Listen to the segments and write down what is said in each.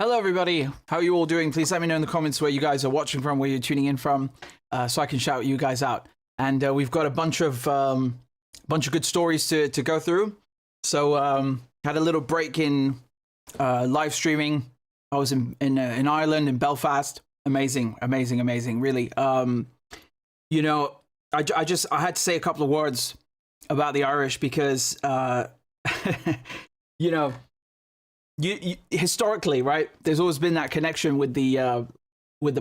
Hello everybody, how are you all doing? Please let me know in the comments where you guys are watching from, where you're tuning in from, so I can shout you guys out. And we've got a bunch of good stories to go through. So had a little break in live streaming. I was in Ireland, in Belfast. Amazing, really. You know, I had to say a couple of words about the Irish because you know, you historically, right, there's always been that connection with the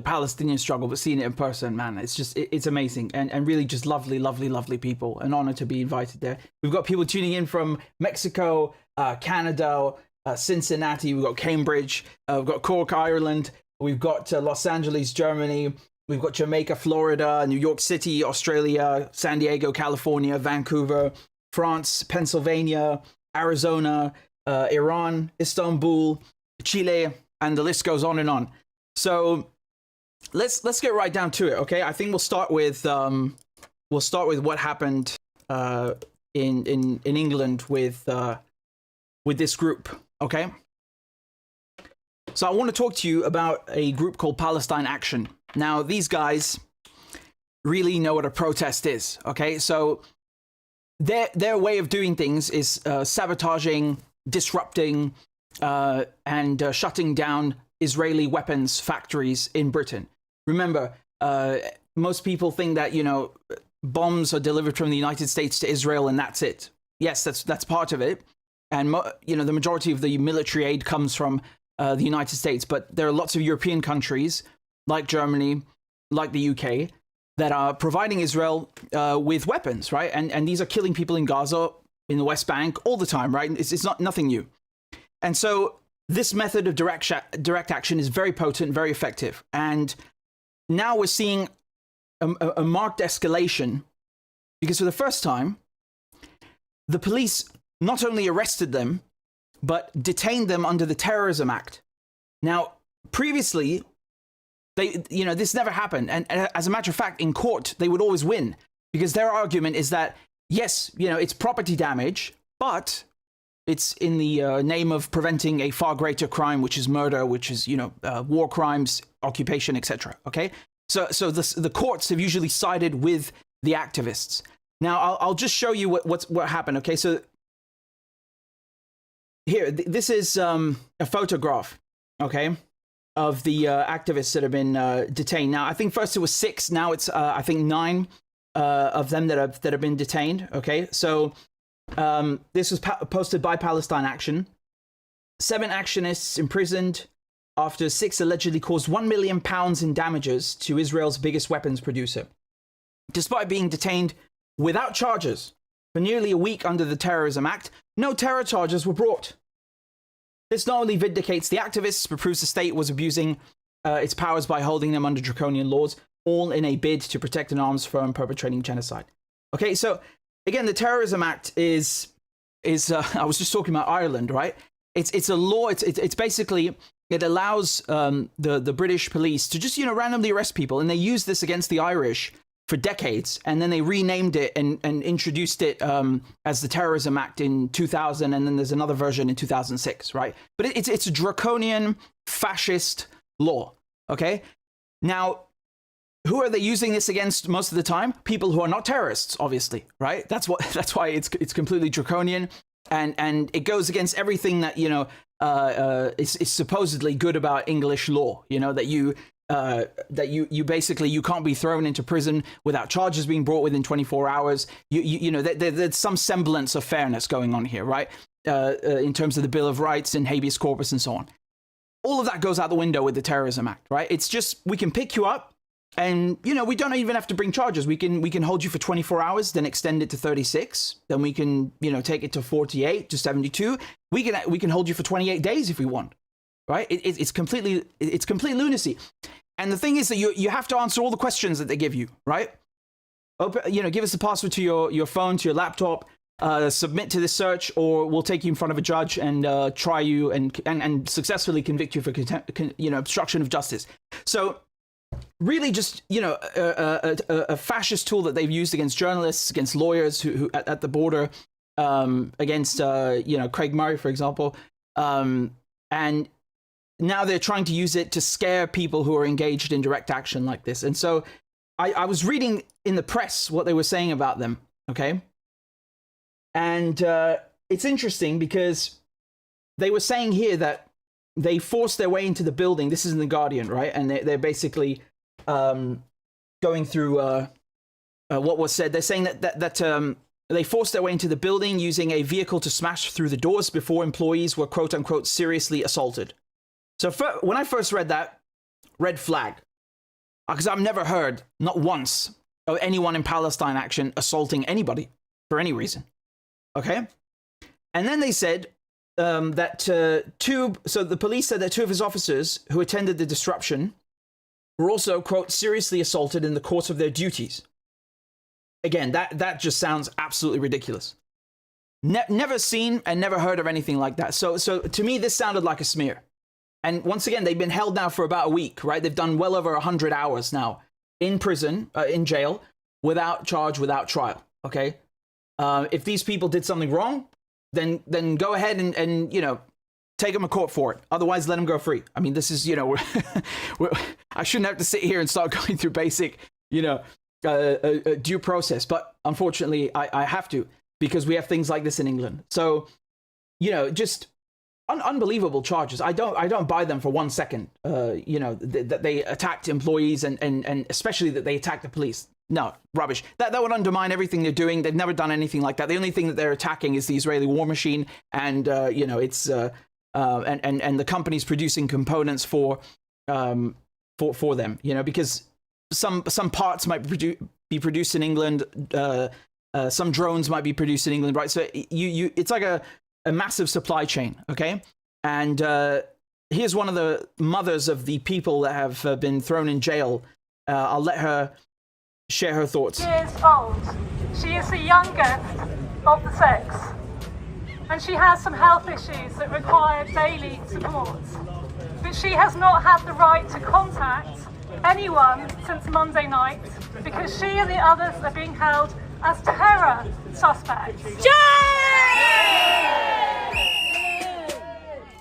Palestinian struggle, but seeing it in person, man, it's just it's amazing and really just lovely people. An honor to be invited there. We've got people tuning in from Mexico, Canada, Cincinnati, we've got Cambridge, we've got Cork, Ireland, we've got Los Angeles, Germany, we've got Jamaica, Florida, New York City, Australia, San Diego, California, Vancouver, France, Pennsylvania, Arizona, Iran, Istanbul, Chile, and the list goes on and on. So let's get right down to it, okay? I think we'll start with what happened in England with this group, okay? So I want to talk to you about a group called Palestine Action. Now, these guys really know what a protest is, okay? So their way of doing things is sabotaging, disrupting, and shutting down Israeli weapons factories in Britain. Remember, most people think that, you know, bombs are delivered from the United States to Israel and that's it. Yes, that's part of it. And, you know, the majority of the military aid comes from the United States. But there are lots of European countries, like Germany, like the UK, that are providing Israel with weapons, right? And these are killing people in Gaza, in the West Bank, all the time, right? It's not nothing new. And so this method of direct action is very potent, very effective. And now we're seeing a marked escalation, because for the first time, the police not only arrested them, but detained them under the Terrorism Act. Now, previously, this never happened. And as a matter of fact, in court, they would always win, because their argument is that, yes, you know, it's property damage, but it's in the name of preventing a far greater crime, which is murder, which is, you know, war crimes, occupation, etc. Okay? So the courts have usually sided with the activists. Now, I'll just show you what happened. Okay, so here, this is a photograph, okay, of the activists that have been detained. Now, I think first it was 6. Now it's I think 9 of them that have been detained. Okay, so this was posted by Palestine Action. 7 actionists imprisoned after 6 allegedly caused £1 million in damages to Israel's biggest weapons producer, despite being detained without charges for nearly a week under the Terrorism Act. No terror charges were brought. This not only vindicates the activists, but proves the state was abusing its powers by holding them under draconian laws, all in a bid to protect an arms firm perpetrating genocide. Okay, so again, the Terrorism Act is I was just talking about Ireland, right? It's a law. It's basically, it allows the British police to just, you know, randomly arrest people, and they used this against the Irish for decades, and then they renamed it and introduced it as the Terrorism Act in 2000, and then there's another version in 2006, right? But it's a draconian fascist law, okay? Now, who are they using this against most of the time? People who are not terrorists, obviously, right? That's why it's completely draconian, and it goes against everything that, you know, is supposedly good about English law, you know, that you basically, you can't be thrown into prison without charges being brought within 24 hours. You know, there's some semblance of fairness going on here, right? In terms of the Bill of Rights and habeas corpus and so on. All of that goes out the window with the Terrorism Act, right? It's just, we can pick you up, and, you know, we don't even have to bring charges. We can hold you for 24 hours, then extend it to 36. Then we can, you know, take it to 48, to 72. We can hold you for 28 days if we want, right? It's complete lunacy. And the thing is that you have to answer all the questions that they give you, right? Give us the password to your phone, to your laptop, submit to this search, or we'll take you in front of a judge and try you and successfully convict you for obstruction of justice. So really just, you know, a fascist tool that they've used against journalists, against lawyers who at the border, against, Craig Murray, for example. And now they're trying to use it to scare people who are engaged in direct action like this. And so I was reading in the press what they were saying about them, okay? And it's interesting because they were saying here that they forced their way into the building. This is in The Guardian, right? And they're basically going through what was said. They're saying that they forced their way into the building using a vehicle to smash through the doors before employees were, quote unquote, seriously assaulted. So when I first read that, red flag, because I've never heard, not once, of anyone in Palestine Action assaulting anybody for any reason. Okay? And then they said that so the police said that 2 of his officers who attended the disruption were also, quote, seriously assaulted in the course of their duties. Again, that just sounds absolutely ridiculous. Never seen and never heard of anything like that. So to me, this sounded like a smear. And once again, they've been held now for about a week, right? They've done well over 100 hours now in prison, in jail, without charge, without trial, okay? If these people did something wrong, then go ahead and you know, take them to court for it. Otherwise, let them go free. I mean, this is, you know, I shouldn't have to sit here and start going through basic, you know, due process. But unfortunately, I have to. because we have things like this in England. So, you know, just unbelievable charges. I don't buy them for 1 second. You know, that they attacked employees and especially that they attacked the police. No, rubbish. That would undermine everything they're doing. They've never done anything like that. The only thing that they're attacking is the Israeli war machine, and you know, it's and the companies producing components for them. You know, because some parts might be produced in England. Some drones might be produced in England, right? So it's like a massive supply chain, okay? And here's one of the mothers of the people that have been thrown in jail. I'll let her share her thoughts. Years old. She is the youngest of the six, and she has some health issues that require daily support. But she has not had the right to contact anyone since Monday night because she and the others are being held as terror suspects.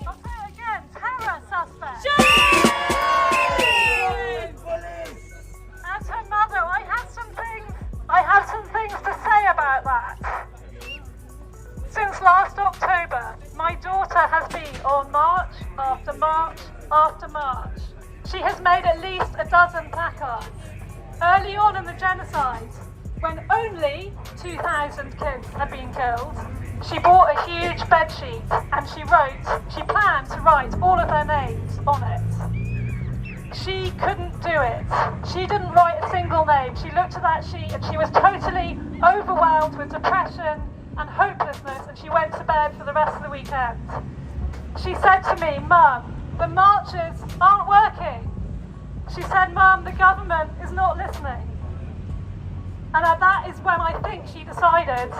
I'll say it again, terror suspects. As her mother, I have some things to say about that. Since last October, my daughter has been on march after march after march. She has made at least a dozen placards. Early on in the genocide, when only 2,000 kids had been killed, she bought a huge bedsheet and she planned to write all of their names on it. She couldn't do it. She didn't write a single name. She looked at that sheet and she was totally overwhelmed with depression and hopelessness, and she went to bed for the rest of the weekend. She said to me, "Mum, the marches aren't working." She said, "Mum, the government is not listening." And that is when I think she decided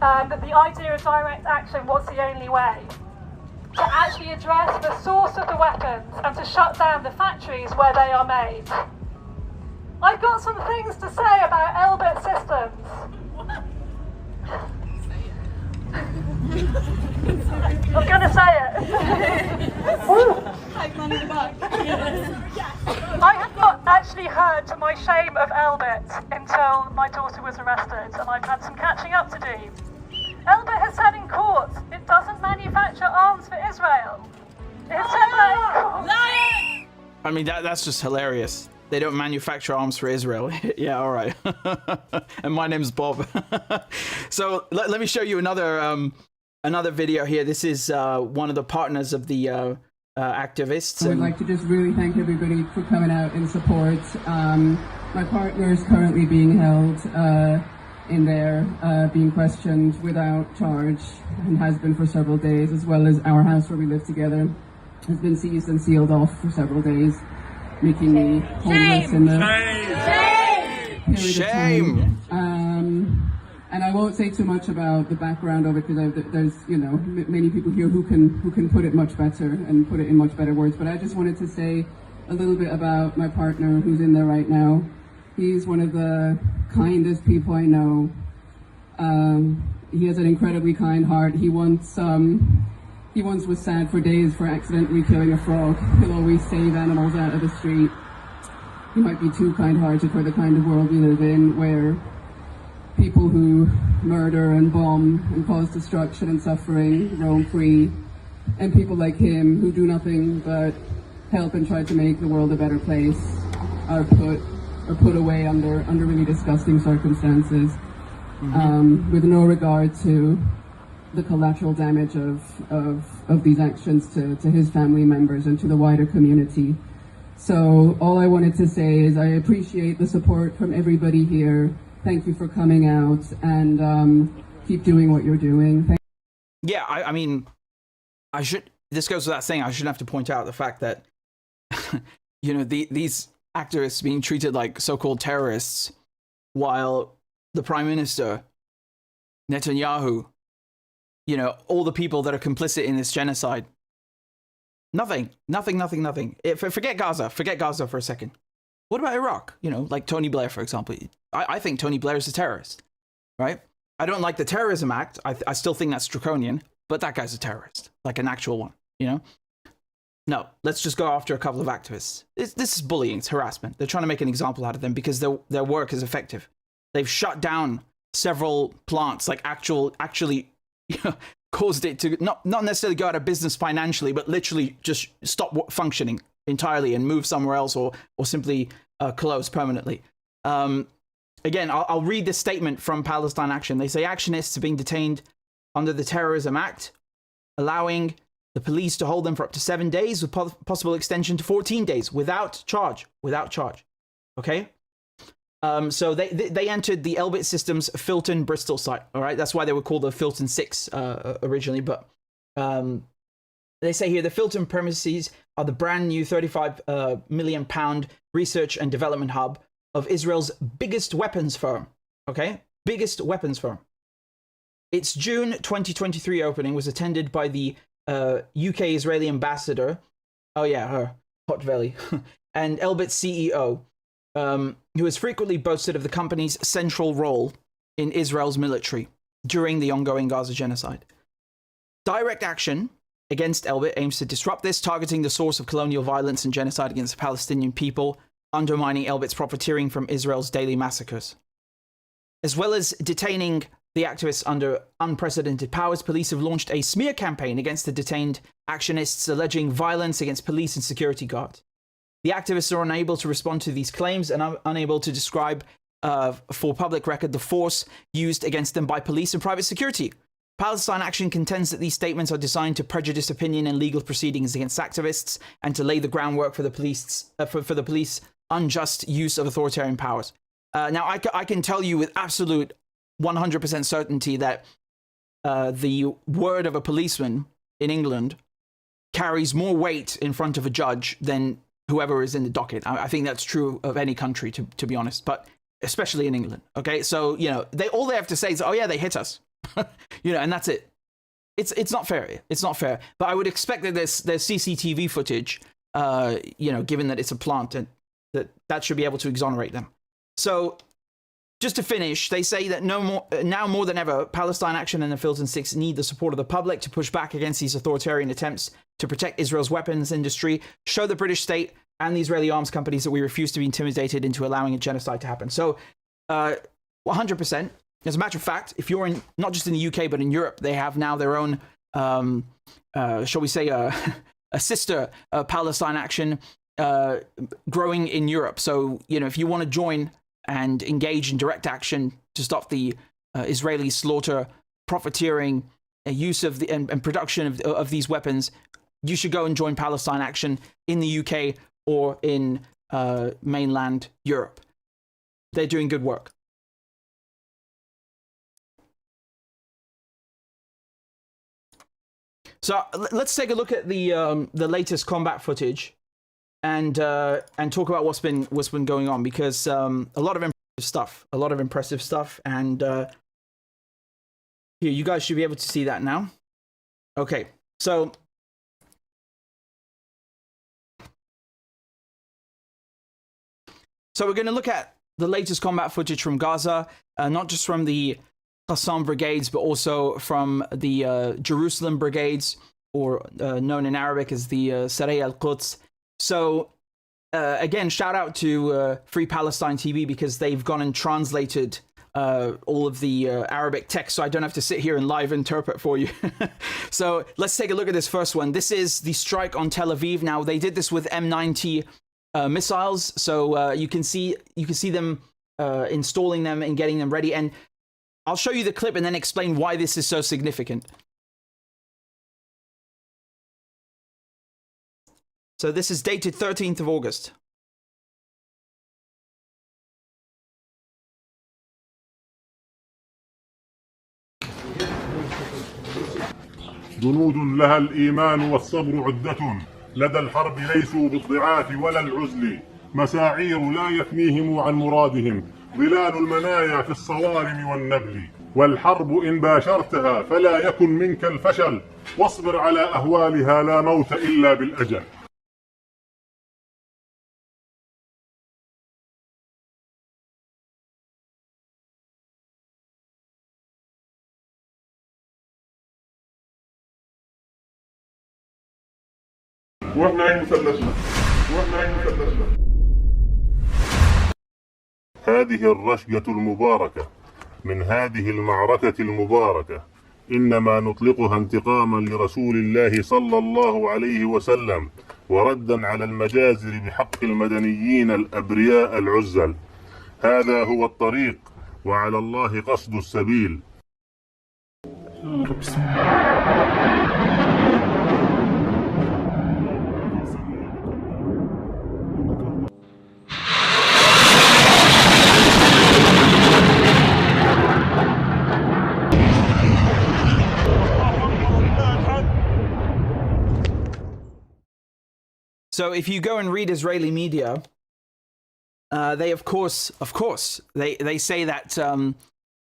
that the idea of direct action was the only way to actually address the source of the weapons and to shut down the factories where they are made. I've got some things to say about Elbit Systems. I'm going to say it. I had not actually heard, to my shame, of Elbit until my daughter was arrested, and I've had some catching up to do. Elbit has said in court it doesn't manufacture arms for Israel. It has said that in court. I mean, that's just hilarious. They don't manufacture arms for Israel. Yeah, all right. And my name's Bob. So let me show you another video here. This is one of the partners of the activists. I would like to just really thank everybody for coming out in support. My partner is currently being held in there, being questioned without charge, and has been for several days, as well as our house where we live together has been seized and sealed off for several days, making me homeless in the period of time. And I won't say too much about the background of it, because there's, you know, many people here who can put it much better and put it in much better words. But I just wanted to say a little bit about my partner who's in there right now. He's one of the kindest people I know. He has an incredibly kind heart. He once was sad for days for accidentally killing a frog. He'll always save animals out of the street. He might be too kind-hearted for the kind of world we live in, where people who murder and bomb and cause destruction and suffering roam free, and people like him who do nothing but help and try to make the world a better place are put away under really disgusting circumstances, with no regard to the collateral damage of these actions to his family members and to the wider community. So all I wanted to say is I appreciate the support from everybody here. Thank you for coming out, and keep doing what you're doing. Yeah, I mean, this goes without saying, I shouldn't have to point out the fact that, you know, these activists being treated like so-called terrorists, while the Prime Minister, Netanyahu, you know, all the people that are complicit in this genocide, nothing. Forget Gaza for a second. What about Iraq? You know, like Tony Blair, for example. I think Tony Blair is a terrorist, right? I don't like the Terrorism Act. I still think that's draconian, but that guy's a terrorist, like an actual one, you know? No, let's just go after a couple of activists. This is bullying, it's harassment. They're trying to make an example out of them because their work is effective. They've shut down several plants, like actually caused it to not necessarily go out of business financially, but literally just stop functioning entirely and move somewhere else, or simply close permanently. Again, I'll read this statement from Palestine Action. They say actionists are being detained under the Terrorism Act, allowing the police to hold them for up to 7 days with possible extension to 14 days without charge. Okay? So they entered the Elbit Systems Filton Bristol site. All right, that's why they were called the Filton 6 originally. But they say here the Filton premises are the brand new £35 million research and development hub of Israel's biggest weapons firm. Okay, biggest weapons firm. Its June 2023 opening was attended by the UK Israeli ambassador. Oh yeah, her hot belly, and Elbit's CEO. Who has frequently boasted of the company's central role in Israel's military during the ongoing Gaza genocide. Direct action against Elbit aims to disrupt this, targeting the source of colonial violence and genocide against the Palestinian people, undermining Elbit's profiteering from Israel's daily massacres. As well as detaining the activists under unprecedented powers, police have launched a smear campaign against the detained actionists, alleging violence against police and security guards. The activists are unable to respond to these claims and are unable to describe for public record the force used against them by police and private security. Palestine Action contends that these statements are designed to prejudice opinion and legal proceedings against activists and to lay the groundwork for the police unjust use of authoritarian powers. Now, I can tell you with absolute 100% certainty that the word of a policeman in England carries more weight in front of a judge than whoever is in the docket. I think that's true of any country, to be honest, but especially in England. Okay, so all they have to say is, "Oh yeah, they hit us," and that's it. It's not fair. It's not fair. But I would expect that there's CCTV footage, given that it's a plant, and that should be able to exonerate them. So, just to finish, they say that now more than ever, Palestine Action and the Filton 6 need the support of the public to push back against these authoritarian attempts to protect Israel's weapons industry, show the British state and the Israeli arms companies that we refuse to be intimidated into allowing a genocide to happen. So, 100%. As a matter of fact, if you're not just in the UK, but in Europe, they have now their own, shall we say, a sister Palestine Action growing in Europe. So, if you want to join and engage in direct action to stop the Israeli slaughter, profiteering, use of and production of these weapons, you should go and join Palestine Action in the UK or in mainland Europe. They're doing good work. So let's take a look at the latest combat footage and talk about what's been going on, because a lot of impressive stuff, and here, you guys should be able to see that now. Okay, so we're going to look at the latest combat footage from Gaza, not just from the Qassam brigades, but also from the Jerusalem brigades, or known in Arabic as the Saraya al-Quds. So, again, shout out to Free Palestine TV, because they've gone and translated all of the Arabic text, so I don't have to sit here and live interpret for you. So let's take a look at this first one. This is the strike on Tel Aviv. Now, they did this with M90 missiles, so you can see them installing them and getting them ready. And I'll show you the clip and then explain why this is so significant. So this is dated 13th of August. جنود لها الإيمان والصبر عدة لدى الحرب ليسوا بالضعاف ولا العزل مساعير لا يثنيهم عن مرادهم ظلال المنايا في الصوارم والنبل والحرب إن باشرتها فلا يكن منك الفشل واصبر على أهوالها لا موت إلا بالأجل. هذه الرشقة المباركة من هذه المعركة المباركة إنما نطلقها انتقاما لرسول الله صلى الله عليه وسلم وردا على المجازر بحق المدنيين الأبرياء العزل. هذا هو الطريق وعلى الله قصد السبيل. So if you go and read Israeli media, they of course, they say that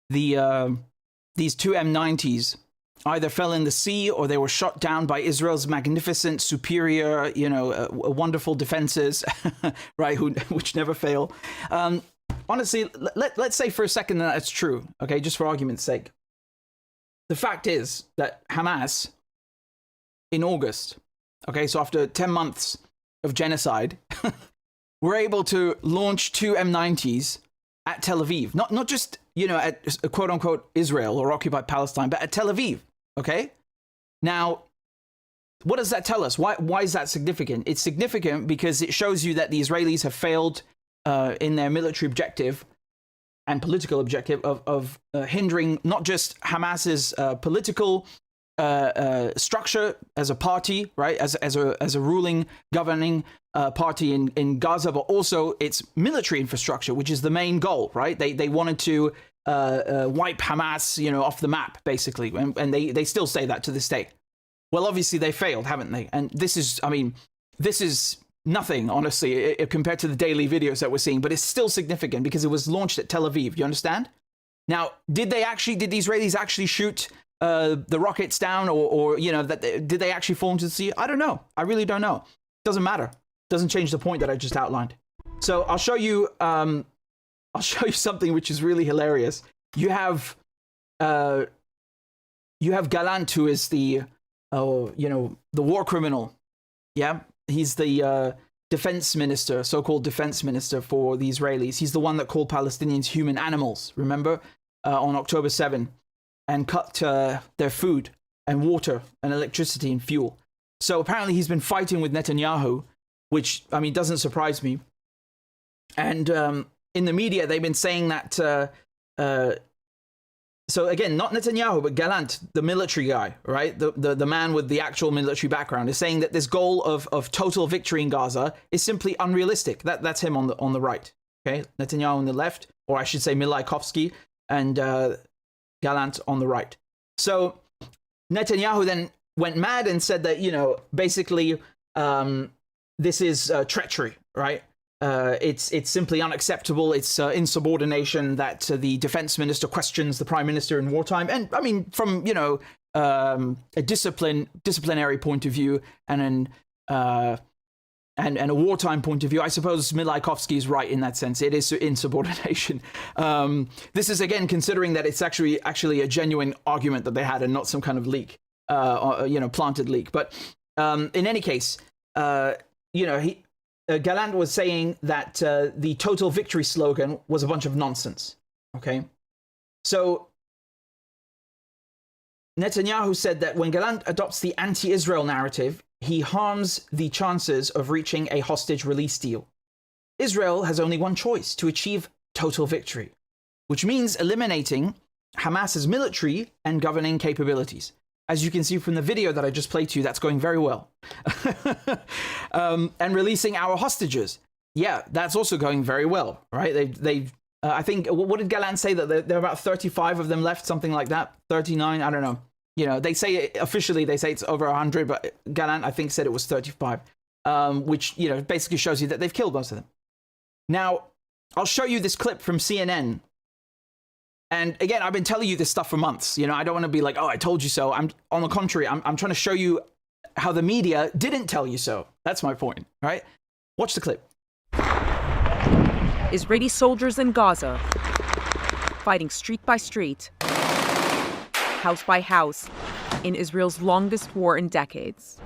these two M90s either fell in the sea or they were shot down by Israel's magnificent, superior, wonderful defenses, right? Which never fail. Honestly, let's say for a second that that's true, okay? Just for argument's sake. The fact is that Hamas, in August, okay, so after 10 months of genocide, were able to launch two M90s at Tel Aviv. Not just, at quote-unquote Israel or occupied Palestine, but at Tel Aviv, okay? Now, what does that tell us? Why is that significant? It's significant because it shows you that the Israelis have failed in their military objective and political objective of hindering not just Hamas's political structure as a party, right, as a ruling, governing party in Gaza, but also its military infrastructure, which is the main goal, right? They wanted to wipe Hamas, off the map, basically, and they still say that to this day. Well, obviously they failed, haven't they? And this is nothing, honestly, compared to the daily videos that we're seeing, but it's still significant because it was launched at Tel Aviv. You understand? Now, did the Israelis actually shoot the rockets down, or did they actually fall into the sea? I don't know. I really don't know. Doesn't matter. Doesn't change the point that I just outlined. So I'll show you something which is really hilarious. You have Gallant, who is the war criminal. Yeah, he's the defense minister, so-called defense minister for the Israelis. He's the one that called Palestinians human animals. Remember, on October 7. And cut their food and water and electricity and fuel. So apparently he's been fighting with Netanyahu, which, doesn't surprise me. And in the media, they've been saying that, so again, not Netanyahu, but Gallant, the military guy, right? The man with the actual military background, is saying that this goal of total victory in Gaza is simply unrealistic. That's him on the right, okay? Netanyahu on the left, or I should say Milaikovsky, and Gallant on the right. So Netanyahu then went mad and said that, basically this is treachery, right? It's simply unacceptable. It's insubordination that the defense minister questions the prime minister in wartime. And from, a disciplinary point of view and a wartime point of view, I suppose Milaikovsky is right in that sense. It is insubordination. This is, again, considering that it's actually a genuine argument that they had and not some kind of leak, planted leak. But in any case, Gallant was saying that the total victory slogan was a bunch of nonsense. Okay? So Netanyahu said that when Gallant adopts the anti-Israel narrative, he harms the chances of reaching a hostage release deal. Israel has only one choice: to achieve total victory, which means eliminating Hamas's military and governing capabilities. As you can see from the video that I just played to you, that's going very well. And releasing our hostages. Yeah, that's also going very well, right? I think, what did Gallant say? That there are about 35 of them left, something like that? 39, I don't know. They say officially they say it's over 100, but Gallant, I think, said it was 35, which, basically shows you that they've killed most of them. Now, I'll show you this clip from CNN. And again, I've been telling you this stuff for months. I don't want to be like, oh, I told you so. On the contrary, I'm trying to show you how the media didn't tell you so. That's my point, right? Watch the clip. Israeli soldiers in Gaza, fighting street by street, house by house, in Israel's longest war in decades.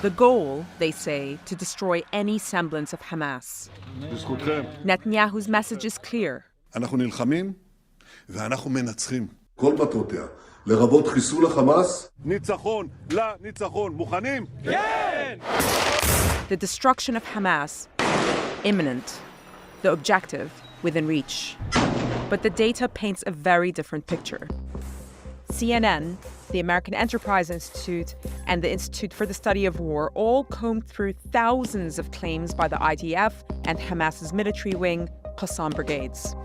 The goal, they say, to destroy any semblance of Hamas. Netanyahu's message is clear. ואנחנו מנצחים. כל מטרותיה, לרבות חיסול החמאס. ניצחון, לניצחון. מוכנים? כן! The destruction of Hamas, imminent. The objective, within reach. But the data paints a very different picture. CNN, the American Enterprise Institute, and the Institute for the Study of War all combed through thousands of claims by the IDF and Hamas's military wing, Qassam brigades.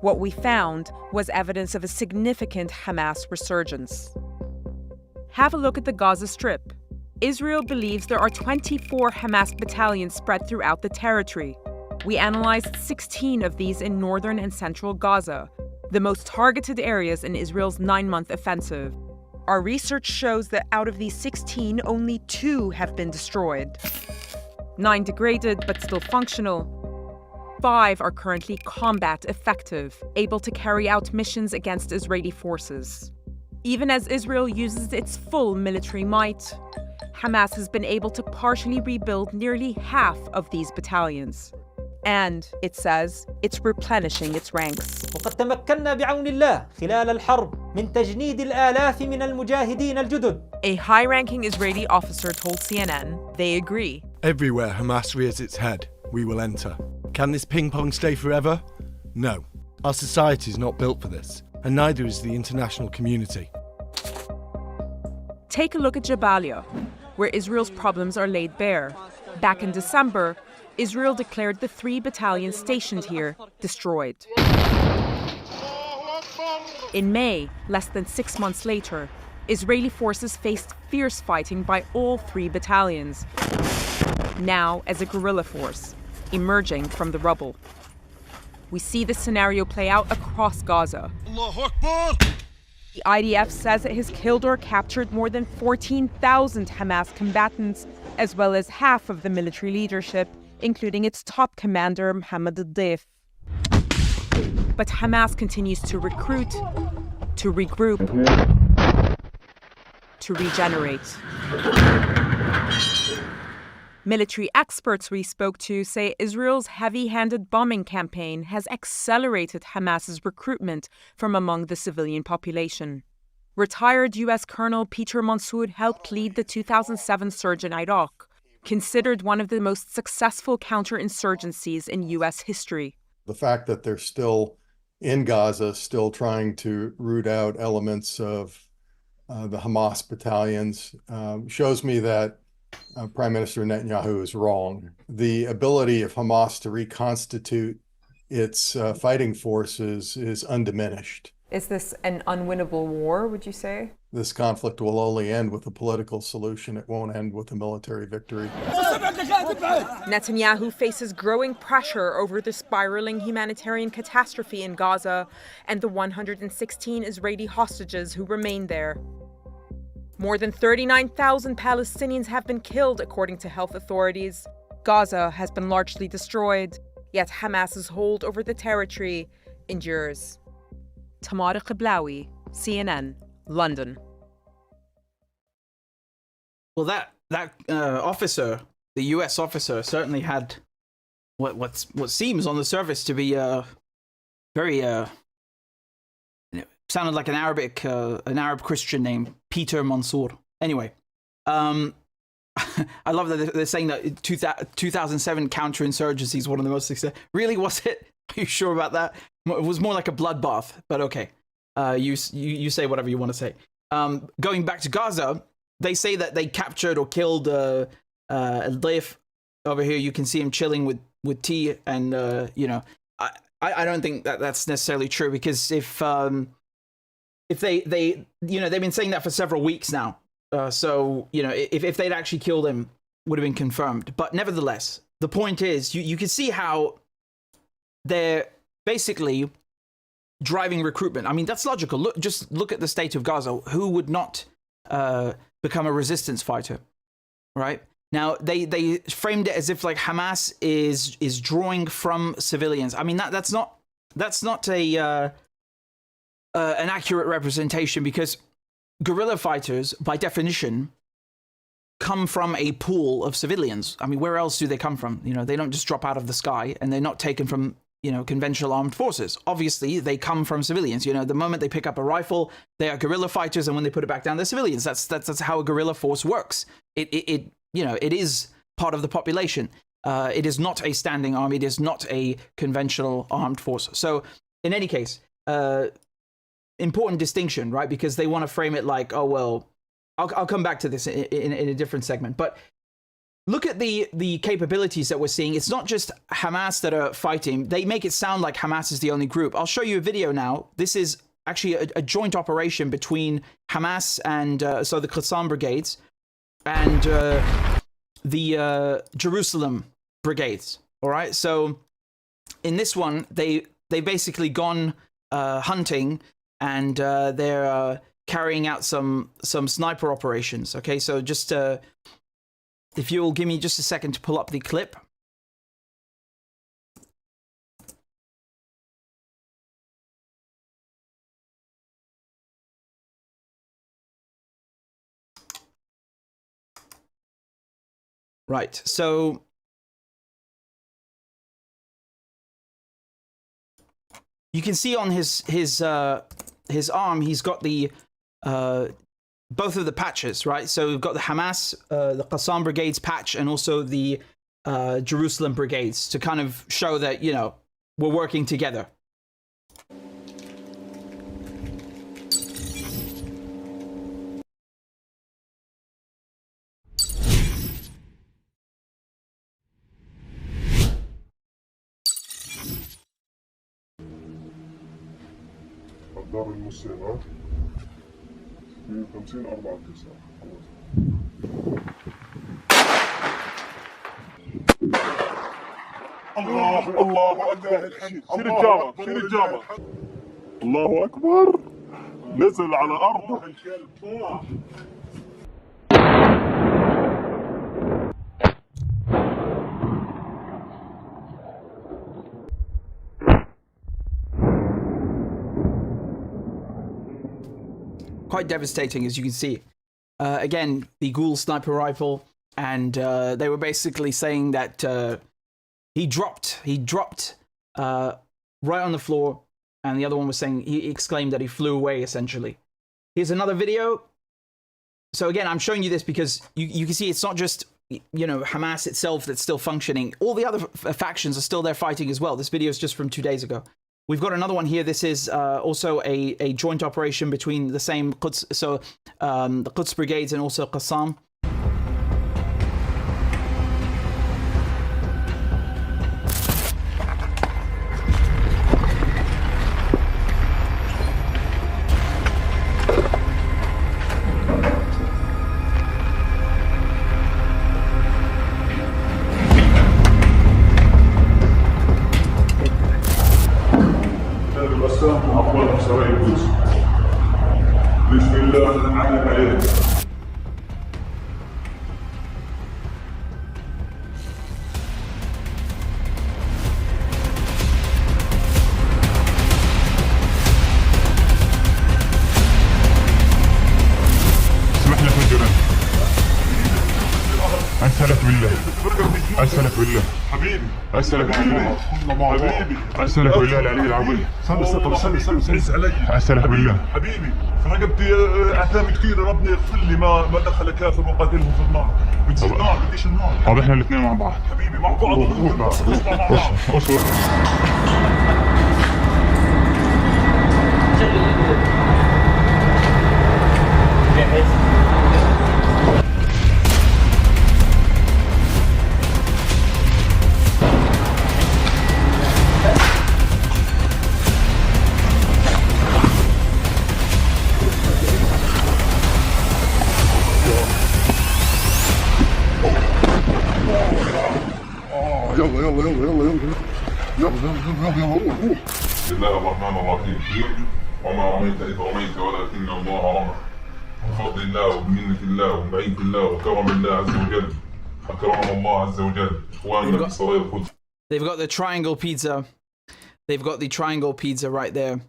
What we found was evidence of a significant Hamas resurgence. Have a look at the Gaza Strip. Israel believes there are 24 Hamas battalions spread throughout the territory. We analyzed 16 of these in northern and central Gaza, the most targeted areas in Israel's 9-month offensive. Our research shows that out of these 16, only 2 have been destroyed. 9 degraded but still functional. 5 are currently combat effective, able to carry out missions against Israeli forces. Even as Israel uses its full military might, Hamas has been able to partially rebuild nearly half of these battalions. And, it says, it's replenishing its ranks. وقد تمكنا بعون الله خلال الحرب من تجنيد الآلاف من المجاهدين الجدد. A high-ranking Israeli officer told CNN they agree. Everywhere Hamas rears its head, we will enter. Can this ping-pong stay forever? No. Our society is not built for this, and neither is the international community. Take a look at Jabalia, where Israel's problems are laid bare. Back in December, Israel declared the 3 battalions stationed here destroyed. In May, less than 6 months later, Israeli forces faced fierce fighting by all 3 battalions, now as a guerrilla force, emerging from the rubble. We see this scenario play out across Gaza. The IDF says it has killed or captured more than 14,000 Hamas combatants, as well as half of the military leadership, including its top commander, Mohammed al-Deif. But Hamas continues to recruit, to regroup, to regenerate. Military experts we spoke to say Israel's heavy-handed bombing campaign has accelerated Hamas's recruitment from among the civilian population. Retired U.S. Colonel Peter Mansour helped lead the 2007 surge in Iraq, considered one of the most successful counterinsurgencies in U.S. history. The fact that they're still in Gaza, still trying to root out elements of the Hamas battalions, shows me that Prime Minister Netanyahu is wrong. The ability of Hamas to reconstitute its fighting forces is undiminished. Is this an unwinnable war, would you say? This conflict will only end with a political solution. It won't end with a military victory. Netanyahu faces growing pressure over the spiraling humanitarian catastrophe in Gaza and the 116 Israeli hostages who remain there. More than 39,000 Palestinians have been killed, according to health authorities. Gaza has been largely destroyed, yet Hamas's hold over the territory endures. Tamara Qiblawi, CNN, London. Well, that officer, the U.S. officer, certainly had what seems on the surface to be very sounded like an Arab Christian name, Peter Mansour. Anyway, I love that they're saying that 2007 counterinsurgency is one of the most successful. Really, was it? Are you sure about that? It was more like a bloodbath, but okay. You say whatever you want to say. Going back to Gaza, they say that they captured or killed al-Deif. Over here, you can see him chilling with tea, and I don't think that that's necessarily true, because if they they've been saying that for several weeks now, so if they'd actually killed him, would have been confirmed. But nevertheless, the point is, you can see how they're basically driving recruitment. I mean, that's logical. Just look at the state of Gaza. Who would not become a resistance fighter, right? Now, they framed it as if like Hamas is drawing from civilians. I mean, that's not an accurate representation, because guerrilla fighters, by definition, come from a pool of civilians. I mean, where else do they come from? They don't just drop out of the sky, and they're not taken from conventional armed forces. Obviously, they come from civilians. The moment they pick up a rifle, they are guerrilla fighters, and when they put it back down, they're civilians. That's how a guerrilla force works. It is part of the population. It is not a standing army. It is not a conventional armed force. So, in any case, important distinction, right? Because they want to frame it like, oh well, I'll come back to this in a different segment, but. Look at the capabilities that we're seeing. It's not just Hamas that are fighting. They make it sound like Hamas is the only group. I'll show you a video now. This is actually a joint operation between Hamas and so the Qassam brigades and the Jerusalem brigades. All right. So in this one, they basically gone hunting and they're carrying out some sniper operations. Okay. So just if you'll give me just a second to pull up the clip. Right, so you can see on his arm, he's got the both of the patches, right? So we've got the Hamas, the Qassam Brigades patch, and also the Jerusalem Brigades to kind of show that, we're working together. الدار المسلمات 52 4 9 الله أكبر شيل الجامع الله أكبر نزل على أرضه Quite devastating, as you can see. Again, the Ghoul sniper rifle, and they were basically saying that he dropped right on the floor, and the other one was saying, he exclaimed that he flew away, essentially. Here's another video. So again, I'm showing you this because you can see it's not just, Hamas itself that's still functioning. All the other factions are still there fighting as well. This video is just from 2 days ago. We've got another one here. This is also a joint operation between the same Quds, so the Quds brigades and also Qassam. أسألك بالله حبيبي أسألك بالله العلي العظيم استنى أسألك بالله حبيبي في رقبتي أثام كثير ربنا يغفر لي ما دخل كافر وقاتله في النار بديش النار بديش النار طب إحنا الاثنين مع بعض حبيبي مع بعض أصبر بسم الله الرحمن الرحيم وما رميت إذ رميت ولكن الله رمى بفضل الله وبمنة الله وبعيد الله وكرم الله عز وجل أكرمهم الله عز وجل إخواننا في صلاة القدس. They've got the triangle pizza. They've got the triangle pizza right there.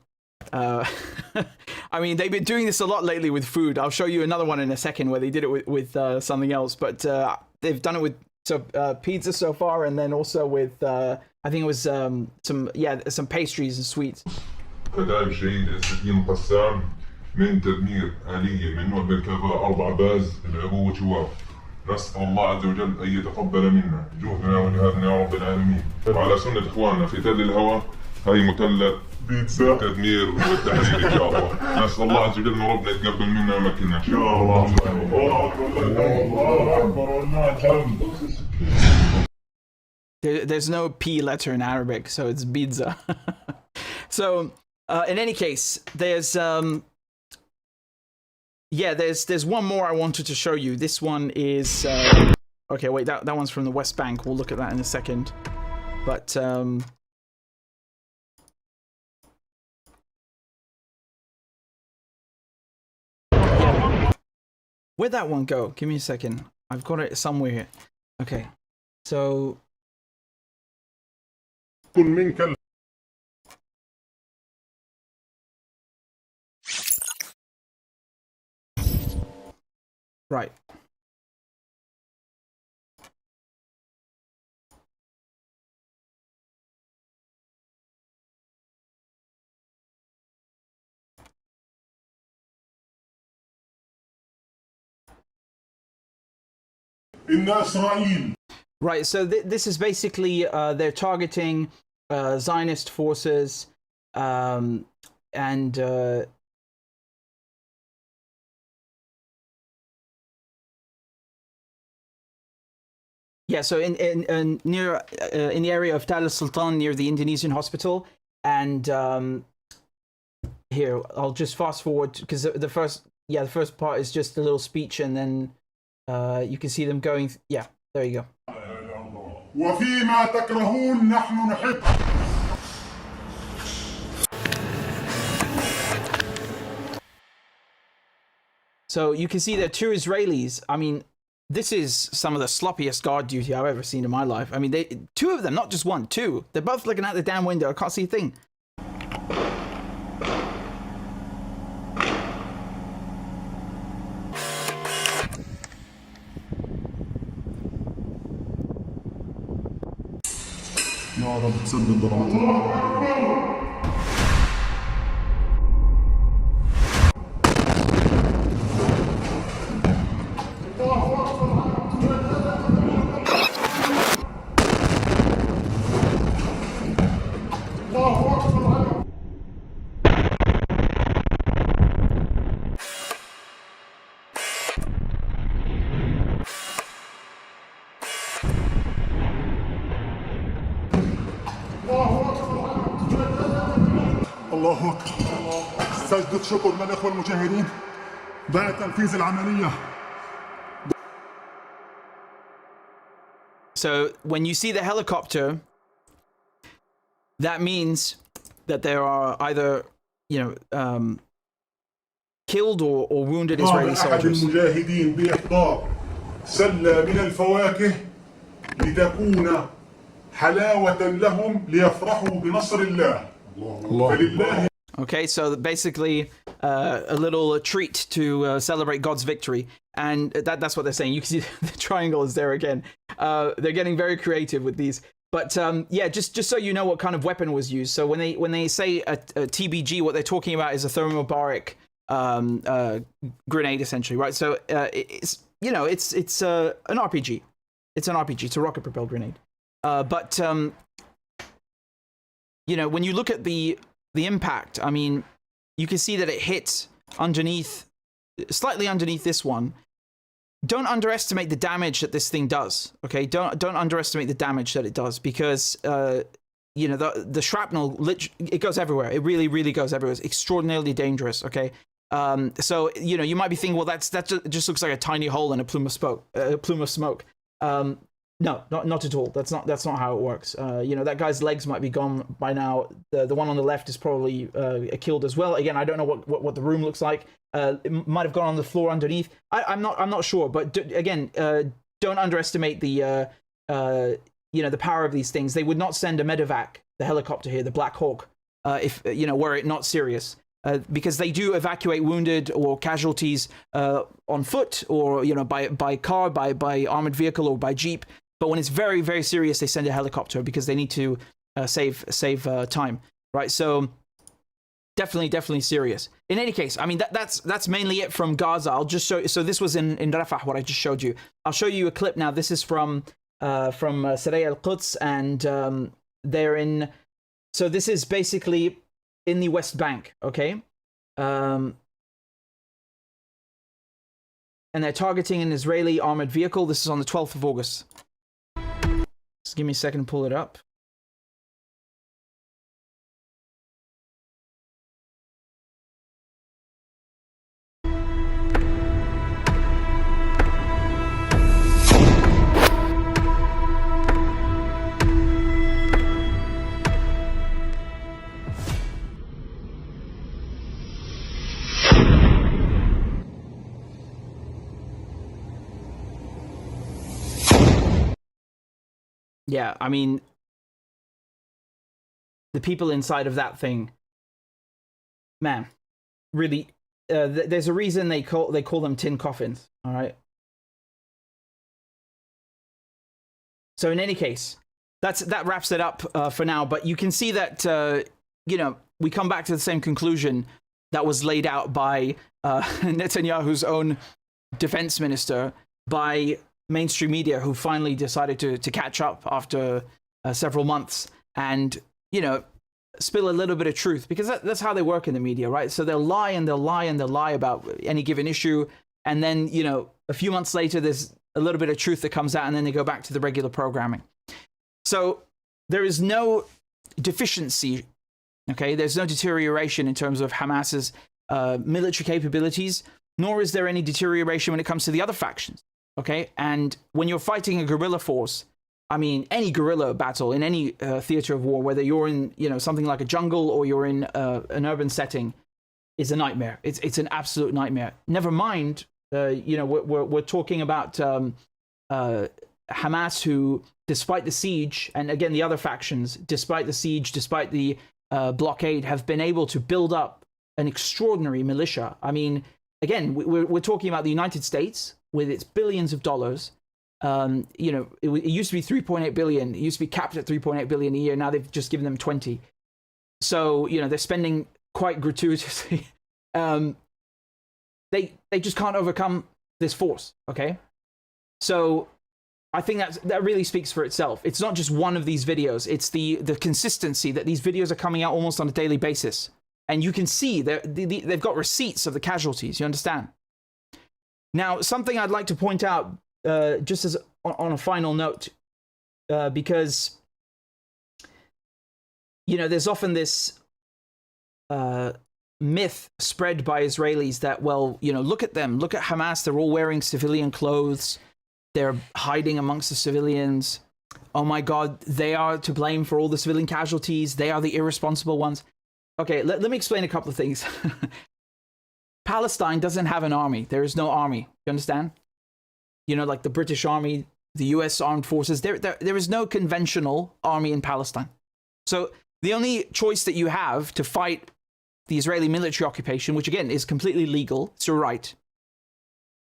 I mean, they've been doing this a lot lately with food. I'll show you another one in a second where they did it with something else, but they've done it with So pizza so far, and then also with I think it was some pastries and sweets. كتائب شهيد السكين قسام من تدمير آلية من نوع بالكفاءة 4 باز العبوة شواف. نسأل الله عز وجل أن يتقبل منا جهدنا وجهادنا يا رب العالمين. وعلى سنة إخواننا في تل الهوى هاي مثلث بيتزا تدمير والتحديد إن شاء الله. نسأل الله عز وجل أن ربنا يتقبل منا ويمكننا إن شاء الله. There's no P letter in Arabic, so it's pizza. So in any case, there's there's one more I wanted to show you. This one is okay. Wait, that one's from the West Bank. We'll look at that in a second. But yeah. Where'd that one go? Give me a second. I've got it somewhere here. Okay, so. Right. Right, so this is basically they're targeting Zionist forces and yeah, so in near in the area of Tal Sultan near the Indonesian hospital, and here I'll just fast forward because the first part is just a little speech, and then you can see them going. Yeah, there you go. وفيما تكرهون نحن نحب. So you can see there are 2 Israelis. I mean, this is some of the sloppiest guard duty I've ever seen in my life. I mean, 2 of them, not just 1, 2. They're both looking out the damn window. I can't see a thing. يا رب تسدد ضربات. الله أكبر. سجدة شكر للإخوة المجاهدين بعد تنفيذ العملية. So when you see the helicopter, that means that there are either, killed or wounded Israeli soldiers. المجاهدين بإحضار سلة من الفواكه لتكون حلاوة لهم ليفرحوا بنصر الله. فلله. Okay, so basically a little treat to celebrate God's victory, and that's what they're saying. You can see the triangle is there again. They're getting very creative with these, but yeah, just so you know what kind of weapon was used. So when they say a TBG, what they're talking about is a thermobaric grenade, essentially, right? So it's an RPG. It's an RPG. It's a rocket propelled grenade. But when you look at the impact, I mean, you can see that it hits slightly underneath this one. Don't underestimate the damage that this thing does. Okay, don't underestimate the damage that it does, because the shrapnel, it goes everywhere. It really, really goes everywhere. It's extraordinarily dangerous. Okay, so you might be thinking, well, that just looks like a tiny hole in a plume of smoke. No, not at all. That's not how it works. That guy's legs might be gone by now. The one on the left is probably killed as well. Again, I don't know what the room looks like. It might have gone on the floor underneath. I'm not sure. But again, don't underestimate the power of these things. They would not send a medevac, the helicopter here, the Black Hawk, if were it not serious. Because they do evacuate wounded or casualties on foot, or by car, by armored vehicle, or by jeep. But when it's very, very serious, they send a helicopter because they need to save time, right? So definitely serious. In any case, I mean, that's mainly it from Gaza. I'll just show you. So this was in Rafah, what I just showed you. I'll show you a clip now. This is from Saraya al-Quds, and they're in. So this is basically in the West Bank, okay? And they're targeting an Israeli armored vehicle. This is on the 12th of August. Just give me a second to pull it up. Yeah, I mean, the people inside of that thing, man, really, there's a reason they call them tin coffins, all right? So in any case, that wraps it up for now, but you can see that, you know, we come back to the same conclusion that was laid out by Netanyahu's own defense minister, by mainstream media, who finally decided to catch up after several months and, you know, spill a little bit of truth, because that's how they work in the media, right? So they'll lie and they'll lie and they'll lie about any given issue, and then, you know, a few months later there's a little bit of truth that comes out, and then they go back to the regular programming. So there is no deficiency, okay? There's no deterioration in terms of Hamas's military capabilities, nor is there any deterioration when it comes to the other factions. Okay, and when you're fighting a guerrilla force, I mean, any guerrilla battle in any theater of war, whether you're in, you know, something like a jungle or you're in an urban setting, is a nightmare. It's an absolute nightmare. Never mind, you know, we're talking about Hamas, who, despite the siege, and again the other factions, despite the siege, despite the blockade, have been able to build up an extraordinary militia. I mean, again, we're talking about the United States with its billions of dollars. You know, it used to be 3.8 billion. It used to be capped at 3.8 billion a year. Now they've just given them 20. So, you know, they're spending quite gratuitously. They just can't overcome this force, okay? So I think that really speaks for itself. It's not just one of these videos. It's the consistency that these videos are coming out almost on a daily basis. And you can see they've got receipts of the casualties, you understand? Now, something I'd like to point out, just as on a final note, because, you know, there's often this myth spread by Israelis that, well, you know, look at them, look at Hamas, they're all wearing civilian clothes, they're hiding amongst the civilians. Oh my God, they are to blame for all the civilian casualties, they are the irresponsible ones. Okay, let me explain a couple of things. Palestine doesn't have an army. There is no army. You understand? You know, like the British Army, the US Armed Forces, there is no conventional army in Palestine. So the only choice that you have to fight the Israeli military occupation, which again is completely legal, it's your right,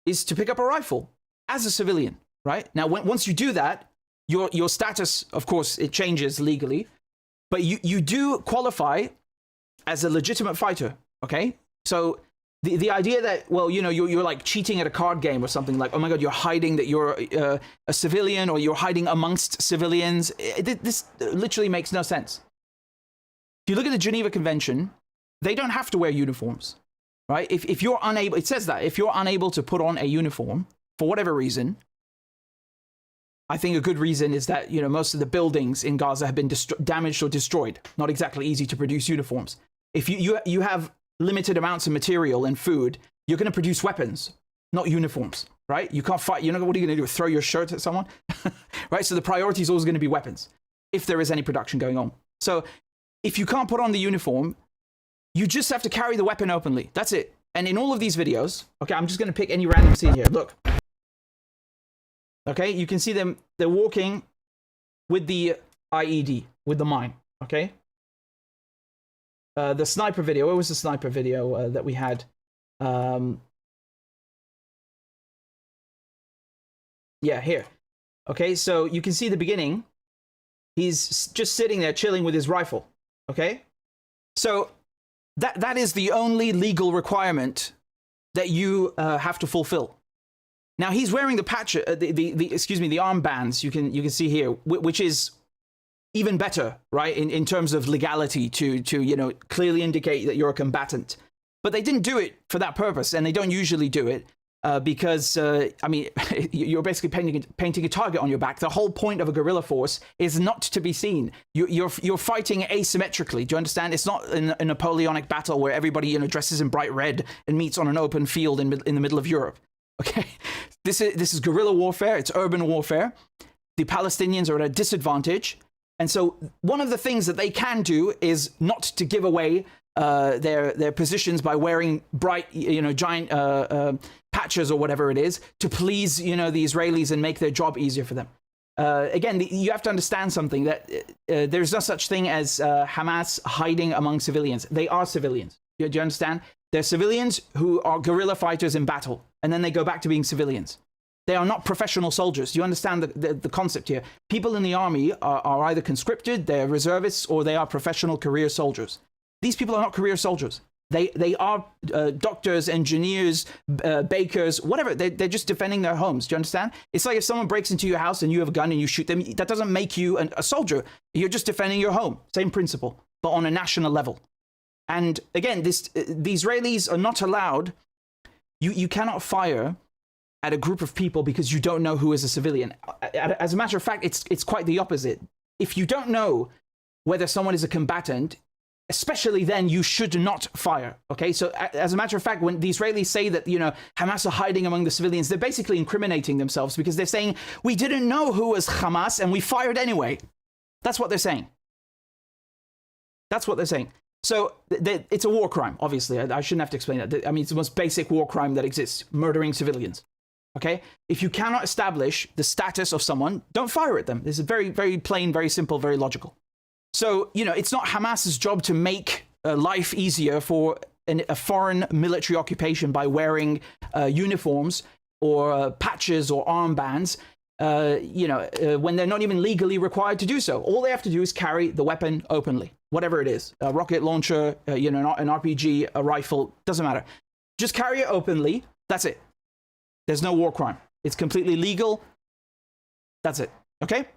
is to pick up a rifle as a civilian, right? Now, once you do that, your status, of course, it changes legally, but you do qualify as a legitimate fighter, okay? So the idea that, well, you know, you're like cheating at a card game or something, like, oh my God, you're hiding that you're a civilian, or you're hiding amongst civilians, this literally makes no sense. If you look at the Geneva Convention, they don't have to wear uniforms, right? If you're unable, it says that, if you're unable to put on a uniform for whatever reason, I think a good reason is that, you know, most of the buildings in Gaza have been damaged or destroyed. Not exactly easy to produce uniforms. If you have limited amounts of material and food, you're going to produce weapons, not uniforms, right? You can't fight. You know, what are you going to do? Throw your shirt at someone? Right? So the priority is always going to be weapons, if there is any production going on. So if you can't put on the uniform, you just have to carry the weapon openly. That's it. And in all of these videos, okay, I'm just going to pick any random scene here. Look. Okay, you can see them. They're walking with the IED, with the mine, okay? The sniper video, where was the sniper video that we had? Yeah, here. Okay, so you can see the beginning. He's just sitting there chilling with his rifle. Okay, so that is the only legal requirement that you have to fulfill. Now he's wearing the patch, the armbands. You can see here, which is even better, right? In terms of legality to clearly indicate that you're a combatant. But they didn't do it for that purpose, and they don't usually do it because you're basically painting a target on your back. The whole point of a guerrilla force is not to be seen. You're fighting asymmetrically. Do you understand? It's not a Napoleonic battle where everybody dresses in bright red and meets on an open field in the middle of Europe. Okay, this is guerrilla warfare. It's urban warfare. The Palestinians are at a disadvantage, and so one of the things that they can do is not to give away their positions by wearing bright, giant patches or whatever it is to please, the Israelis and make their job easier for them. Again, you have to understand something, that there's no such thing as Hamas hiding among civilians. They are civilians. Do you understand? They're civilians who are guerrilla fighters in battle, and then they go back to being civilians. They are not professional soldiers. Do you understand the concept here? People in the army are either conscripted, they're reservists, or they are professional career soldiers. These people are not career soldiers. They are doctors, engineers, bakers, whatever. They're just defending their homes. Do you understand? It's like if someone breaks into your house and you have a gun and you shoot them, that doesn't make you a soldier. You're just defending your home. Same principle, but on a national level. And again, the Israelis are not allowed. You cannot fire at a group of people because you don't know who is a civilian. As a matter of fact, it's quite the opposite. If you don't know whether someone is a combatant, especially then, you should not fire. Okay, so as a matter of fact, when the Israelis say that Hamas are hiding among the civilians, they're basically incriminating themselves because they're saying we didn't know who was Hamas and we fired anyway. That's what they're saying. That's what they're saying. So it's a war crime. Obviously, I shouldn't have to explain that. I mean, it's the most basic war crime that exists: murdering civilians. Okay, if you cannot establish the status of someone, don't fire at them. This is very, very plain, very simple, very logical. So, it's not Hamas's job to make life easier for a foreign military occupation by wearing uniforms or patches or armbands, when they're not even legally required to do so. All they have to do is carry the weapon openly, whatever it is, a rocket launcher, an RPG, a rifle, doesn't matter. Just carry it openly. That's it. There's no war crime. It's completely legal. That's it. Okay?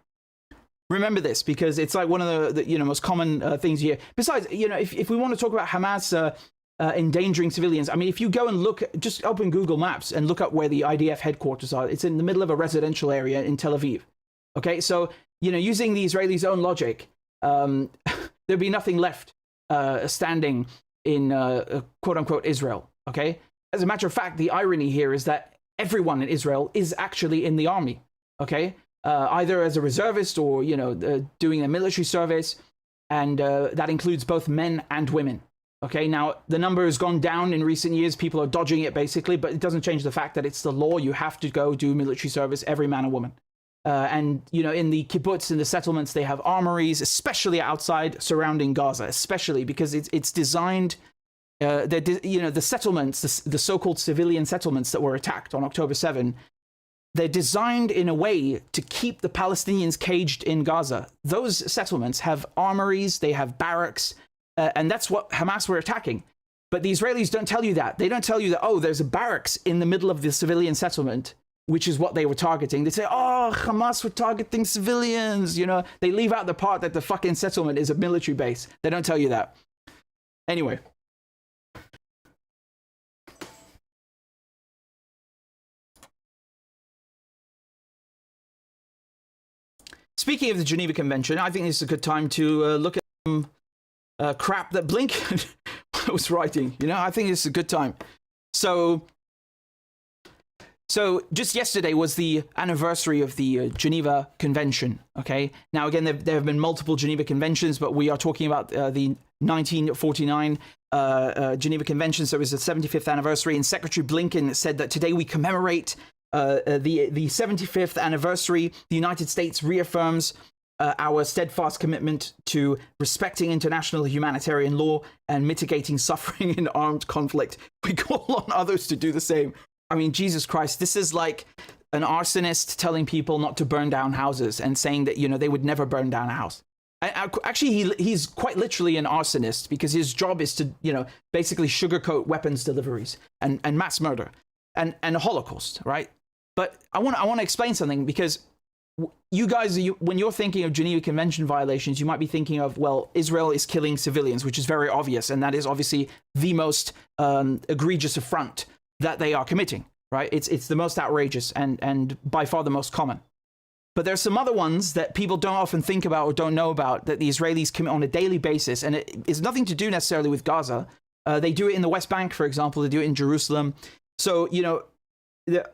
Remember this, because it's like one of the most common things here. Besides, if we want to talk about Hamas endangering civilians, I mean, if you go and look, just open Google Maps and look up where the IDF headquarters are. It's in the middle of a residential area in Tel Aviv. Okay, so using the Israelis' own logic, there'd be nothing left standing in quote unquote Israel. Okay, as a matter of fact, the irony here is that everyone in Israel is actually in the army. Okay. Either as a reservist or, doing a military service. And that includes both men and women. Okay, now the number has gone down in recent years. People are dodging it basically, but it doesn't change the fact that it's the law. You have to go do military service, every man and woman. And, in the kibbutz, in the settlements, they have armories, especially outside surrounding Gaza, especially because it's designed, the settlements, the so-called civilian settlements that were attacked on October 7, they're designed in a way to keep the Palestinians caged in Gaza. Those settlements have armories, they have barracks, and that's what Hamas were attacking. But the Israelis don't tell you that. They don't tell you that, there's a barracks in the middle of the civilian settlement, which is what they were targeting. They say, Hamas were targeting civilians. They leave out the part that the fucking settlement is a military base. They don't tell you that. Anyway. Speaking of the Geneva Convention, I think this is a good time to look at some crap that Blinken was writing. I think this is a good time. So just yesterday was the anniversary of the Geneva Convention. Okay. Now, again, there have been multiple Geneva Conventions, but we are talking about the 1949 Geneva Convention. So it was the 75th anniversary, and Secretary Blinken said that today we commemorate the 75th anniversary. The United States reaffirms our steadfast commitment to respecting international humanitarian law and mitigating suffering in armed conflict. We call on others to do the same. I mean, Jesus Christ, this is like an arsonist telling people not to burn down houses and saying that, you know, they would never burn down a house. Actually, he's quite literally an arsonist because his job is to, you know, basically sugarcoat weapons deliveries and mass murder and a Holocaust, right? But I want to explain something, because you guys, when you're thinking of Geneva Convention violations, you might be thinking of, well, Israel is killing civilians, which is very obvious, and that is obviously the most egregious affront that they are committing, right? It's the most outrageous and by far the most common. But there's some other ones that people don't often think about or don't know about that the Israelis commit on a daily basis, and it is nothing to do necessarily with Gaza. They do it in the West Bank, for example. They do it in Jerusalem. So, you know,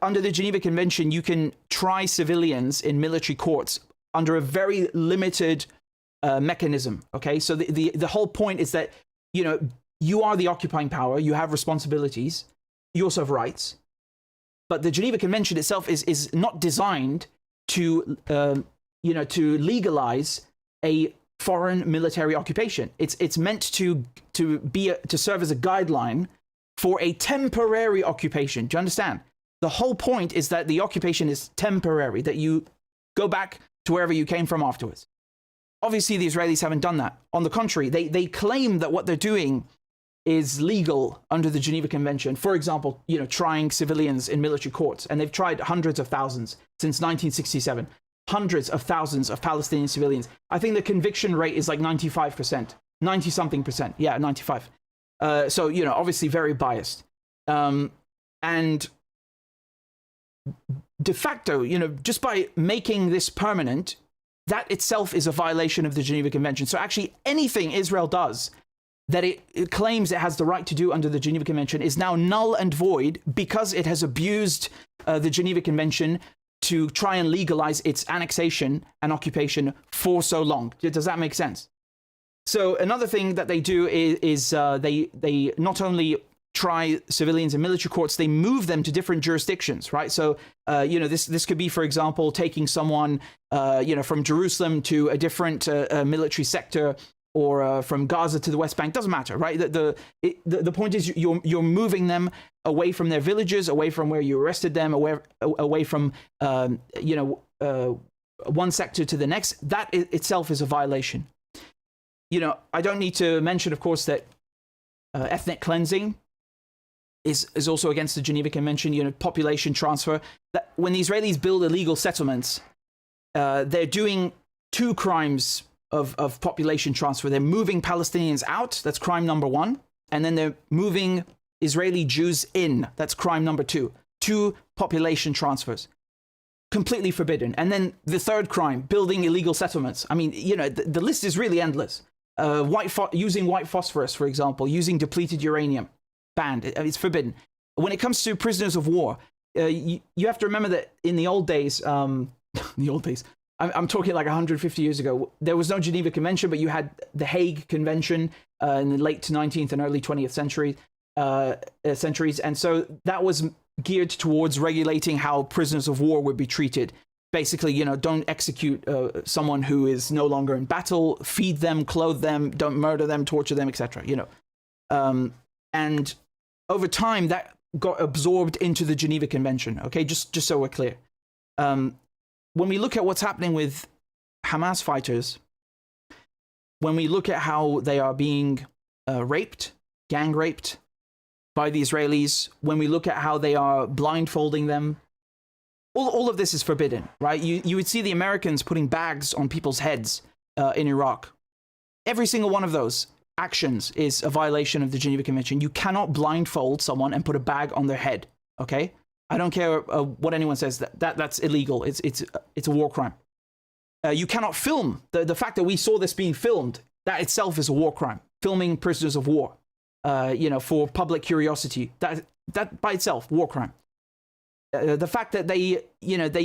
under the Geneva Convention, you can try civilians in military courts under a very limited mechanism, okay? So the whole point is that, you know, you are the occupying power. You have responsibilities. You also have rights. But the Geneva Convention itself is not designed to, you know, to legalize a foreign military occupation. It's meant to serve as a guideline for a temporary occupation. Do you understand? The whole point is that the occupation is temporary, that you go back to wherever you came from afterwards. Obviously, the Israelis haven't done that. On the contrary, they claim that what they're doing is legal under the Geneva Convention. For example, you know, trying civilians in military courts, and they've tried hundreds of thousands since 1967. Hundreds of thousands of Palestinian civilians. I think the conviction rate is like 95%, 90-something percent. Yeah, 95. So, you know, obviously very biased. And de facto, you know, just by making this permanent, that itself is a violation of the Geneva Convention. So actually anything Israel does that it claims it has the right to do under the Geneva Convention is now null and void because it has abused the Geneva Convention to try and legalize its annexation and occupation for so long. Does that make sense? So another thing that they do is they not only try civilians in military courts, they move them to different jurisdictions, right? So, you know, this could be, for example, taking someone, you know, from Jerusalem to a different military sector, or from Gaza to the West Bank. Doesn't matter, right? The point is you're moving them away from their villages, away from where you arrested them, away from, you know, one sector to the next. That itself is a violation. You know, I don't need to mention, of course, that ethnic cleansing is also against the Geneva Convention. You know, population transfer. That when the Israelis build illegal settlements, they're doing two crimes of population transfer. They're moving Palestinians out. That's crime number one. And then they're moving Israeli Jews in. That's crime number two. Two population transfers. Completely forbidden. And then the third crime, building illegal settlements. I mean, you know, the list is really endless. Using white phosphorus, for example, using depleted uranium, banned. It's forbidden. When it comes to prisoners of war, you have to remember that in the old days, I'm talking like 150 years ago, there was no Geneva Convention, but you had the Hague Convention in the late 19th and early 20th centuries. And so that was geared towards regulating how prisoners of war would be treated. Basically, you know, don't execute someone who is no longer in battle, feed them, clothe them, don't murder them, torture them, etc. You know, and over time that got absorbed into the Geneva Convention. Okay, just so we're clear. When we look at what's happening with Hamas fighters, when we look at how they are being raped, gang raped by the Israelis, when we look at how they are blindfolding them, all of this is forbidden, right? You would see the Americans putting bags on people's heads in Iraq. Every single one of those actions is a violation of the Geneva Convention. You cannot blindfold someone and put a bag on their head, okay? I don't care what anyone says. That's illegal. It's a war crime. You cannot film. The fact that we saw this being filmed, that itself is a war crime. Filming prisoners of war, you know, for public curiosity. That by itself, war crime. The fact that they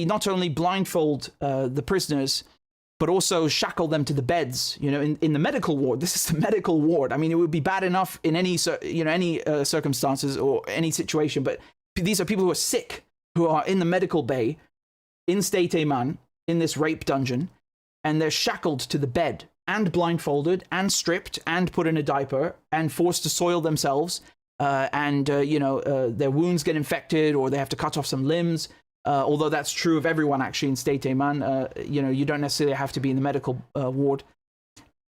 not only blindfold the prisoners, but also shackle them to the beds. You know, in the medical ward. This is the medical ward. I mean, it would be bad enough in any circumstances or any situation, but these are people who are sick, who are in the medical bay, in state Aman, in this rape dungeon, and they're shackled to the bed, and blindfolded, and stripped, and put in a diaper, and forced to soil themselves, and their wounds get infected, or they have to cut off some limbs. although that's true of everyone actually in State Eman. You don't necessarily have to be in the medical ward.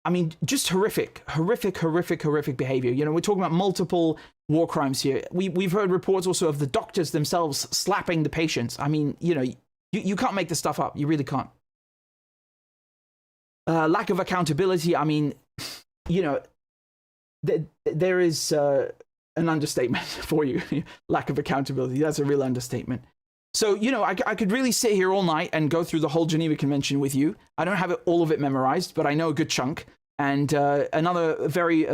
I mean, just horrific behavior. We're talking about multiple war crimes here. We've heard reports also of the doctors themselves slapping the patients. I mean, you can't make this stuff up. You really can't. Lack of accountability. I mean, there is an understatement for you. Lack of accountability. That's a real understatement. So, I could really sit here all night and go through the whole Geneva Convention with you. I don't have all of it memorized, but I know a good chunk. And another very,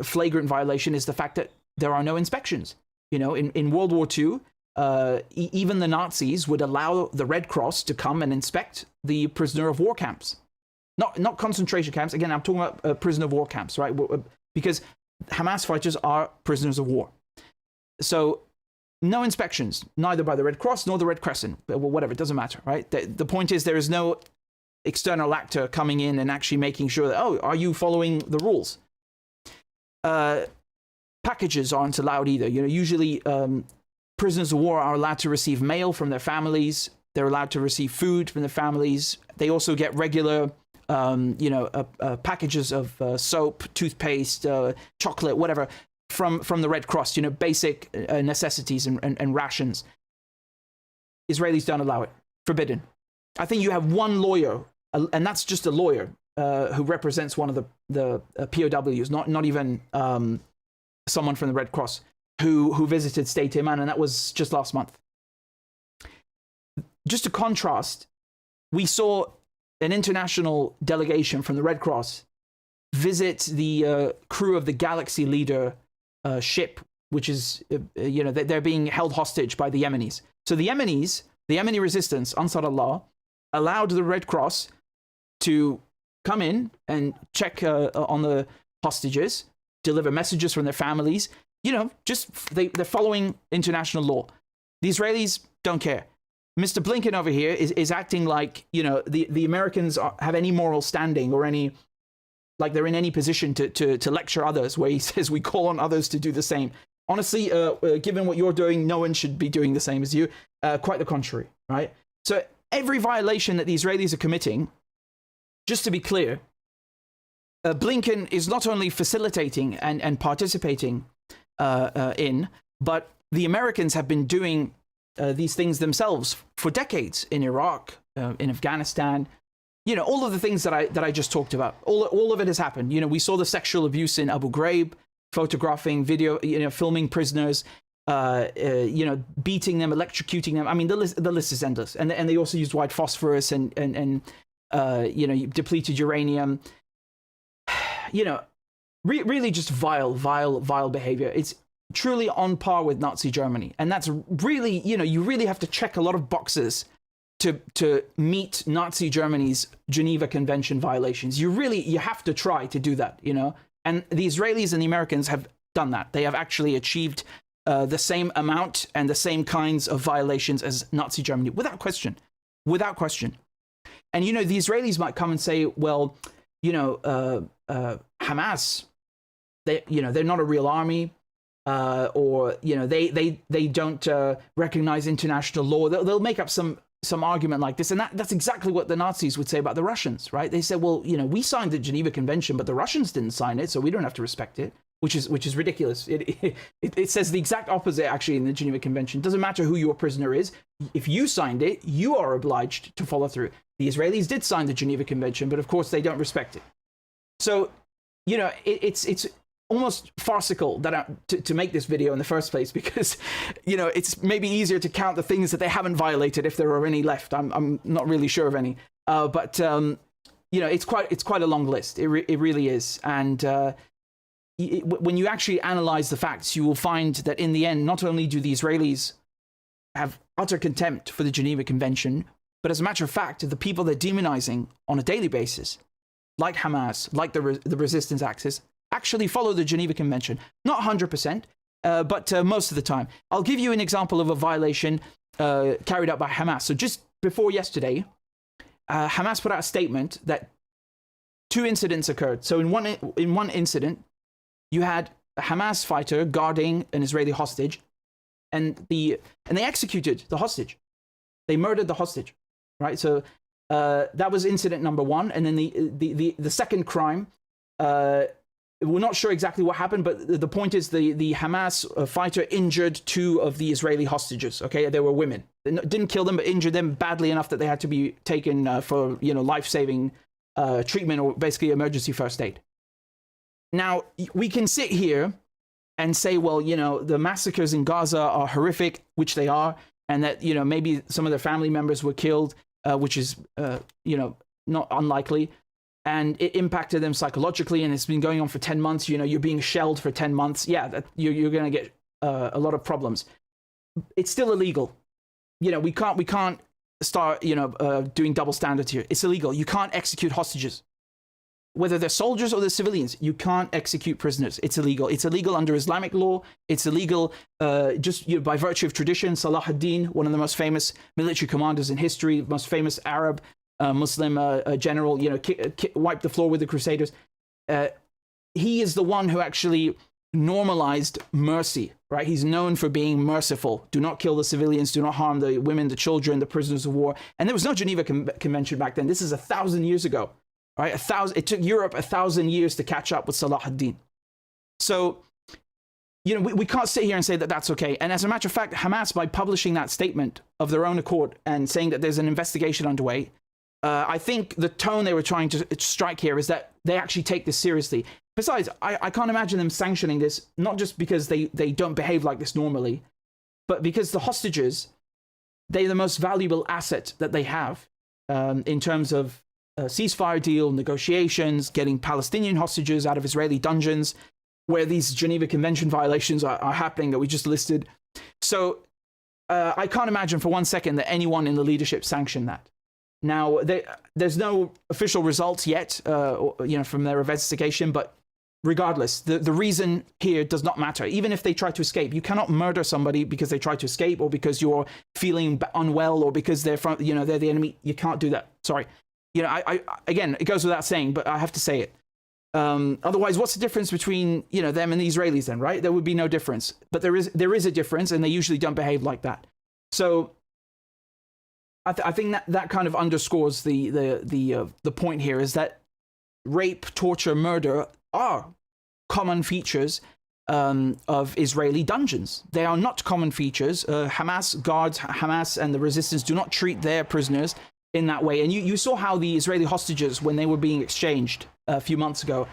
flagrant violation is the fact that there are no inspections. In World War II, even the Nazis would allow the Red Cross to come and inspect the prisoner of war camps. Not concentration camps. Again, I'm talking about prisoner of war camps, right? Because Hamas fighters are prisoners of war. So no inspections, neither by the Red Cross nor the Red Crescent. Whatever, it doesn't matter, right? The point is there is no external actor coming in and actually making sure that, are you following the rules? Packages aren't allowed either. Usually prisoners of war are allowed to receive mail from their families. They're allowed to receive food from their families. They also get regular packages of soap, toothpaste, chocolate, whatever, from the Red Cross, basic necessities and rations. Israelis don't allow it. Forbidden. I think you have one lawyer, and that's just a lawyer who represents one of the POWs, not even someone from the Red Cross, who visited State Eman, and that was just last month. Just to contrast, we saw an international delegation from the Red Cross visit the crew of the Galaxy Leader ship, which is, they're being held hostage by the Yemenis. So the Yemeni resistance, Ansar Allah, allowed the Red Cross to come in and check on the hostages, deliver messages from their families. They're following international law. The Israelis don't care. Mr. Blinken over here is acting like, the Americans have any moral standing or like they're in any position to lecture others, where he says we call on others to do the same. Honestly, given what you're doing, no one should be doing the same as you. Quite the contrary, right? So every violation that the Israelis are committing, just to be clear, Blinken is not only facilitating and participating in, but the Americans have been doing these things themselves for decades in Iraq, in Afghanistan. All of the things that I just talked about. All of it has happened. We saw the sexual abuse in Abu Ghraib, photographing, video, filming prisoners, beating them, electrocuting them. I mean, the list is endless. And they also used white phosphorus and depleted uranium. Really just vile behavior. It's truly on par with Nazi Germany. And that's really, you really have to check a lot of boxes to meet Nazi Germany's Geneva Convention violations. You have to try to do that, And the Israelis and the Americans have done that. They have actually achieved the same amount and the same kinds of violations as Nazi Germany, without question. And, the Israelis might come and say, well, Hamas, they're not a real army. Or they don't recognize international law. They'll make up some argument like this, and that's exactly what the Nazis would say about the Russians, right? They said, well, we signed the Geneva Convention, but the Russians didn't sign it, so we don't have to respect it, which is ridiculous. It says the exact opposite actually in the Geneva Convention. It doesn't matter who your prisoner is. If you signed it, you are obliged to follow through. The Israelis did sign the Geneva Convention, but of course they don't respect it. So, it's almost farcical that to make this video in the first place, because it's maybe easier to count the things that they haven't violated if there are any left. I'm not really sure of any, but it's quite a long list. It really is. And when you actually analyze the facts, you will find that in the end, not only do the Israelis have utter contempt for the Geneva Convention, but as a matter of fact, the people they're demonizing on a daily basis, like Hamas, like the resistance axis, actually follow the Geneva Convention. Not 100%, but most of the time. I'll give you an example of a violation carried out by Hamas. So just before yesterday, Hamas put out a statement that 2 incidents occurred. So in one incident, you had a Hamas fighter guarding an Israeli hostage, and they executed the hostage. They murdered the hostage, right? So that was incident number one. And then the second crime, we're not sure exactly what happened, but the point is the Hamas fighter injured 2 of the Israeli hostages. Okay, they were women. They didn't kill them, but injured them badly enough that they had to be taken for life-saving treatment, or basically emergency first aid. Now we can sit here and say, well, the massacres in Gaza are horrific, which they are, and that maybe some of their family members were killed, which is not unlikely. And it impacted them psychologically, and it's been going on for 10 months. You're being shelled for 10 months. Yeah, you're going to get a lot of problems. It's still illegal. We can't start, doing double standards here. It's illegal. You can't execute hostages. Whether they're soldiers or they're civilians, you can't execute prisoners. It's illegal. It's illegal under Islamic law. It's illegal just by virtue of tradition. Salah ad-Din, one of the most famous military commanders in history, most famous Arab Muslim general, wiped the floor with the Crusaders. He is the one who actually normalized mercy, right? He's known for being merciful. Do not kill the civilians. Do not harm the women, the children, the prisoners of war. And there was no Geneva Convention back then. This is 1,000 years ago, right? It took Europe 1,000 years to catch up with Salah ad-Din. So, we can't sit here and say that that's okay. And as a matter of fact, Hamas, by publishing that statement of their own accord and saying that there's an investigation underway, I think the tone they were trying to strike here is that they actually take this seriously. Besides, I can't imagine them sanctioning this, not just because they don't behave like this normally, but because the hostages, they're the most valuable asset that they have in terms of ceasefire deal, negotiations, getting Palestinian hostages out of Israeli dungeons, where these Geneva Convention violations are happening that we just listed. So I can't imagine for one second that anyone in the leadership sanctioned that. Now, there's no official results yet, from their investigation, but regardless, the reason here does not matter. Even if they try to escape, you cannot murder somebody because they try to escape, or because you're feeling unwell, or because they're they're the enemy. You can't do that. Sorry. Again, it goes without saying, but I have to say it. Otherwise, what's the difference between them and the Israelis then, right? There would be no difference. But there is a difference, and they usually don't behave like that. So I think that kind of underscores the point here, is that rape, torture, murder are common features of Israeli dungeons. They are not common features. Hamas guards, Hamas and the resistance do not treat their prisoners in that way. And you saw how the Israeli hostages, when they were being exchanged a few months ago,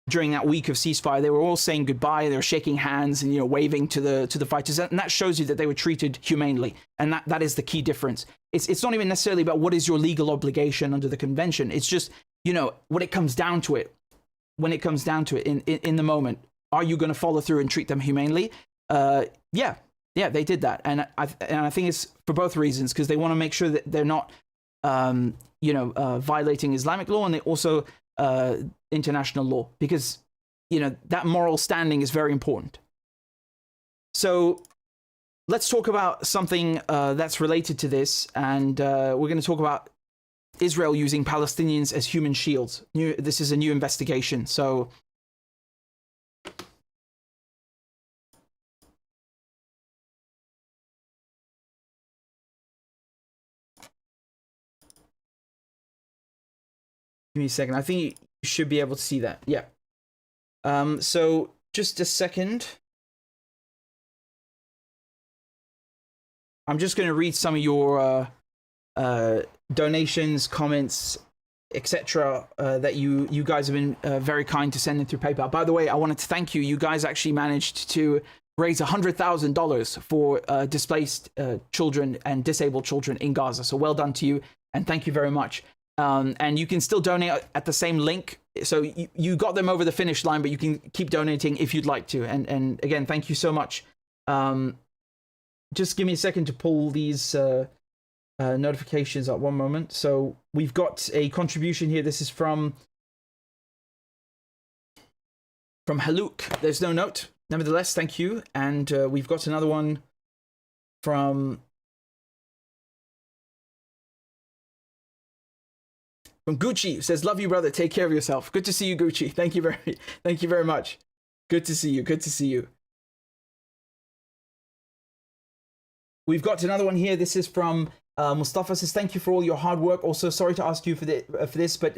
during that week of ceasefire, they were all saying goodbye. They were shaking hands and waving to the fighters, and that shows you that they were treated humanely. And that is the key difference. It's not even necessarily about what is your legal obligation under the convention. It's just when it comes down to it, in the moment, are you going to follow through and treat them humanely? Yeah, they did that, and I think it's for both reasons, because they want to make sure that they're not violating Islamic law, and they also international law, because that moral standing is very important. So let's talk about something that's related to this, and we're going to talk about Israel using Palestinians as human shields. This is a new investigation. So give me a second. I think you should be able to see that. Yeah. So just a second. I'm just going to read some of your donations, comments, etc. That you guys have been very kind to send in through PayPal. By the way, I wanted to thank you. You guys actually managed to raise $100,000 for displaced children and disabled children in Gaza. So well done to you, and thank you very much. And you can still donate at the same link. So you got them over the finish line, but you can keep donating if you'd like to. And again, thank you so much. Just give me a second to pull these notifications up. One moment. So we've got a contribution here. This is from Haluk. There's no note. Nevertheless, thank you. And we've got another one from Gucci. It says, love you, brother. Take care of yourself. Good to see you, Gucci. Thank you very much. Good to see you. Good to see you. We've got another one here. This is from Mustafa says, thank you for all your hard work. Also, sorry to ask you for this, but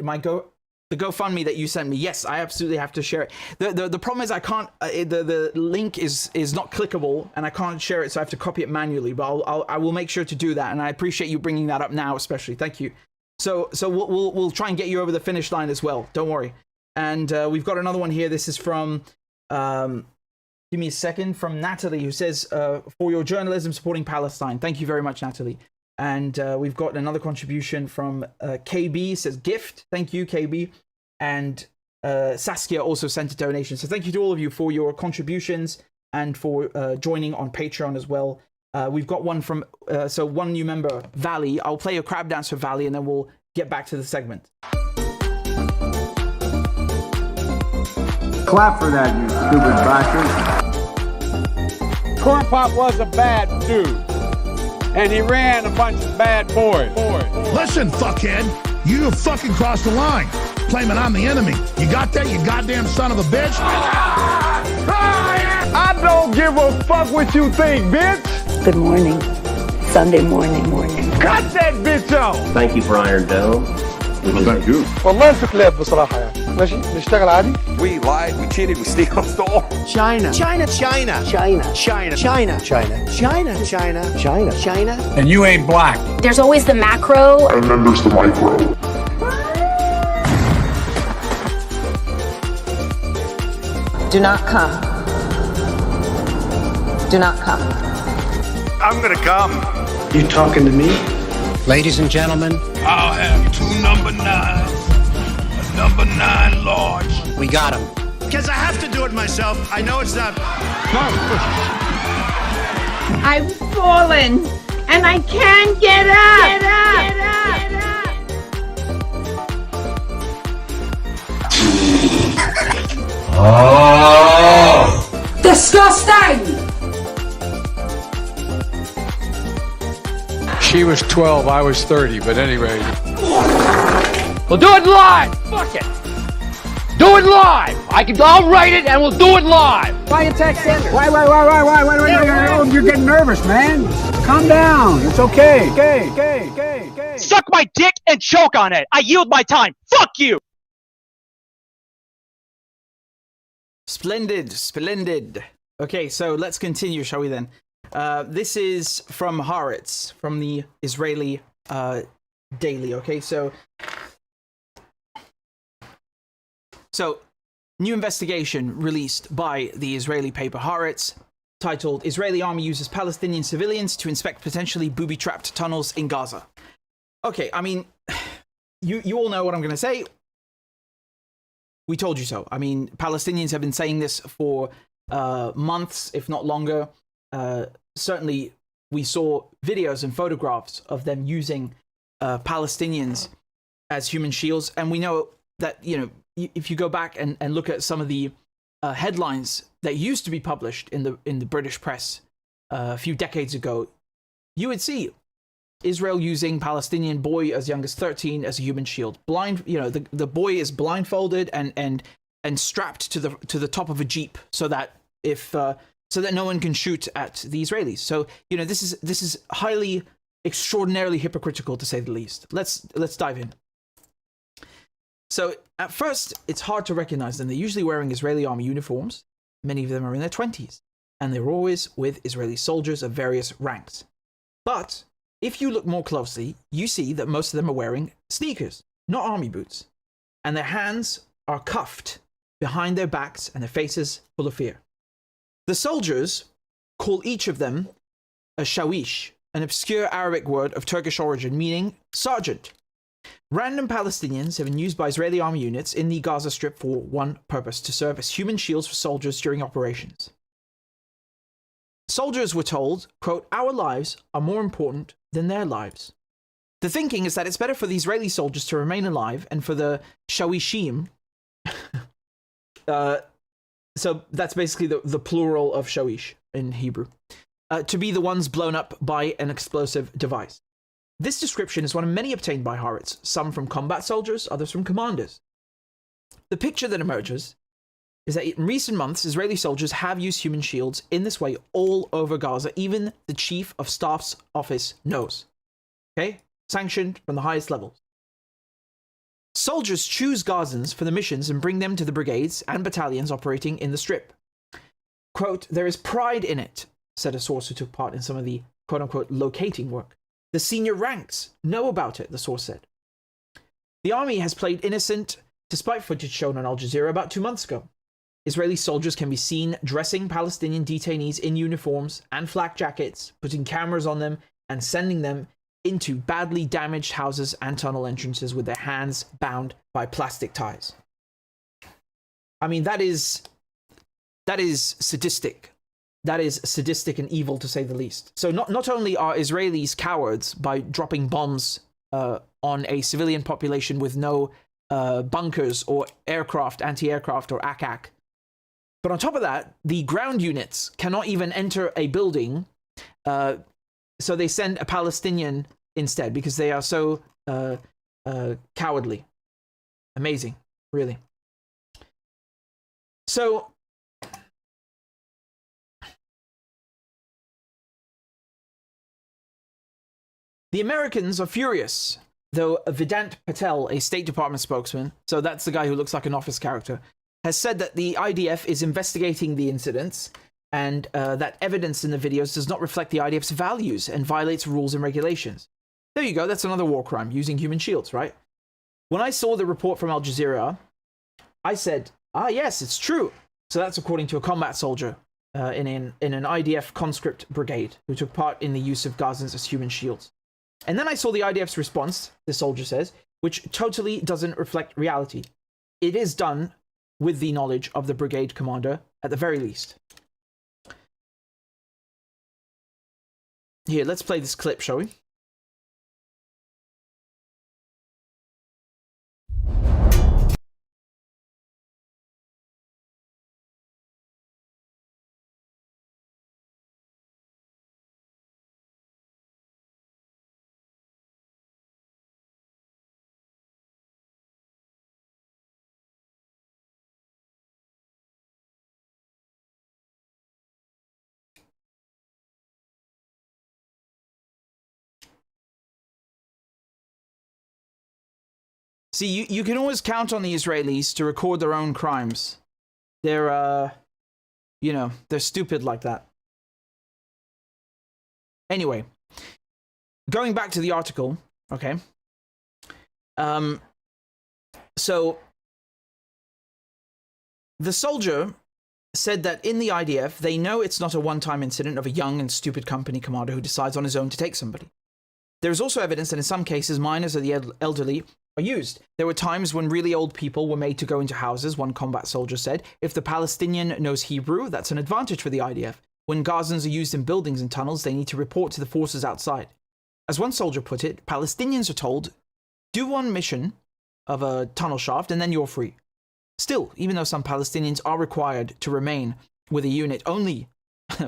the GoFundMe that you sent me, yes, I absolutely have to share it. The problem is I can't, the link is not clickable and I can't share it, so I have to copy it manually, but I will make sure to do that, and I appreciate you bringing that up now especially. Thank you. So we'll try and get you over the finish line as well. Don't worry. And we've got another one here. This is from, give me a second, from Natalie, who says, for your journalism supporting Palestine. Thank you very much, Natalie. And we've got another contribution from KB, says gift. Thank you, KB. And Saskia also sent a donation. So thank you to all of you for your contributions and for joining on Patreon as well. We've got one from, so one new member, Valley. I'll play a crab dance for Valley and then we'll get back to the segment. Clap for that, you stupid bastard. Corn Pop was a bad dude. And he ran a bunch of bad boys. Listen, fuckhead, you have fucking crossed the line, claiming I'm the enemy. You got that, you goddamn son of a bitch? I don't give a fuck what you think, bitch. Good morning. Sunday morning. Cut that bitch off. Thank you for Iron Dome. Thank you. والله في كلاب بصراحة يعني. ماشي نشتغل عادي. We lied, we cheated, we stole. China. And you ain't black. There's always the macro. And then there's the micro. Do not come. Do not come. I'm gonna come. You talking to me? Ladies and gentlemen, I'll have 2 number 9s, a number 9 large. we got him. Because I have to do it myself. I know it's not. I've fallen and I can't get up. Oh! Disgusting! She was 12, I was 30, but anyway. We'll do it live! Fuck it! Do it live! I'll write it and we'll do it live! Why you text Sanders? Why? You're getting nervous, man. Calm down. It's okay. Okay. Suck my dick and choke on it! I yield my time! Fuck you! Splendid. Okay, so let's continue, shall we then? This is from Haaretz, from the Israeli Daily. Okay, so new investigation released by the Israeli paper Haaretz, titled "Israeli Army Uses Palestinian Civilians to Inspect Potentially Booby-Trapped Tunnels in Gaza." Okay, I mean, you all know what I'm going to say. We told you so. I mean, Palestinians have been saying this for months, if not longer. Certainly, we saw videos and photographs of them using Palestinians as human shields. And we know that, you know, if you go back and look at some of the headlines that used to be published in the British press a few decades ago, you would see Israel using Palestinian boy as young as 13 as a human shield. Blind, you know, the boy is blindfolded and strapped to the top of a jeep so that so that no one can shoot at the Israelis. So, you know, this is highly, extraordinarily hypocritical, to say the least. Let's dive in. So at first, it's hard to recognize them. They're usually wearing Israeli army uniforms. Many of them are in their 20s, and they're always with Israeli soldiers of various ranks. But if you look more closely, you see that most of them are wearing sneakers, not army boots, and their hands are cuffed behind their backs and their faces full of fear. The soldiers call each of them a shawish, an obscure Arabic word of Turkish origin meaning sergeant. Random Palestinians have been used by Israeli army units in the Gaza Strip for one purpose: to serve as human shields for soldiers during operations. Soldiers were told, quote, "Our lives are more important than their lives." The thinking is that it's better for the Israeli soldiers to remain alive and for the shawishim, so that's basically the plural of shawish in Hebrew, to be the ones blown up by an explosive device. This description is one of many obtained by Haaretz, some from combat soldiers, others from commanders. The picture that emerges is that in recent months, Israeli soldiers have used human shields in this way all over Gaza. Even the Chief of Staff's office knows. Okay? Sanctioned from the highest levels. Soldiers choose Gazans for the missions and bring them to the brigades and battalions operating in the Strip. Quote, there is pride in it, said a source who took part in some of the quote-unquote locating work. The senior ranks know about it, the source said. The army has played innocent, despite footage shown on Al Jazeera about 2 months ago. Israeli soldiers can be seen dressing Palestinian detainees in uniforms and flak jackets, putting cameras on them and sending them into badly damaged houses and tunnel entrances with their hands bound by plastic ties. I mean, that is sadistic. That is sadistic and evil, to say the least. So not only are Israelis cowards by dropping bombs on a civilian population with no bunkers or aircraft, anti-aircraft or ACAC, but on top of that, the ground units cannot even enter a building, so they send a Palestinian instead because they are so cowardly. Amazing, really. So the Americans are furious, though Vedant Patel, a State Department spokesman, so that's the guy who looks like an office character, has said that the IDF is investigating the incidents and that evidence in the videos does not reflect the IDF's values and violates rules and regulations. There you go, that's another war crime, using human shields, right? When I saw the report from Al Jazeera, I said, yes, it's true. So that's according to a combat soldier in an IDF conscript brigade who took part in the use of Gazans as human shields. And then I saw the IDF's response, the soldier says, which totally doesn't reflect reality. It is done with the knowledge of the brigade commander, at the very least. Here, let's play this clip, shall we? See, you can always count on the Israelis to record their own crimes. They're, you know, they're stupid like that. Anyway, going back to the article, okay. So, the soldier said that in the IDF, they know it's not a one-time incident of a young and stupid company commander who decides on his own to take somebody. There is also evidence that in some cases, minors or the elderly are used. There were times when really old people were made to go into houses, one combat soldier said. If the Palestinian knows Hebrew, that's an advantage for the IDF. When Gazans are used in buildings and tunnels, they need to report to the forces outside. As one soldier put it, Palestinians are told, do one mission of a tunnel shaft and then you're free. Still, even though some Palestinians are required to remain with a unit only,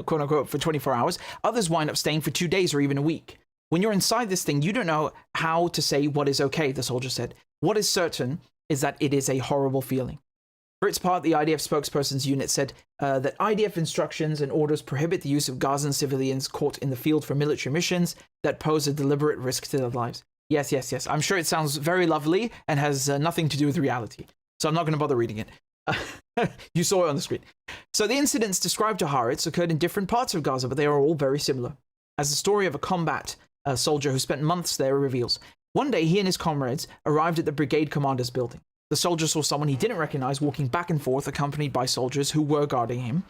quote unquote, for 24 hours, others wind up staying for 2 days or even a week. When you're inside this thing, you don't know how to say what is okay, the soldier said. What is certain is that it is a horrible feeling. For its part, the IDF spokesperson's unit said that IDF instructions and orders prohibit the use of Gazan civilians caught in the field for military missions that pose a deliberate risk to their lives. Yes, yes, yes. I'm sure it sounds very lovely and has nothing to do with reality. So I'm not going to bother reading it. You saw it on the screen. So the incidents described to Haaretz occurred in different parts of Gaza, but they are all very similar. As the story of a combat soldier who spent months there reveals. One day, he and his comrades arrived at the brigade commander's building. The soldier saw someone he didn't recognize walking back and forth, accompanied by soldiers who were guarding him.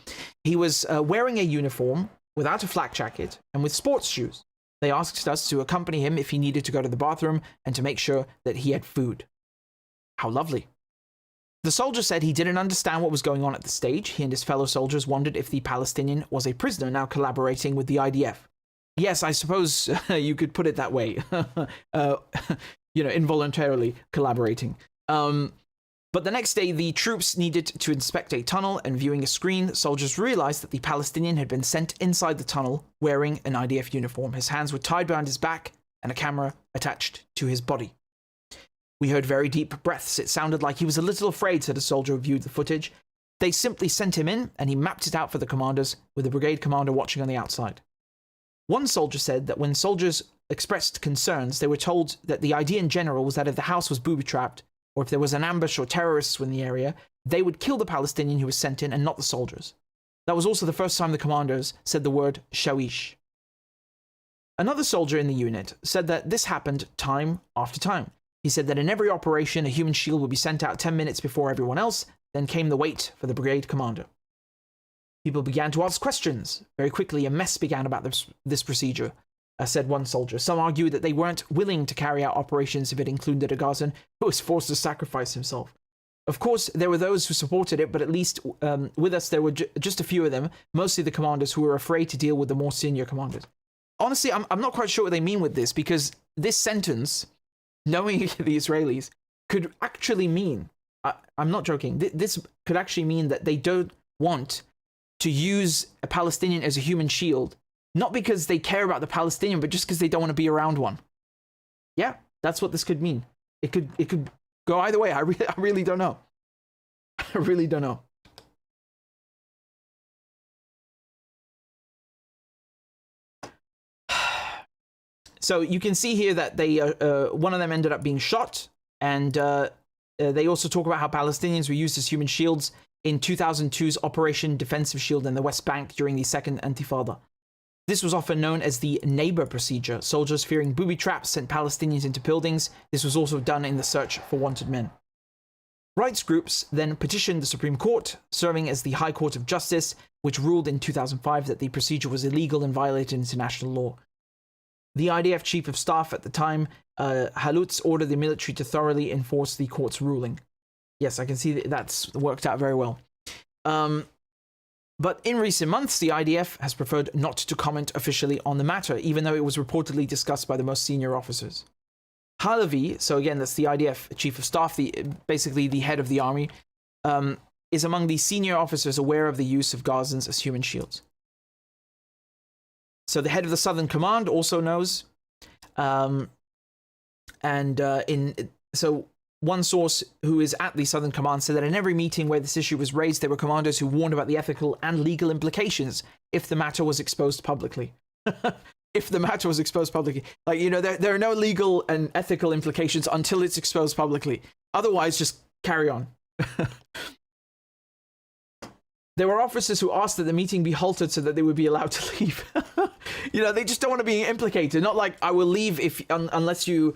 He was wearing a uniform, without a flak jacket, and with sports shoes. They asked us to accompany him if he needed to go to the bathroom and to make sure that he had food. How lovely. The soldier said he didn't understand what was going on at the stage. He and his fellow soldiers wondered if the Palestinian was a prisoner now collaborating with the IDF. Yes, I suppose you could put it that way. You know, involuntarily collaborating. But the next day, the troops needed to inspect a tunnel, and viewing a screen, soldiers realized that the Palestinian had been sent inside the tunnel wearing an IDF uniform. His hands were tied behind his back and a camera attached to his body. We heard very deep breaths. It sounded like he was a little afraid, said a soldier who viewed the footage. They simply sent him in, and he mapped it out for the commanders, with the brigade commander watching on the outside. One soldier said that when soldiers expressed concerns, they were told that the idea in general was that if the house was booby-trapped, or if there was an ambush or terrorists in the area, they would kill the Palestinian who was sent in and not the soldiers. That was also the first time the commanders said the word shawish. Another soldier in the unit said that this happened time after time. He said that in every operation, a human shield would be sent out 10 minutes before everyone else, then came the wait for the brigade commander. People began to ask questions. Very quickly, a mess began about this procedure, said one soldier. Some argued that they weren't willing to carry out operations if it included a Gazan who was forced to sacrifice himself. Of course, there were those who supported it, but at least with us, there were just a few of them, mostly the commanders who were afraid to deal with the more senior commanders. Honestly, I'm not quite sure what they mean with this, because this sentence, knowing the Israelis, could actually mean, I'm not joking, this could actually mean that they don't want to use a Palestinian as a human shield, not because they care about the Palestinian, but just because they don't want to be around one. Yeah, that's what this could mean. It could go either way. I really don't know. I really don't know. So you can see here that they one of them ended up being shot, and they also talk about how Palestinians were used as human shields in 2002's Operation Defensive Shield in the West Bank during the Second Intifada. This was often known as the neighbor procedure. Soldiers fearing booby traps sent Palestinians into buildings. This was also done in the search for wanted men. Rights groups then petitioned the Supreme Court, serving as the High Court of Justice, which ruled in 2005 that the procedure was illegal and violated international law. The IDF Chief of Staff at the time, Halutz, ordered the military to thoroughly enforce the court's ruling. Yes, I can see that that's worked out very well. But in recent months, the IDF has preferred not to comment officially on the matter, even though it was reportedly discussed by the most senior officers. Halavi, so again, that's the IDF Chief of Staff, basically the head of the army, is among the senior officers aware of the use of Gazans as human shields. So the head of the Southern Command also knows. So one source who is at the Southern Command said that in every meeting where this issue was raised, there were commanders who warned about the ethical and legal implications if the matter was exposed publicly. If the matter was exposed publicly. Like, you know, there are no legal and ethical implications until it's exposed publicly. Otherwise, just carry on. There were officers who asked that the meeting be halted so that they would be allowed to leave. You know, they just don't want to be implicated. Not like, I will leave if unless you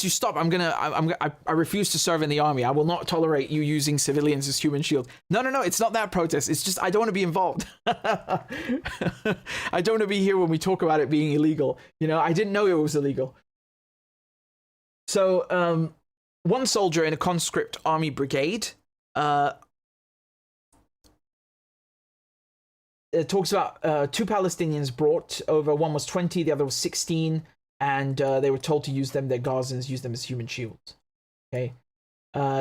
stop. I refuse to serve in the army. I will not tolerate you using civilians as human shield. No, it's not that protest. It's just I don't want to be involved. I don't want to be here when we talk about it being illegal. You know, I didn't know it was illegal. So one soldier in a conscript army brigade it talks about two Palestinians brought over. One was 20, the other was 16, and they were told to use them, their Gazans, use them as human shields. Okay,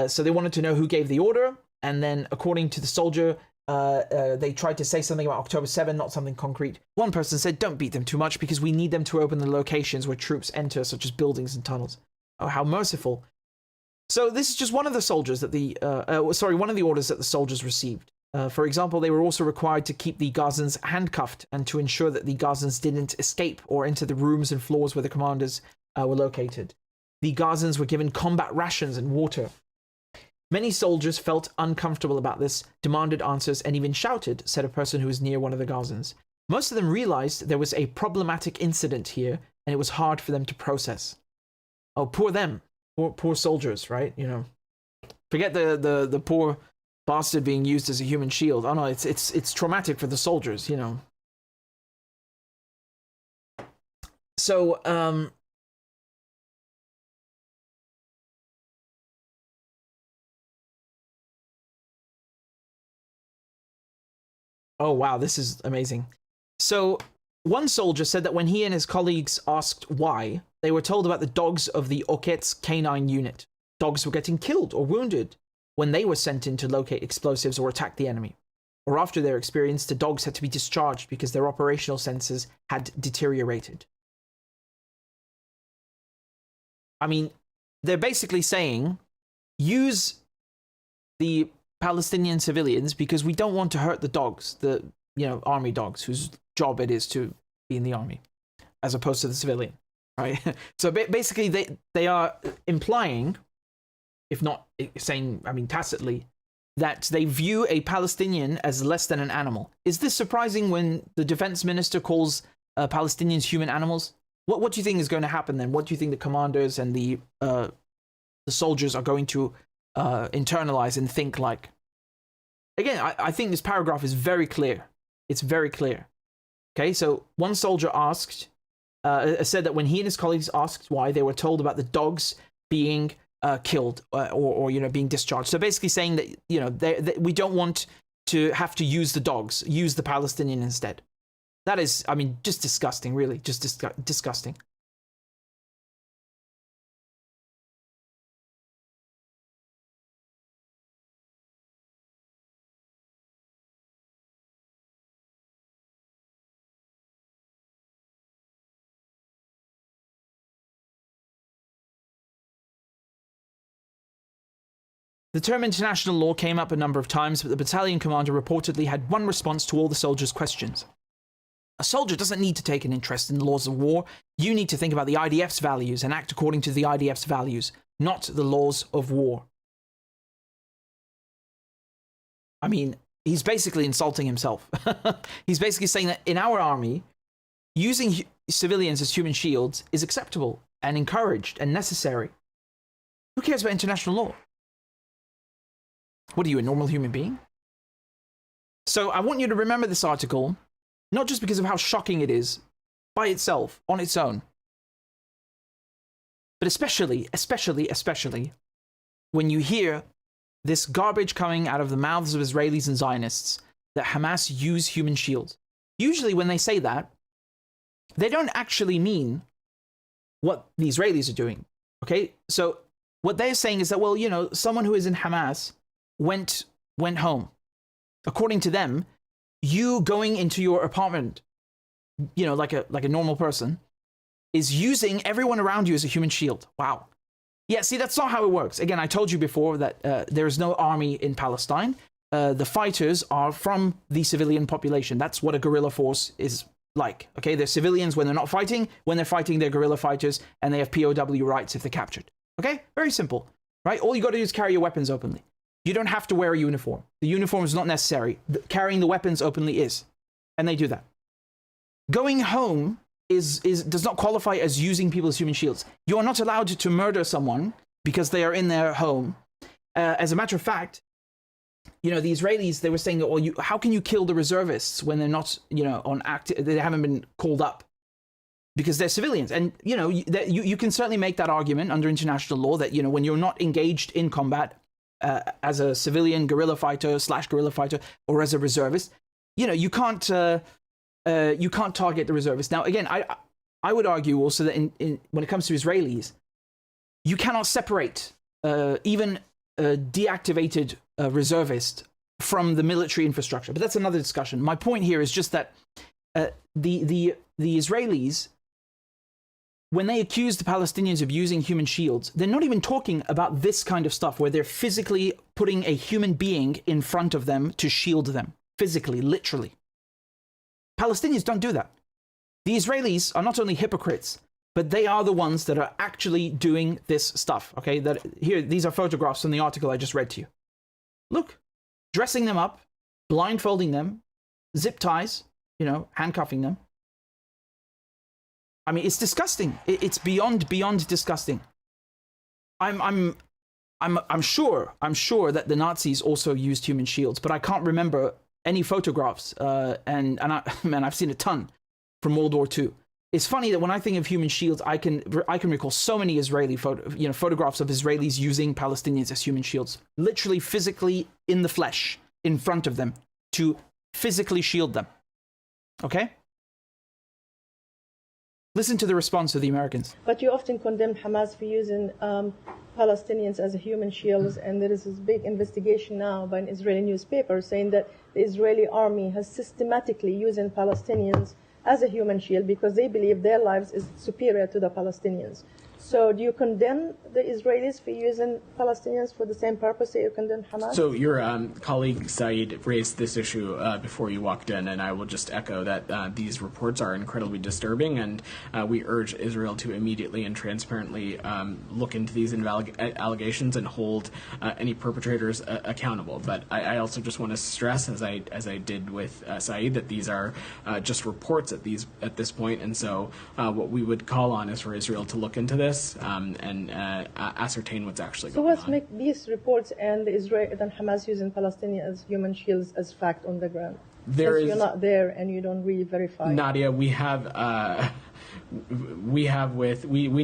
so they wanted to know who gave the order, and then according to the soldier, they tried to say something about October 7, not something concrete. One person said, don't beat them too much because we need them to open the locations where troops enter, such as buildings and tunnels. Oh, how merciful. So this is just one of the soldiers that one of the orders that the soldiers received. For example, they were also required to keep the Gazans handcuffed and to ensure that the Gazans didn't escape or enter the rooms and floors where the commanders were located. The Gazans were given combat rations and water. Many soldiers felt uncomfortable about this, demanded answers, and even shouted, said a person who was near one of the Gazans. Most of them realized there was a problematic incident here, and it was hard for them to process. Oh, poor them. Poor soldiers, right? You know, forget the poor bastard being used as a human shield. Oh no, it's traumatic for the soldiers, you know. So oh wow, this is amazing. So one soldier said that when he and his colleagues asked why, they were told about the dogs of the Oket's canine unit. Dogs were getting killed or wounded when they were sent in to locate explosives or attack the enemy. Or after their experience, the dogs had to be discharged because their operational senses had deteriorated. I mean, they're basically saying, use the Palestinian civilians because we don't want to hurt the dogs, the, you know, army dogs, whose job it is to be in the army, as opposed to the civilian, right? So basically, they are implying, if not saying, I mean, tacitly, that they view a Palestinian as less than an animal. Is this surprising when the defense minister calls Palestinians human animals? What do you think is going to happen then? What do you think the commanders and the soldiers are going to internalize and think like? Again, I think this paragraph is very clear. It's very clear. Okay, so one soldier asked, said that when he and his colleagues asked why, they were told about the dogs being killed or you know, being discharged. So basically saying that, you know, we don't want to have to use the dogs, use the Palestinian instead. That is, I mean, just disgusting, really, just disgusting. The term international law came up a number of times, but the battalion commander reportedly had one response to all the soldiers' questions. A soldier doesn't need to take an interest in the laws of war. You need to think about the IDF's values and act according to the IDF's values, not the laws of war. I mean, he's basically insulting himself. He's basically saying that in our army, using civilians as human shields is acceptable and encouraged and necessary. Who cares about international law? What are you, a normal human being? So I want you to remember this article, not just because of how shocking it is by itself, on its own, but especially when you hear this garbage coming out of the mouths of Israelis and Zionists that Hamas use human shields. Usually when they say that, they don't actually mean what the Israelis are doing, okay? So what they're saying is that, well, you know, someone who is in Hamas went home. According to them, you going into your apartment, you know, like a normal person, is using everyone around you as a human shield. Wow. Yeah, see, that's not how it works. Again, I told you before that there is no army in Palestine. The fighters are from the civilian population. That's what a guerrilla force is like. Okay, they're civilians when they're not fighting. When they're fighting, they're guerrilla fighters, and they have POW rights if they're captured. Okay, very simple, right? All you got to do is carry your weapons openly. You don't have to wear a uniform. The uniform is not necessary. Carrying the weapons openly is. And they do that. Going home does not qualify as using people as human shields. You are not allowed to murder someone because they are in their home. As a matter of fact, you know, the Israelis, they were saying that, well, how can you kill the reservists when they're not, you know, they haven't been called up? Because they're civilians. And, you know, you can certainly make that argument under international law that, you know, when you're not engaged in combat, as a civilian guerrilla fighter / guerrilla fighter, or as a reservist, you know, you can't target the reservists. Now, again, I would argue also that when it comes to Israelis, you cannot separate even a deactivated reservist from the military infrastructure. But that's another discussion. My point here is just that the Israelis, when they accuse the Palestinians of using human shields, they're not even talking about this kind of stuff where they're physically putting a human being in front of them to shield them. Physically, literally. Palestinians don't do that. The Israelis are not only hypocrites, but they are the ones that are actually doing this stuff. Okay, these are photographs from the article I just read to you. Look, dressing them up, blindfolding them, zip ties, you know, handcuffing them. I mean, it's disgusting. It's beyond disgusting. I'm sure that the Nazis also used human shields, but I can't remember any photographs. And I've seen a ton from World War II. It's funny that when I think of human shields, I can recall so many Israeli photographs of Israelis using Palestinians as human shields, literally physically in the flesh in front of them to physically shield them. Okay. Listen to the response of the Americans. But you often condemn Hamas for using Palestinians as human shields, and there is this big investigation now by an Israeli newspaper saying that the Israeli army has systematically using Palestinians as a human shield because they believe their lives is superior to the Palestinians. So do you condemn the Israelis for using Palestinians for the same purpose that you condemn Hamas? So your colleague Saeed raised this issue before you walked in, and I will just echo that these reports are incredibly disturbing, and we urge Israel to immediately and transparently look into these allegations and hold any perpetrators accountable. But I also just want to stress, as I did with Saeed, that these are just reports at this point, and so what we would call on is for Israel to look into this and ascertain what's actually going on. So what's make these reports and Hamas using Palestinians as human shields as fact on the ground? You're not there and you don't really verify. Nadia, we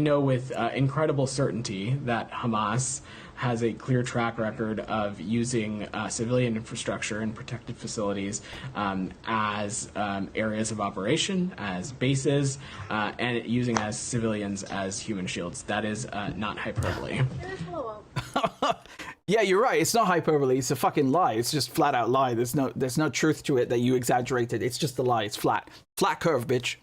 know with incredible certainty that Hamas has a clear track record of using civilian infrastructure and protected facilities as areas of operation, as bases, and using as civilians as human shields. That is not hyperbole. Yeah, you're right. It's not hyperbole. It's a fucking lie. It's just flat out lie. There's no truth to it that you exaggerated. It's just a lie. It's flat curve, bitch.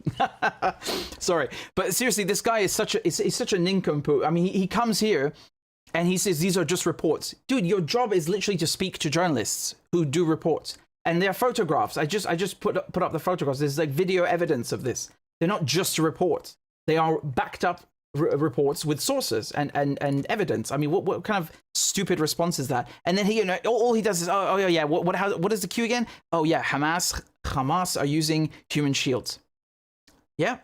Sorry, but seriously, this guy is he's such a nincompoop. I mean, he comes here and he says these are just reports. Dude, your job is literally to speak to journalists who do reports, and they're photographs. I just put up the photographs. There's like video evidence of this. They're not just reports. They are backed up reports with sources and evidence. I mean, what kind of stupid response is that? And then he, all he does is, oh yeah, what is the cue again? Oh yeah, Hamas are using human shields. Yeah.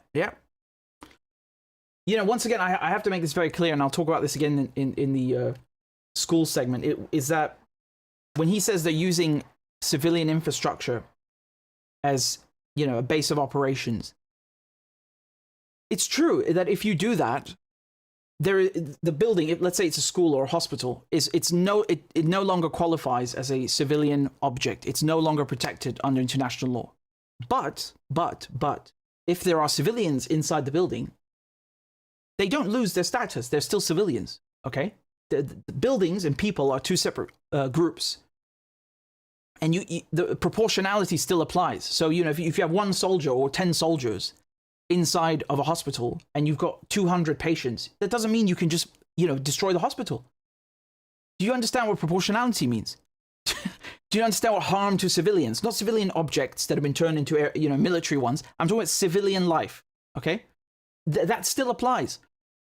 Once again, I have to make this very clear, and I'll talk about this again in the school segment. Is that when he says they're using civilian infrastructure as a base of operations, it's true that if you do that, the building, let's say it's a school or a hospital, it no longer qualifies as a civilian object. It's no longer protected under international law. But if there are civilians inside the building, they don't lose their status. They're still civilians. Okay, the buildings and people are two separate groups, and the proportionality still applies. So if you have 1 soldier or 10 soldiers inside of a hospital and you've got 200 patients, that doesn't mean you can just destroy the hospital. Do you understand what proportionality means? Do you understand what harm to civilians, not civilian objects that have been turned into military ones? I'm talking about civilian life. Okay, that still applies.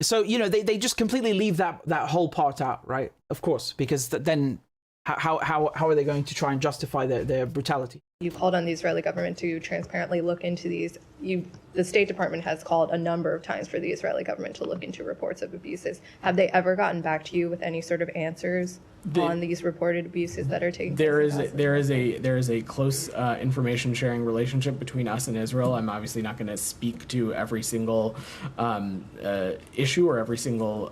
So they just completely leave that whole part out, right? Of course, because then how are they going to try and justify their brutality? You've called on the Israeli government to transparently look into these. The State Department has called a number of times for the Israeli government to look into reports of abuses. Have they ever gotten back to you with any sort of answers on these reported abuses that are taking place? There is a close information sharing relationship between us and Israel. I'm obviously not going to speak to every single issue or every single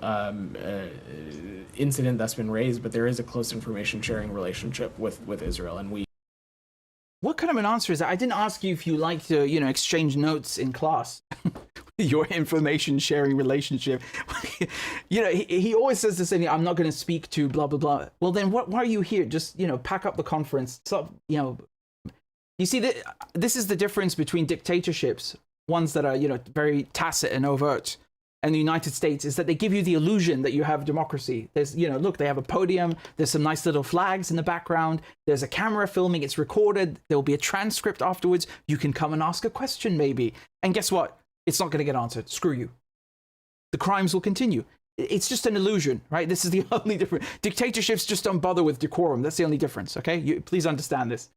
incident that's been raised, but there is a close information sharing relationship with Israel, and we. What kind of an answer is that? I didn't ask you if you like to, exchange notes in class. Your information sharing relationship. He always says this thing, I'm not going to speak to blah, blah, blah. Well, then why are you here? Just, pack up the conference. Stop, You see, this is the difference between dictatorships, ones that are, very tacit and overt, and the United States, is that they give you the illusion that you have democracy. There's, look, they have a podium. There's some nice little flags in the background. There's a camera filming. It's recorded. There will be a transcript afterwards. You can come and ask a question, maybe. And guess what? It's not going to get answered. Screw you. The crimes will continue. It's just an illusion, right? This is the only difference. Dictatorships just don't bother with decorum. That's the only difference, okay? Please understand this.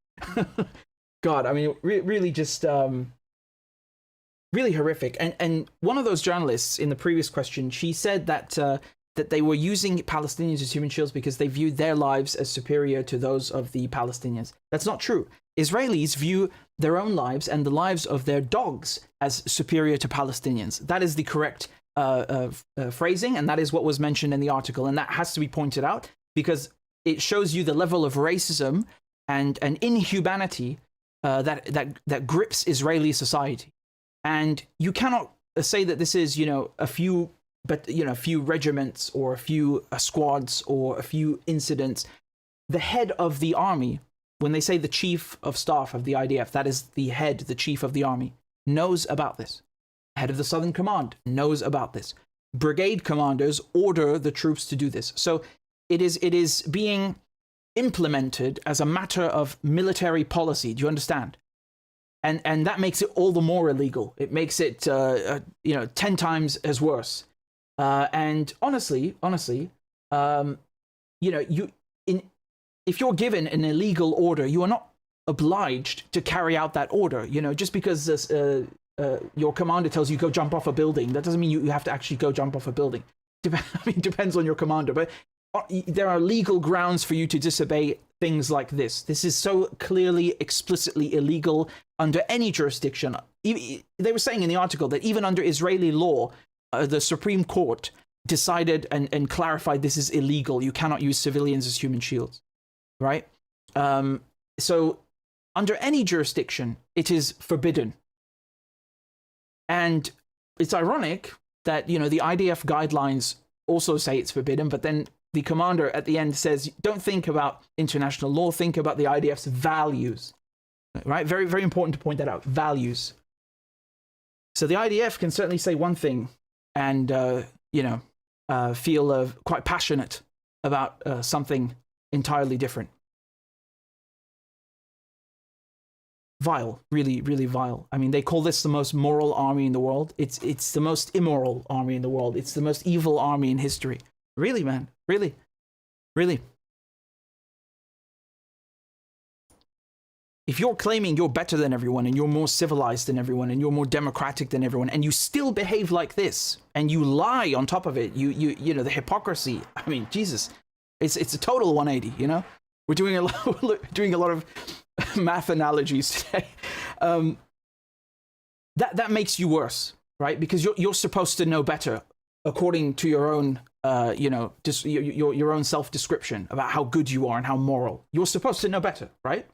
God, I mean, really just... really horrific. And one of those journalists in the previous question, she said that they were using Palestinians as human shields because they viewed their lives as superior to those of the Palestinians. That's not true. Israelis view their own lives and the lives of their dogs as superior to Palestinians. That is the correct phrasing, and that is what was mentioned in the article. And that has to be pointed out because it shows you the level of racism and inhumanity that grips Israeli society. And you cannot say that this is, a few regiments or a few squads or a few incidents. The head of the army, when they say the chief of staff of the IDF, that is the chief of the army, knows about this. Head of the Southern Command knows about this. brigade commanders order the troops to do this. So it is being implemented as a matter of military policy. Do you understand? And that makes it all the more illegal. It makes it 10 times as worse. And honestly, if you're given an illegal order, you are not obliged to carry out that order. Just because your commander tells you go jump off a building, that doesn't mean you have to actually go jump off a building. Depends on your commander, but there are legal grounds for you to disobey things like this. This is so clearly, explicitly illegal under any jurisdiction. They were saying in the article that even under Israeli law, the Supreme Court decided and clarified this is illegal. You cannot use civilians as human shields, right? So under any jurisdiction, it is forbidden. And it's ironic that, the IDF guidelines also say it's forbidden, but then the commander at the end says, don't think about international law, think about the IDF's values, right? Very, very important to point that out, values. So the IDF can certainly say one thing and, feel quite passionate about something entirely different. Vile, really, really vile. I mean, they call this the most moral army in the world. It's the most immoral army in the world. It's the most evil army in history. Really, man. Really. Really. If you're claiming you're better than everyone and you're more civilized than everyone and you're more democratic than everyone and you still behave like this and you lie on top of it, the hypocrisy. I mean, Jesus, it's a total 180, We're doing a lot of math analogies today. That makes you worse, right? Because you're supposed to know better according to your own your own self-description about how good you are and how moral. You're supposed to know better, right?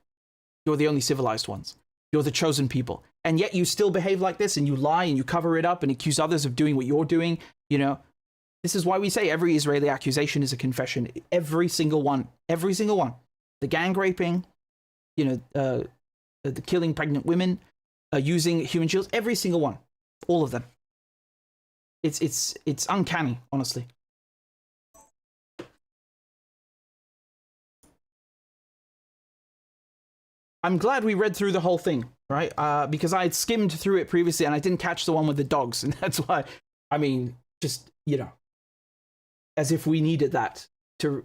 You're the only civilized ones. You're the chosen people. And yet you still behave like this and you lie and you cover it up and accuse others of doing what you're doing. This is why we say every Israeli accusation is a confession. Every single one. Every single one. The gang raping, the killing pregnant women, using human shields, every single one. All of them. It's uncanny, honestly. I'm glad we read through the whole thing, right? Because I had skimmed through it previously and I didn't catch the one with the dogs. And that's why, as if we needed that to,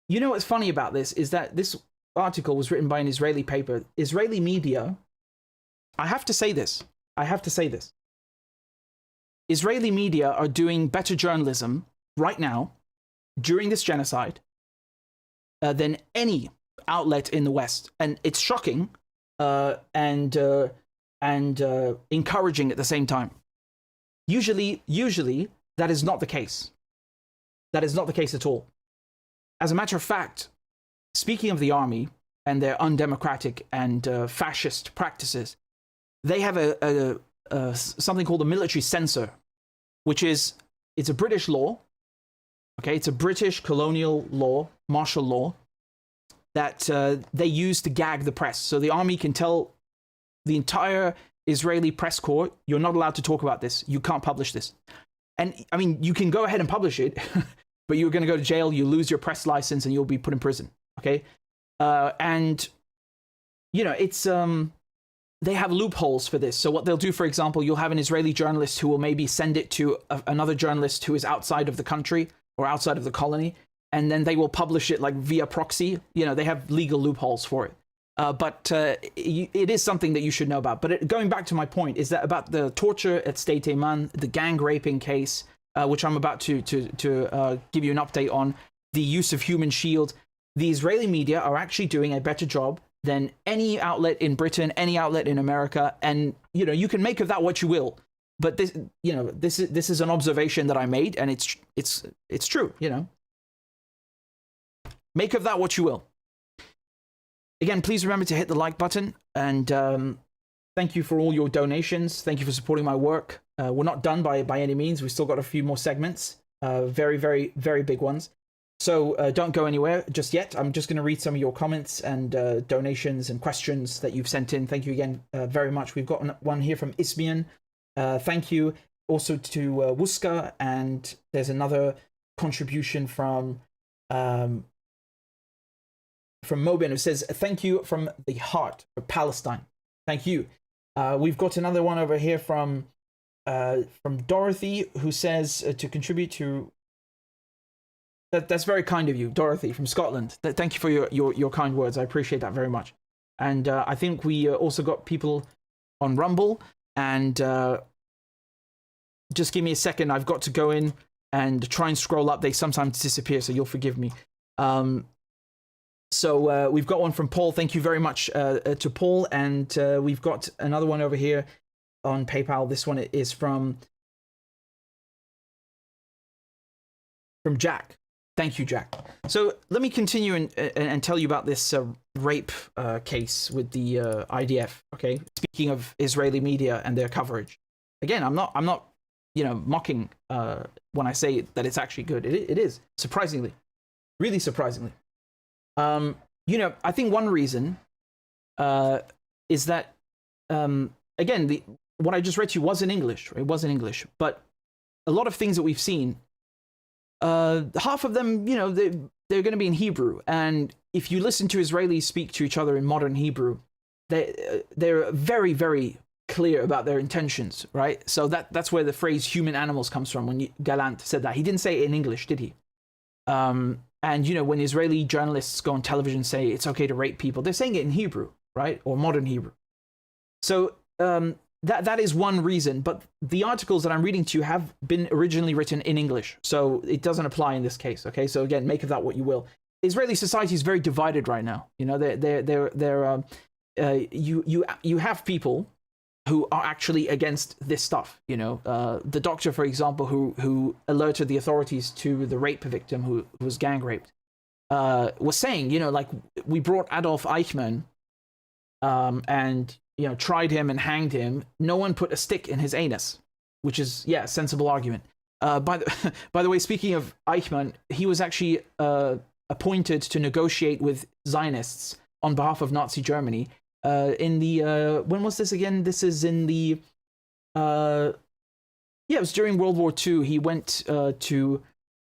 what's funny about this is that this article was written by an Israeli paper. Israeli media, I have to say this. Israeli media are doing better journalism right now during this genocide than any outlet in the West. And it's shocking and encouraging at the same time. Usually that is not the case. That is not the case at all. As a matter of fact, speaking of the army and their undemocratic and fascist practices, they have a something called a military censor, which is, it's a British law. Okay, it's a British colonial law, martial law, that they use to gag the press. So the army can tell the entire Israeli press corps, you're not allowed to talk about this. You can't publish this. And I mean, you can go ahead and publish it, but you're going to go to jail, you lose your press license, and you'll be put in prison. Okay? It's they have loopholes for this. So what they'll do, for example, you'll have an Israeli journalist who will maybe send it to another journalist who is outside of the country or outside of the colony, and then they will publish it like via proxy. They have legal loopholes for it. But it is something that you should know about. But going back to my point, is that about the torture at State Eiman, the gang raping case, which I'm about to give you an update on, the use of human shield. The Israeli media are actually doing a better job than any outlet in Britain, any outlet in America, and you can make of that what you will. But this is an observation that I made, and it's true. Make of that what you will. Again, please remember to hit the like button, and thank you for all your donations. Thank you for supporting my work. We're not done by any means. We've still got a few more segments, very, very, very big ones. So don't go anywhere just yet. I'm just going to read some of your comments and donations and questions that you've sent in. Thank you again very much. We've got one here from Ismael Thank you also to Wuska, and there's another contribution from Mobin, who says, thank you from the heart of Palestine. Thank you. We've got another one over here from Dorothy, who says to contribute to... That's very kind of you, Dorothy, from Scotland. Thank you for your kind words. I appreciate that very much. And I think we also got people on Rumble. And just give me a second. I've got to go in and try and scroll up. They sometimes disappear, so you'll forgive me. So we've got one from Paul. Thank you very much to Paul. And we've got another one over here on PayPal. This one is from Jack. Thank you, Jack. So let me continue and tell you about this rape case with the IDF. Okay, speaking of Israeli media and their coverage. Again, I'm not mocking when I say that it's actually good. It is, surprisingly, really surprisingly. I think one reason is that again, what I just read to you was in English. It was in English, but a lot of things that we've seen, half of them, they're going to be in Hebrew. And if you listen to Israelis speak to each other in modern Hebrew, they're very, very clear about their intentions, right? So that's where the phrase human animals comes from. When Gallant said that, he didn't say it in English, did he? And when Israeli journalists go on television and say it's okay to rape people, they're saying it in Hebrew, right? Or modern Hebrew. So that is one reason, but the articles that I'm reading to you have been originally written in English, so it doesn't apply in this case. Okay, so again, make of that what you will. Israeli society is very divided right now. You have people who are actually against this stuff. The doctor, for example, who alerted the authorities to the rape victim who was gang raped, was saying, we brought Adolf Eichmann, and tried him and hanged him. No one put a stick in his anus, which is, a sensible argument. By the way, speaking of Eichmann, he was actually appointed to negotiate with Zionists on behalf of Nazi Germany in the, when was this again? This is in the, it was during World War II. He went to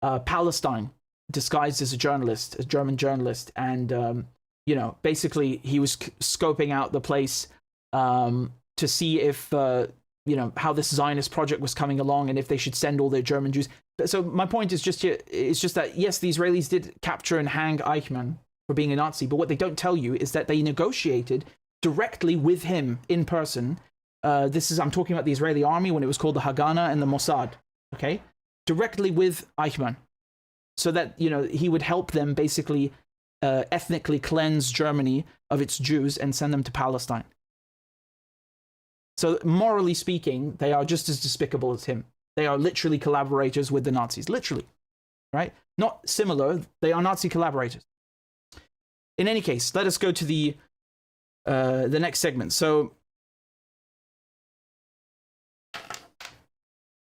Palestine disguised as a journalist, a German journalist, and, basically he was scoping out the place to see if, how this Zionist project was coming along and if they should send all their German Jews. So my point is just that, yes, the Israelis did capture and hang Eichmann for being a Nazi, but what they don't tell you is that they negotiated directly with him in person. I'm talking about the Israeli army when it was called the Haganah and the Mossad, okay? Directly with Eichmann, so that, he would help them basically ethnically cleanse Germany of its Jews and send them to Palestine. So morally speaking, they are just as despicable as him. They are literally collaborators with the Nazis, literally, right? Not similar, they are Nazi collaborators. In any case, let us go to the next segment. So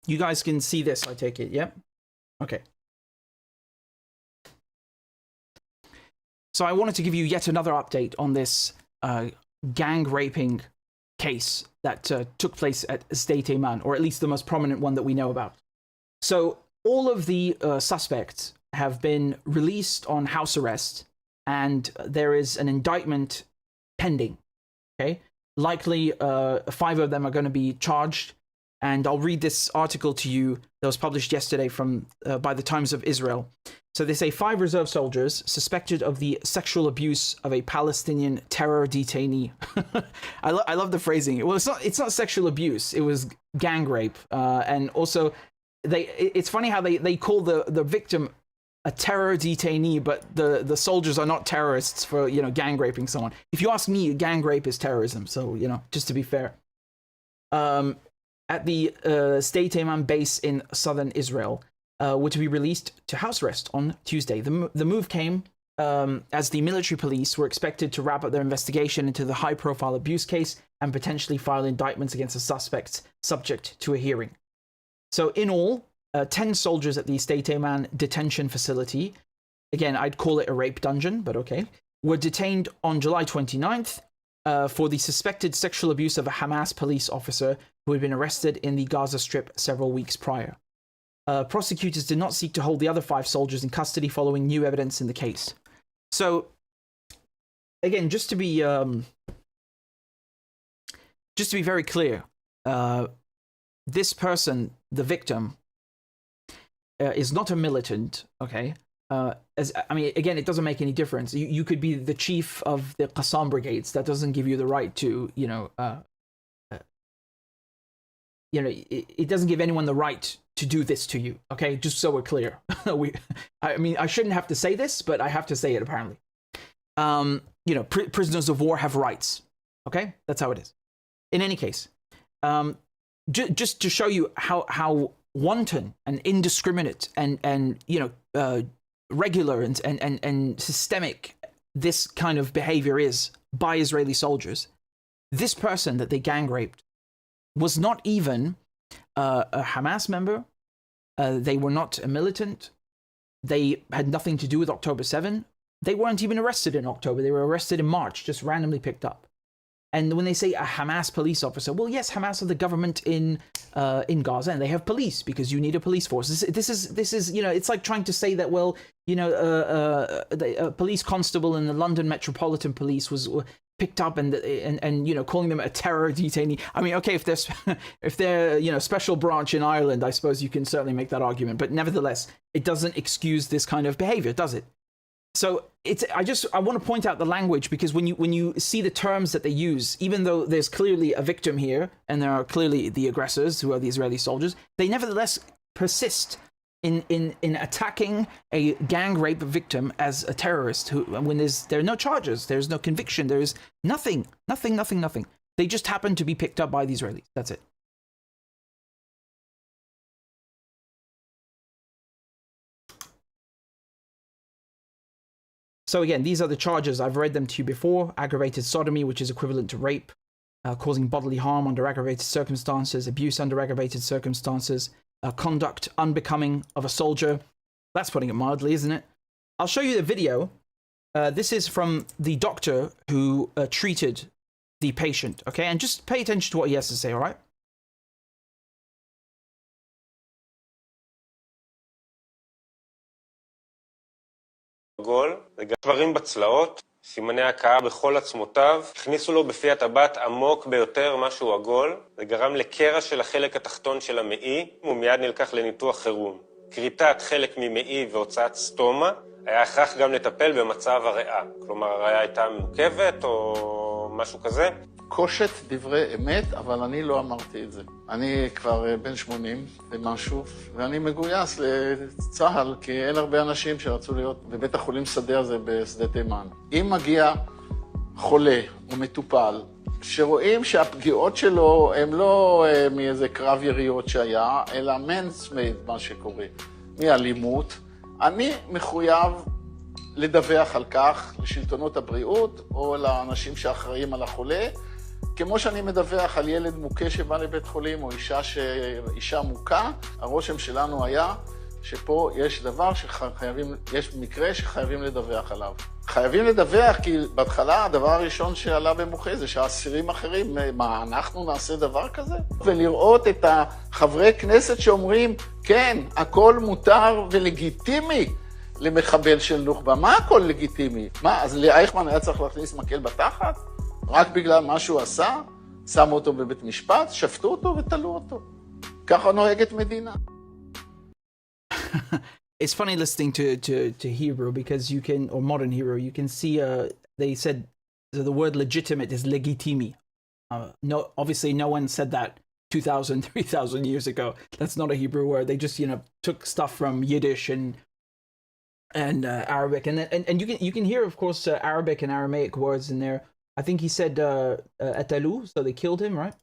you guys can see this, I take it, yep? Okay. So I wanted to give you yet another update on this gang raping case that took place at State Amman, or at least the most prominent one that we know about. So all of the suspects have been released on house arrest, and there is an indictment pending. Okay, likely 5 of them are going to be charged, and I'll read this article to you that was published yesterday from by the Times of Israel. So they say 5 reserve soldiers suspected of the sexual abuse of a Palestinian terror detainee. I love the phrasing. Well, it's not sexual abuse. It was gang rape. And also, it's funny how they call the victim a terror detainee, but the soldiers are not terrorists for gang raping someone. If you ask me, gang rape is terrorism. So just to be fair. At the State Amman base in southern Israel, were to be released to house arrest on Tuesday. The move came as the military police were expected to wrap up their investigation into the high-profile abuse case and potentially file indictments against the suspects subject to a hearing. So in all, 10 soldiers at the State Amman detention facility, again, I'd call it a rape dungeon, but okay, were detained on July 29th for the suspected sexual abuse of a Hamas police officer who had been arrested in the Gaza Strip several weeks prior. Prosecutors did not seek to hold the other 5 soldiers in custody following new evidence in the case. So, again, just to be very clear, this person, the victim, is not a militant. Okay, again, it doesn't make any difference. You could be the chief of the Qassam brigades. That doesn't give you the right to, it doesn't give anyone the right to do this to you. Okay, just so we're clear. I shouldn't have to say this, but I have to say it apparently. Prisoners of war have rights. Okay, that's how it is. In any case, just to show you how wanton and indiscriminate and regular and systemic this kind of behavior is by Israeli soldiers, this person that they gang raped was not even a Hamas member. They were not a militant. They had nothing to do with October 7. They weren't even arrested in October. They were arrested in March, just randomly picked up. And when they say a Hamas police officer, well, yes, Hamas are the government in Gaza, and they have police because you need a police force. This is it's like trying to say that, well, a police constable in the London Metropolitan Police was picked up and calling them a terror detainee. I mean, okay, if they're special branch in Ireland, I suppose you can certainly make that argument. But nevertheless, it doesn't excuse this kind of behavior, does it? So I want to point out the language, because when you see the terms that they use, even though there's clearly a victim here and there are clearly the aggressors who are the Israeli soldiers, they nevertheless persist in attacking a gang rape victim as a terrorist when there are no charges, there's no conviction, there's nothing. They just happen to be picked up by the Israelis. That's it. So again, these are the charges. I've read them to you before. Aggravated sodomy, which is equivalent to rape, causing bodily harm under aggravated circumstances, abuse under aggravated circumstances, conduct unbecoming of a soldier. That's putting it mildly, isn't it? I'll show you the video. This is from the doctor who treated the patient, okay? And just pay attention to what he has to say, all right? גול, וגברים בצלעות, סימני הכאה בכל עצמותיו, הכניסו לו בפי הטבעת עמוק ביותר משהו עגול, וגרם לקרע של החלק התחתון של המעי, ומיד נלקח לניתוח חירום. כריתת חלק ממעי והוצאת סטומה, היה הכרח גם לטפל במצב הריאה. כלומר, הריאה הייתה מורכבת או משהו כזה. קושת דברי אמת, אבל אני לא אמרתי את זה. אני כבר בן 80 ומשהו, ואני מגויס לצה"ל, כי אין הרבה אנשים שרצו להיות בבית החולים שדה הזה בשדה תימן. אם מגיע חולה ומטופל, שרואים שהפגיעות שלו הם לא מאיזה קרב יריות שהיה, אלא מנסמייד, מה שקורה, מאלימות, אני מחויב לדווח על כך לשלטונות הבריאות או לאנשים שאחראים על החולה, כמו שאני מדווח על ילד מוכה שבא לבית חולים או אישה מוכה, הרושם שלנו היה שפה יש דבר יש מקרה שחייבים לדווח עליו. חייבים לדווח כי בהתחלה הדבר הראשון שעלה במוחי זה שהאסירים אחרים, מה, אנחנו נעשה דבר כזה? ולראות את החברי כנסת שאומרים, כן, הכל מותר ולגיטימי למחבל של נוח'בה. מה הכל לגיטימי? מה, אז לאייכמן היה צריך להכניס מקל בתחת? רק בגלל מה שהוא עשה? שמו אותו בבית משפט, שפטו אותו ותלו אותו. ככה נוהגת מדינה. It's funny listening to Hebrew, because you can, or modern Hebrew, you can see they said the word legitimate is legitimi. No, obviously no one said that 2,000, 3,000 years ago. That's not a Hebrew word. They just, took stuff from Yiddish and Arabic, and you can hear, of course, Arabic and Aramaic words in there. I think he said atalu, so they killed him, right?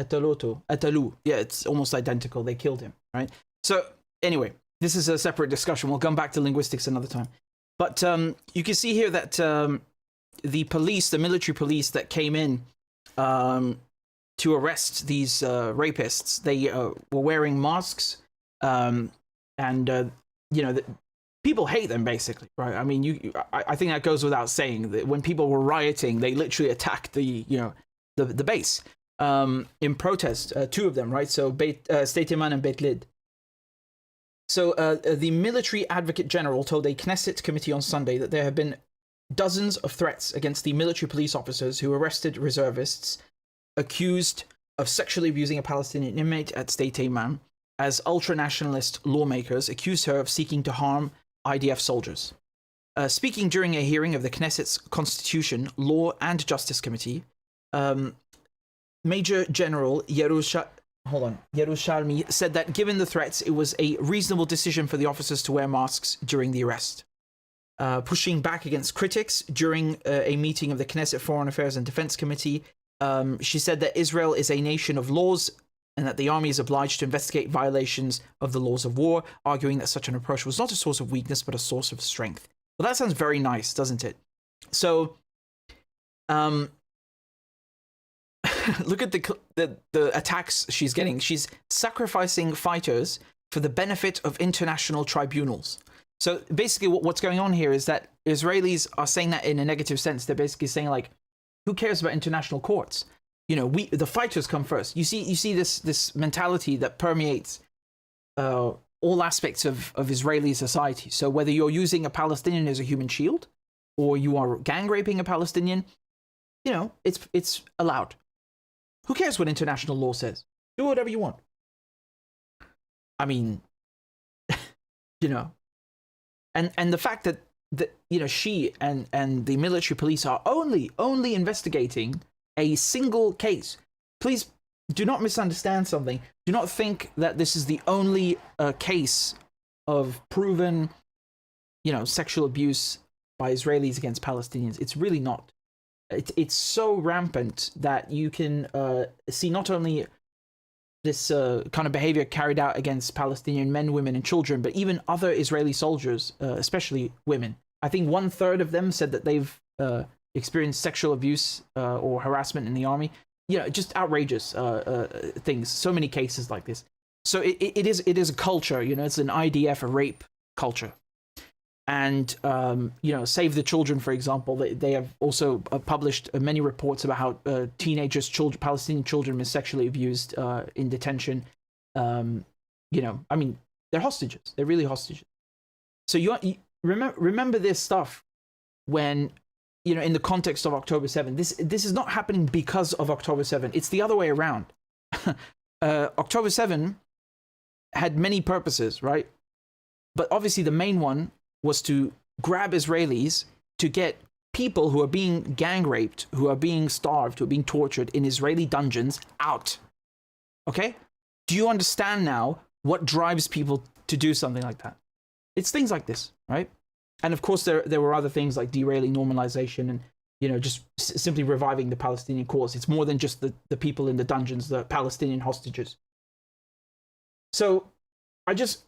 Atalu. Yeah, it's almost identical. They killed him, right? So anyway, this is a separate discussion. We'll come back to linguistics another time. But you can see here that the police, the military police that came in to arrest these rapists, they were wearing masks, and people hate them basically, right? I mean, I think that goes without saying that when people were rioting, they literally attacked the base in protest. Two of them, right? So State Iman and Beit Lid. So the military advocate general told a Knesset committee on Sunday that there have been dozens of threats against the military police officers who arrested reservists accused of sexually abusing a Palestinian inmate at State Iman, as ultra-nationalist lawmakers accused her of seeking to harm IDF soldiers. Speaking during a hearing of the Knesset's Constitution, Law and Justice Committee, Major General Yerushalmi said that given the threats, it was a reasonable decision for the officers to wear masks during the arrest. Pushing back against critics during a meeting of the Knesset Foreign Affairs and Defense Committee, she said that Israel is a nation of laws and that the army is obliged to investigate violations of the laws of war, arguing that such an approach was not a source of weakness, but a source of strength. Well, that sounds very nice, doesn't it? So, look at the attacks she's getting. She's sacrificing fighters for the benefit of international tribunals. So basically what's going on here is that Israelis are saying that in a negative sense. They're basically saying, like, who cares about international courts? You know, the fighters come first. You see this mentality that permeates all aspects of Israeli society. So whether you're using a Palestinian as a human shield or you are gang raping a Palestinian, you know, it's allowed. Who cares what international law says? Do whatever you want. I mean, you know, and the fact that you know, she and the military police are only investigating a single case. Please do not misunderstand something. Do not think that this is the only case of proven, you know, sexual abuse by Israelis against Palestinians. It's really not. It's so rampant that you can see not only this kind of behavior carried out against Palestinian men, women, and children, but even other Israeli soldiers, especially women. I think 1/3 of them said that they've experienced sexual abuse or harassment in the army. You know, just outrageous things. So many cases like this. So it is a culture. You know, it's an IDF, a rape culture. And you know, Save the Children, for example, they have also published many reports about how Palestinian children were sexually abused in detention. You know, I mean, they're hostages. They're really hostages. So you remember this stuff when, you know, in the context of October 7. This is not happening because of October 7. It's the other way around. October 7 had many purposes, right? But obviously the main one was to grab Israelis, to get people who are being gang raped, who are being starved, who are being tortured in Israeli dungeons out. Okay? Do you understand now what drives people to do something like that? It's things like this, right? And of course, there were other things like derailing normalization and, you know, just simply reviving the Palestinian cause. It's more than just the people in the dungeons, the Palestinian hostages. So I just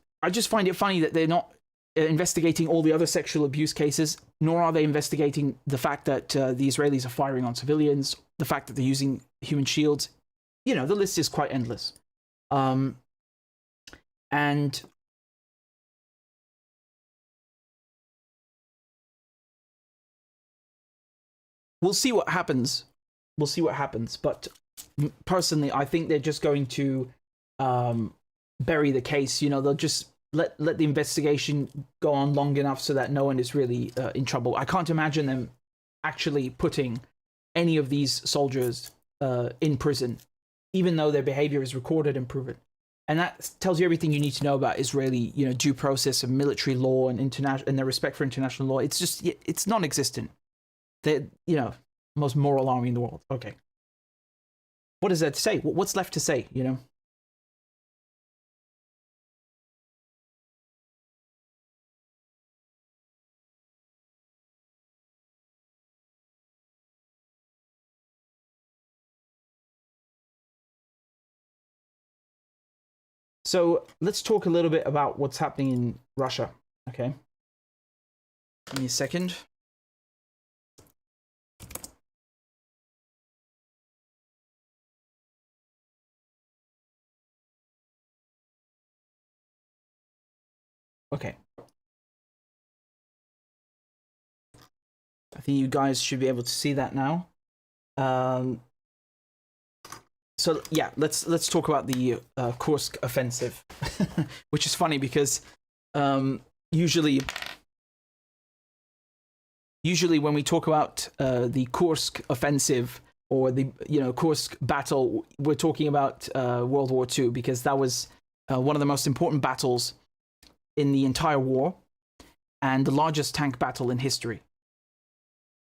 find it funny that they're not investigating all the other sexual abuse cases, nor are they investigating the fact that the Israelis are firing on civilians, the fact that they're using human shields. You know, the list is quite endless. And we'll see what happens. We'll see what happens. But personally, I think they're just going to bury the case. You know, they'll just let the investigation go on long enough so that no one is really in trouble. I can't imagine them actually putting any of these soldiers in prison, even though their behavior is recorded and proven. And that tells you everything you need to know about Israeli, you know, due process and military law and their respect for international law. It's just, it's non-existent. They're, you know, most moral army in the world. Okay. What is there to say? What's left to say, you know? So let's talk a little bit about what's happening in Russia, okay? Give me a second. Okay. I think you guys should be able to see that now. So yeah, let's talk about the Kursk offensive, which is funny because usually when we talk about the Kursk offensive or the Kursk battle, we're talking about World War II, because that was one of the most important battles in the entire war and the largest tank battle in history.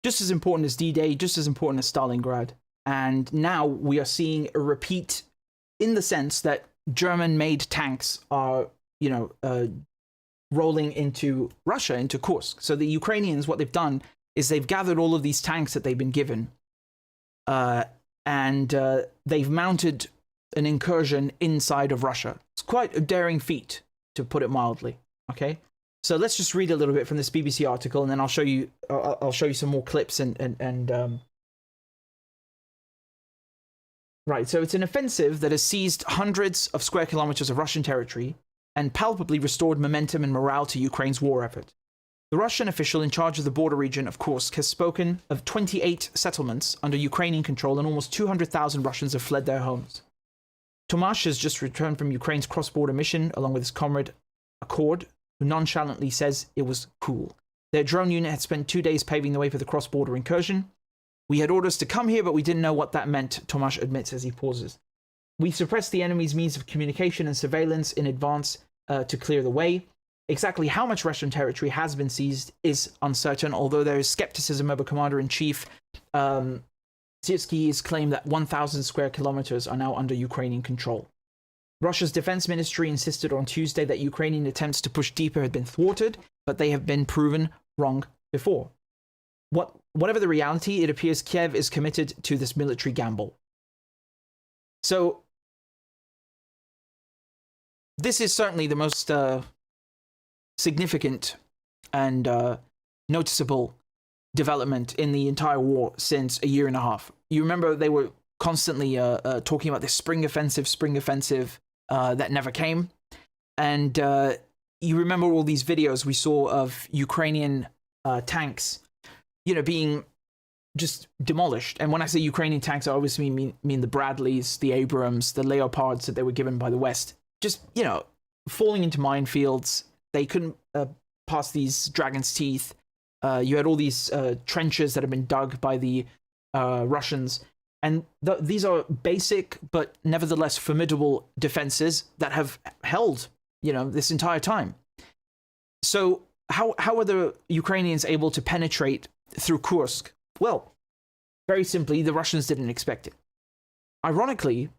Just as important as D-Day, just as important as Stalingrad. And now we are seeing a repeat, in the sense that German-made tanks are, rolling into Russia, into Kursk. So the Ukrainians, what they've done is they've gathered all of these tanks that they've been given, and they've mounted an incursion inside of Russia. It's quite a daring feat, to put it mildly. Okay, so let's just read a little bit from this BBC article, and then I'll show you some more clips and right. So it's an offensive that has seized hundreds of square kilometers of Russian territory and palpably restored momentum and morale to Ukraine's war effort. The Russian official in charge of the border region of Kursk has spoken of 28 settlements under Ukrainian control, and almost 200,000 Russians have fled their homes. Tomasz has just returned from Ukraine's cross-border mission along with his comrade Accord, who nonchalantly says it was cool. Their drone unit had spent 2 days paving the way for the cross-border incursion. We had orders to come here, but we didn't know what that meant, Tomasz admits as he pauses. We suppressed the enemy's means of communication and surveillance in advance to clear the way. Exactly how much Russian territory has been seized is uncertain, although there is skepticism over Commander-in-Chief Syrsky's claim that 1,000 square kilometers are now under Ukrainian control. Russia's defense ministry insisted on Tuesday that Ukrainian attempts to push deeper had been thwarted, but they have been proven wrong before. Whatever the reality, it appears Kiev is committed to this military gamble. So, this is certainly the most significant and noticeable development in the entire war since a year and a half. You remember they were constantly talking about this spring offensive that never came. And you remember all these videos we saw of Ukrainian tanks being just demolished. And when I say Ukrainian tanks, I obviously mean the Bradleys, the Abrams, the Leopards that they were given by the West. Just, falling into minefields. They couldn't pass these dragon's teeth. You had all these trenches that have been dug by the Russians. And these are basic, but nevertheless formidable defenses that have held, this entire time. So how are the Ukrainians able to penetrate through Kursk? Well, very simply, the Russians didn't expect it. Ironically,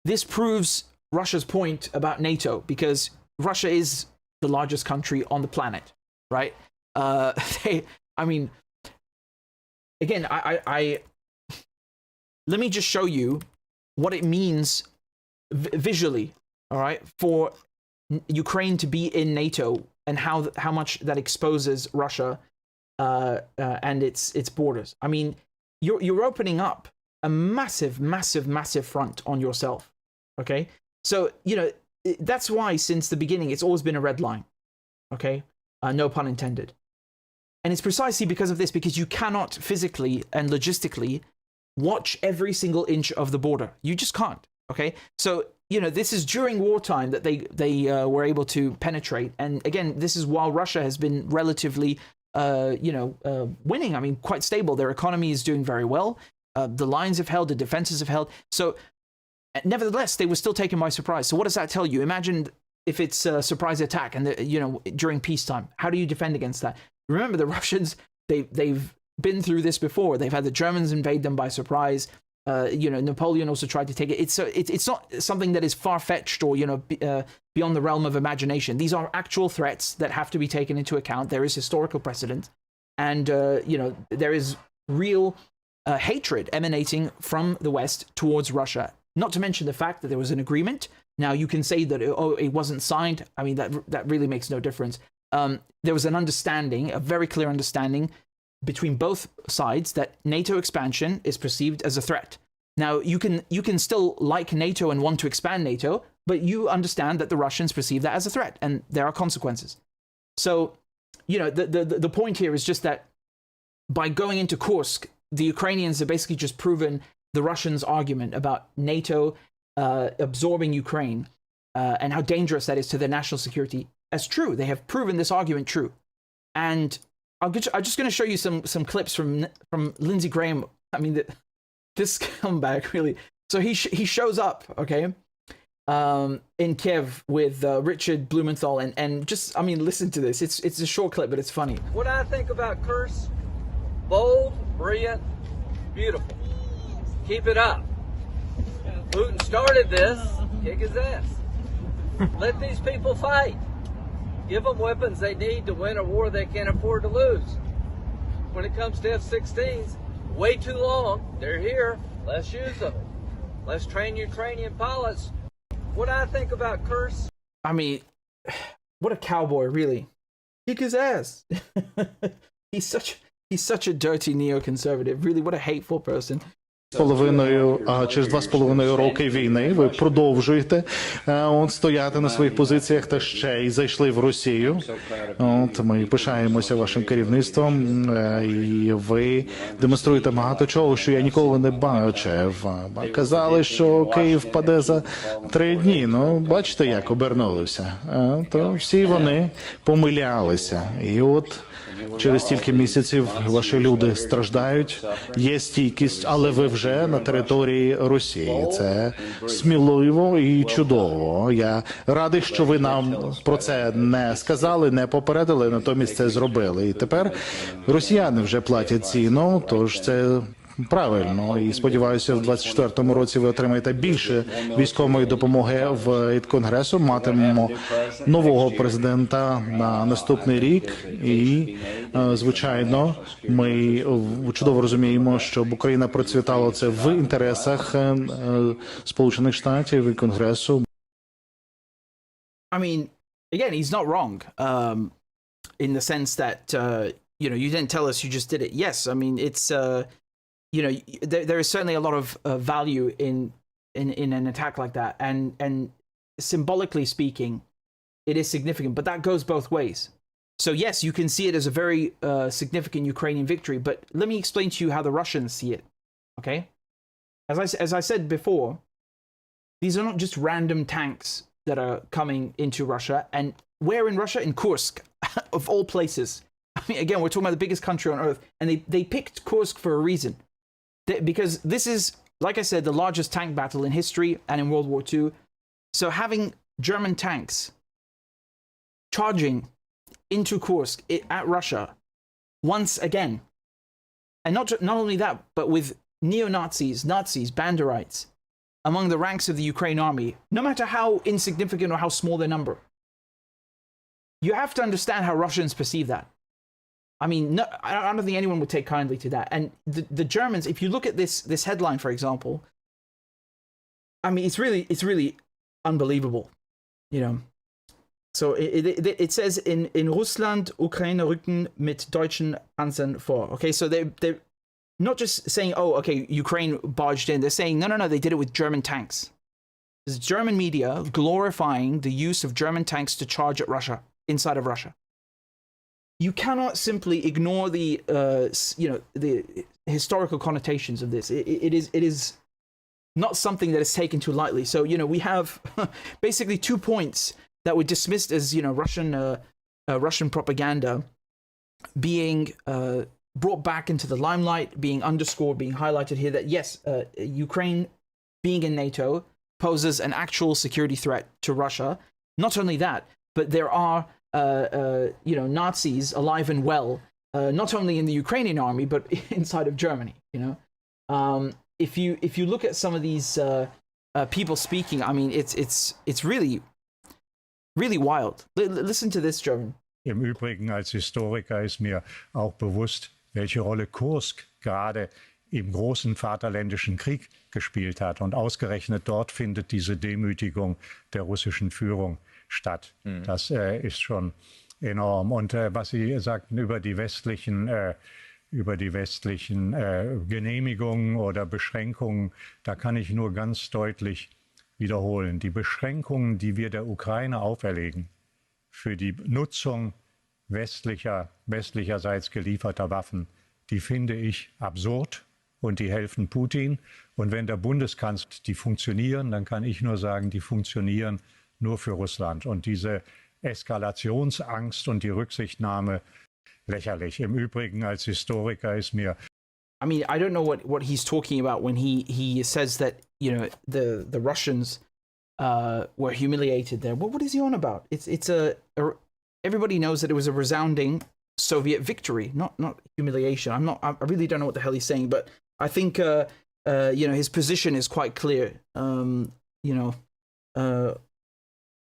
this proves Russia's point about NATO, because Russia is the largest country on the planet, right? Again, let me just show you what it means visually, all right, for Ukraine to be in NATO, and how much that exposes Russia and its borders. I mean, you're opening up a massive front on yourself. Okay, so that's why since the beginning it's always been a red line. Okay, no pun intended. And it's precisely because of this, because you cannot physically and logistically watch every single inch of the border. You just can't. Okay, so this is during wartime that they were able to penetrate, and again, this is while Russia has been relatively winning. I mean, quite stable. Their economy is doing very well. The lines have held, the defenses have held. So, nevertheless, they were still taken by surprise. So, what does that tell you? Imagine if it's a surprise attack, and during peacetime, how do you defend against that? Remember, the Russians, they've been through this before. They've had the Germans invade them by surprise. Napoleon also tried to take it. It's not something that is far-fetched or beyond the realm of imagination. These are actual threats that have to be taken into account. There is historical precedent, and there is real hatred emanating from the West towards Russia. Not to mention the fact that there was an agreement. Now you can say that it wasn't signed. I mean, that really makes no difference. There was an understanding, a very clear understanding between both sides, that NATO expansion is perceived as a threat. Now, you can still like NATO and want to expand NATO, but you understand that the Russians perceive that as a threat, and there are consequences. So, the point here is just that by going into Kursk, the Ukrainians have basically just proven the Russians' argument about NATO absorbing Ukraine and how dangerous that is to their national security as true. They have proven this argument true. And I'm just going to show you some clips from Lindsey Graham. I mean, this comeback really. So he shows up, okay, in Kiev with Richard Blumenthal, and just, I mean, listen to this. It's a short clip, but it's funny. What I think about Kursk: bold, brilliant, beautiful. Keep it up. Putin started this. Kick his ass. Let these people fight. Give them weapons they need to win a war they can't afford to lose. When it comes to F-16s, way too long. They're here. Let's use them. Let's train Ukrainian pilots. What I think about Kursk. I mean, what a cowboy, really. Kick his ass. He's such a dirty neoconservative. Really, what a hateful person. Через 2,5 роки війни ви продовжуєте стояти на своїх позиціях та ще й зайшли в Росію. Ми пишаємося вашим керівництвом, і ви демонструєте багато чого, що я ніколи не бачив. Казали, що Київ паде за 3 дні. Ну, бачите, як обернулося. То всі вони помилялися. І от через стільки місяців ваші люди страждають, є стійкість, але ви вже на території Росії. Це сміливо і чудово. Я радий, що ви нам про це не сказали, не попередили, натомість це зробили. І тепер росіяни вже платять ціну, тож це правильно. І сподіваюся, в 24-му році ви отримаєте більше військової допомоги від Конгресу. Матимемо нового президента на наступний рік. І, звичайно, ми чудово розуміємо, щоб Україна процвітала, це в інтересах Сполучених Штатів і Конгресу. I mean, again, he's not wrong in the sense that, you didn't tell us, you just did it. Yes, I mean, it's... there is certainly a lot of value in an attack like that, and symbolically speaking, it is significant. But that goes both ways. So yes, you can see it as a very significant Ukrainian victory. But let me explain to you how the Russians see it. Okay, as I said before, these are not just random tanks that are coming into Russia. And where in Russia? In Kursk, of all places. I mean, again, we're talking about the biggest country on earth, and they picked Kursk for a reason. Because this is, like I said, the largest tank battle in history and in World War II. So having German tanks charging into Kursk at Russia once again, and not only that, but with neo-Nazis, Nazis, Banderites among the ranks of the Ukraine army, no matter how insignificant or how small their number, you have to understand how Russians perceive that. I mean, no, I don't think anyone would take kindly to that. And the Germans, if you look at this headline, for example, I mean, it's really unbelievable, So it says in Russland, Ukraine rücken mit deutschen Panzern vor. Okay, so they're not just saying, oh, okay, Ukraine barged in. They're saying, no, they did it with German tanks. There's German media glorifying the use of German tanks to charge at Russia, inside of Russia. You cannot simply ignore the historical connotations of this. It is not something that is taken too lightly. So, we have basically 2 points that were dismissed as, Russian propaganda being brought back into the limelight, being underscored, being highlighted here, that yes, Ukraine being in NATO poses an actual security threat to Russia. Not only that, but there are Nazis alive and well, not only in the Ukrainian army, but inside of Germany, If you look at some of these people speaking, I mean, it's really, really wild. Listen to this, German. Im Übrigen als Historiker ist mir auch bewusst, welche Rolle Kursk gerade im großen Vaterländischen Krieg gespielt hat. Und ausgerechnet dort findet diese Demütigung der russischen Führung statt. Das ist schon enorm. Und was Sie sagten über die westlichen Genehmigungen oder Beschränkungen, da kann ich nur ganz deutlich wiederholen. Die Beschränkungen, die wir der Ukraine auferlegen für die Nutzung westlicherseits gelieferter Waffen, die finde ich absurd und die helfen Putin. Und wenn der Bundeskanzler, die funktionieren, dann kann ich nur sagen, die funktionieren nur für Russland. Und diese Eskalationsangst und die Rücksichtnahme lächerlich. Im Übrigen als Historiker ist mir I mean, I don't know what he's talking about when he says that, you know, the Russians were humiliated there. What is he on about? It's everybody knows that it was a resounding Soviet victory, not humiliation. I really don't know what the hell he's saying, but I think you know, his position is quite clear. You know,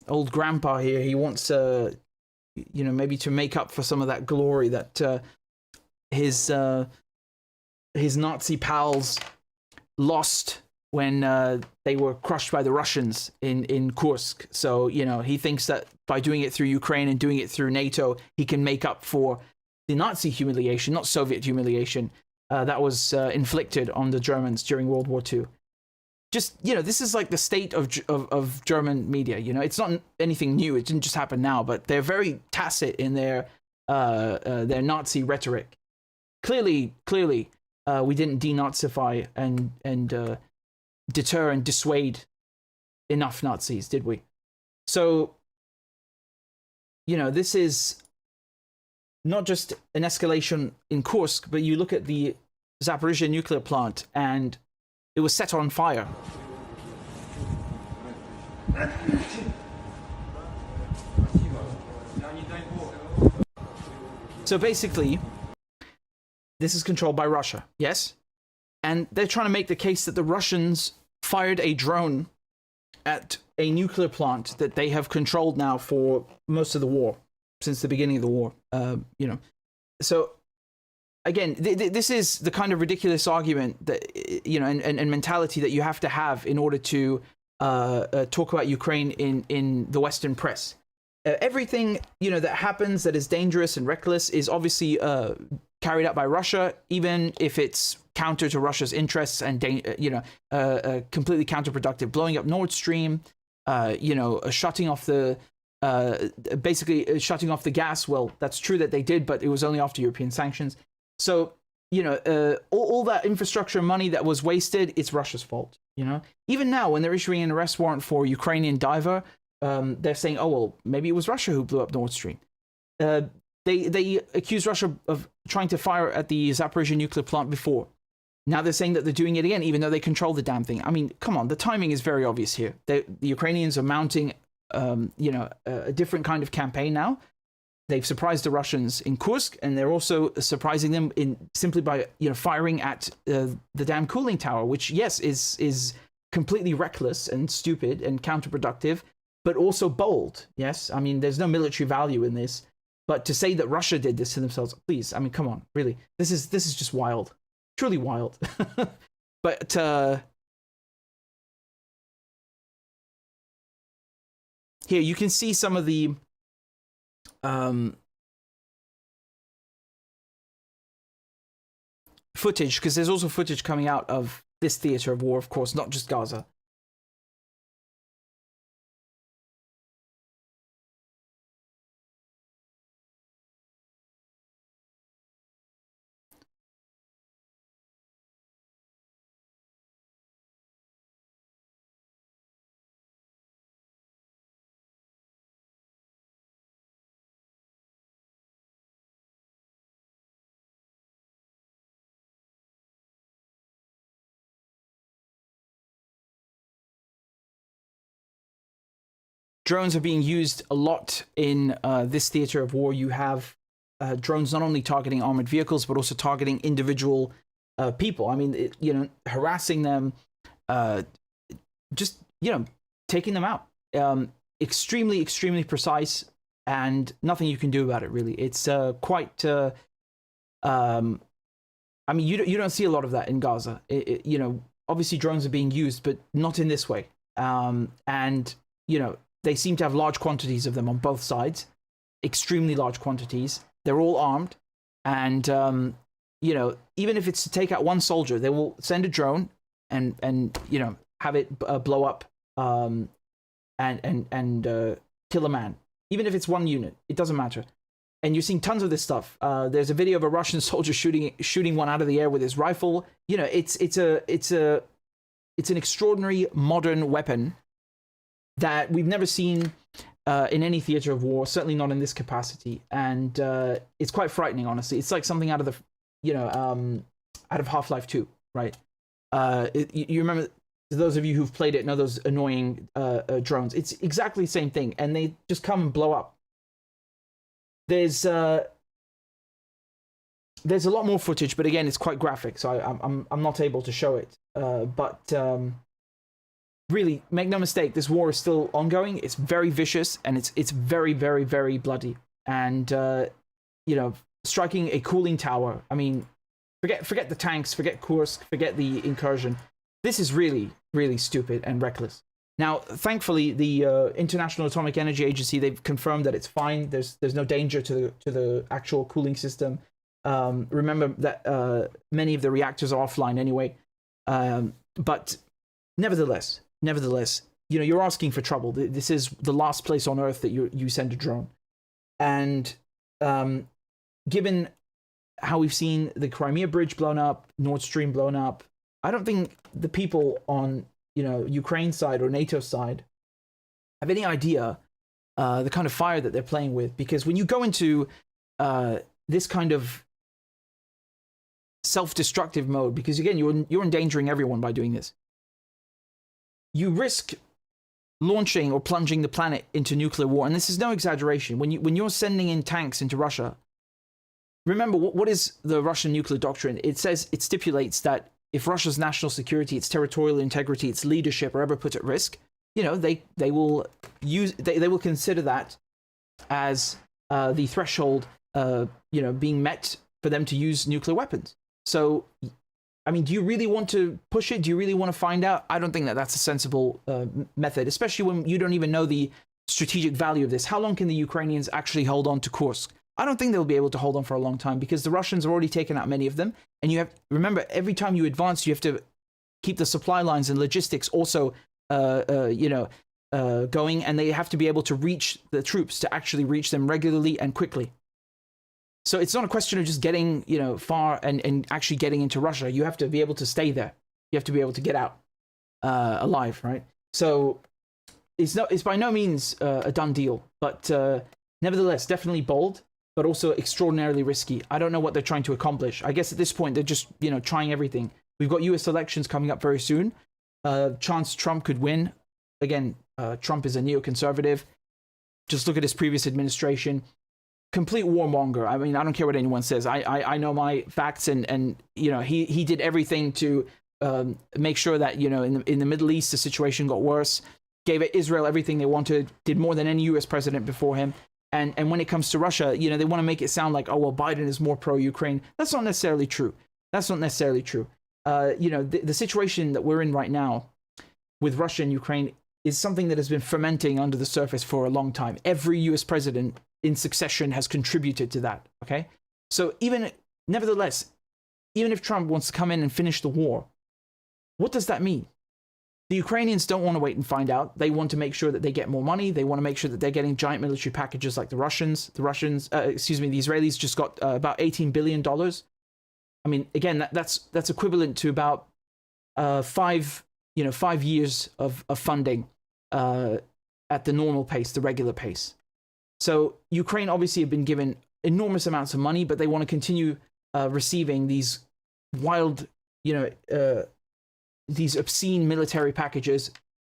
old grandpa here, he wants you know, maybe to make up for some of that glory that his Nazi pals lost when they were crushed by the Russians in Kursk. So, you know, he thinks that by doing it through Ukraine and doing it through NATO, he can make up for the Nazi humiliation, not Soviet humiliation, that was inflicted on the Germans during World War II. Just, you know, this is like the state of German media. You know, it's not anything new. It didn't just happen now, but they're very tacit in their Nazi rhetoric. Clearly, we didn't denazify and deter and dissuade enough Nazis, did we? So, you know, this is not just an escalation in Kursk, but you look at the Zaporizhia nuclear plant and it was set on fire. So basically, this is controlled by Russia, yes? And they're trying to make the case that the Russians fired a drone at a nuclear plant that they have controlled now for most of the war, since the beginning of the war, you know. So, again, this is the kind of ridiculous argument that, you know, and mentality that you have to have in order to talk about Ukraine in the Western press. Everything, you know, that happens that is dangerous and reckless is obviously carried out by Russia, even if it's counter to Russia's interests and, you know, completely counterproductive. Blowing up Nord Stream, you know, shutting off the, basically shutting off the gas. Well, that's true that they did, but it was only after European sanctions. So, you know, all that infrastructure money that was wasted, it's Russia's fault, you know? Even now, when they're issuing an arrest warrant for a Ukrainian diver, they're saying, oh, well, maybe it was Russia who blew up Nord Stream. They accuse Russia of trying to fire at the Zaporizhia nuclear plant before. Now they're saying that they're doing it again, even though they control the damn thing. I mean, come on, the timing is very obvious here. The Ukrainians are mounting, you know, a different kind of campaign now. They've surprised the Russians in Kursk, and they're also surprising them simply by, you know, firing at the damn cooling tower, which, yes, is completely reckless and stupid and counterproductive, but also bold. Yes, I mean, there's no military value in this, but to say that Russia did this to themselves, please, I mean, come on, really, this is just wild, truly wild. But here you can see some of the footage, because there's also footage coming out of this theater of war, of course, not just Gaza. Drones are being used a lot in this theater of war. You have drones not only targeting armored vehicles, but also targeting individual people. I mean, you know, harassing them, just, you know, taking them out. Extremely, extremely precise, and nothing you can do about it, really. It's quite... I mean, you don't see a lot of that in Gaza. You know, obviously drones are being used, but not in this way. And, you know, they seem to have large quantities of them on both sides, extremely large quantities. They're all armed. And, you know, even if it's to take out one soldier, they will send a drone and you know, have it blow up and kill a man. Even if it's one unit, it doesn't matter. And you're seeing tons of this stuff. There's a video of a Russian soldier shooting one out of the air with his rifle. You know, it's an extraordinary modern weapon that we've never seen in any theater of war, certainly not in this capacity. And it's quite frightening, honestly. It's like something out of the, you know, out of Half-Life 2, right? You remember, those of you who've played it know those annoying drones. It's exactly the same thing, and they just come and blow up. There's a lot more footage, but again, it's quite graphic, so I'm not able to show it. But really, make no mistake, this war is still ongoing. It's very vicious, and it's very, very, very bloody. And you know, striking a cooling tower. I mean, forget the tanks, forget Kursk, forget the incursion. This is really, really stupid and reckless. Now, thankfully, the International Atomic Energy Agency, they've confirmed that it's fine. There's no danger to the actual cooling system. Remember that many of the reactors are offline anyway. But nevertheless, you know, you're asking for trouble. This is the last place on Earth that you send a drone. And given how we've seen the Crimea Bridge blown up, Nord Stream blown up, I don't think the people on, you know, Ukraine side or NATO side have any idea the kind of fire that they're playing with. Because when you go into this kind of self-destructive mode, because again, you're endangering everyone by doing this, you risk launching or plunging the planet into nuclear war. And this is no exaggeration. When you're sending in tanks into Russia, remember, what is the Russian nuclear doctrine? It stipulates that if Russia's national security, its territorial integrity, its leadership are ever put at risk, you know, they will consider that as the threshold, you know, being met for them to use nuclear weapons. So, I mean, do you really want to push it? Do you really want to find out? I don't think that that's a sensible method, especially when you don't even know the strategic value of this. How long can the Ukrainians actually hold on to Kursk? I don't think they'll be able to hold on for a long time, because the Russians have already taken out many of them. And you have, remember, every time you advance, you have to keep the supply lines and logistics also, you know, going, and they have to be able to reach the troops, to actually reach them regularly and quickly. So it's not a question of just getting, you know, far and actually getting into Russia. You have to be able to stay there. You have to be able to get out alive, right? So it's by no means a done deal, but nevertheless, definitely bold, but also extraordinarily risky. I don't know what they're trying to accomplish. I guess at this point, they're just, you know, trying everything. We've got US elections coming up very soon. Chance Trump could win. Again, Trump is a neoconservative. Just look at his previous administration. Complete warmonger. I mean, I don't care what anyone says. I know my facts, and you know, he did everything to make sure that, you know, in the Middle East, the situation got worse. Gave Israel everything they wanted. Did more than any US president before him. And when it comes to Russia, you know, they want to make it sound like, oh, well, Biden is more pro-Ukraine. That's not necessarily true. That's not necessarily true. You know, the situation that we're in right now with Russia and Ukraine is something that has been fermenting under the surface for a long time. Every US president in succession has contributed to that, okay? So nevertheless, even if Trump wants to come in and finish the war, what does that mean? The Ukrainians don't want to wait and find out. They want to make sure that they get more money. They want to make sure that they're getting giant military packages like the Russians. The Israelis just got about $18 billion. I mean, again, that's equivalent to about 5 years of funding at the normal pace, the regular pace. So Ukraine obviously have been given enormous amounts of money, but they want to continue receiving these wild, you know, these obscene military packages,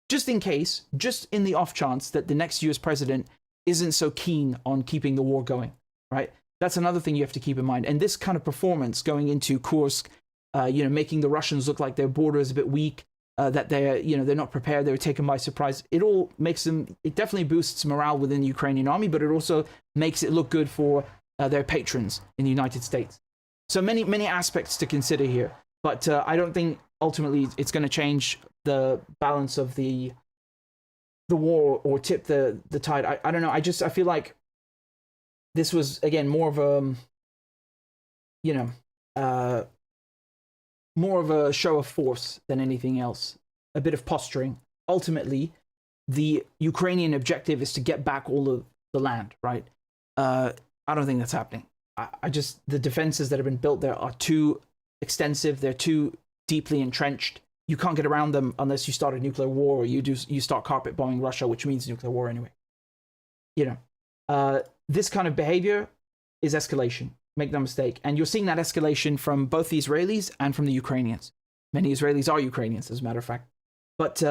just in case, just in the off chance that the next US president isn't so keen on keeping the war going, right? That's another thing you have to keep in mind. And this kind of performance going into Kursk, you know, making the Russians look like their border is a bit weak, that they're, you know, they're not prepared, they were taken by surprise. It all makes them, it definitely boosts morale within the Ukrainian army, but it also makes it look good for their patrons in the United States. So many aspects to consider here. But I don't think ultimately it's going to change the balance of the war or tip the tide. I don't know. I feel like this was, again, more of a, you know, more of a show of force than anything else. A bit of posturing. Ultimately, the Ukrainian objective is to get back all of the land, right? I don't think that's happening. I just, the defenses that have been built there are too extensive. They're too deeply entrenched. You can't get around them unless you start a nuclear war, or you start carpet bombing Russia, which means nuclear war anyway. You know, this kind of behavior is escalation. Make no mistake. And you're seeing that escalation from both the Israelis and from the Ukrainians. Many Israelis are Ukrainians, as a matter of fact. But,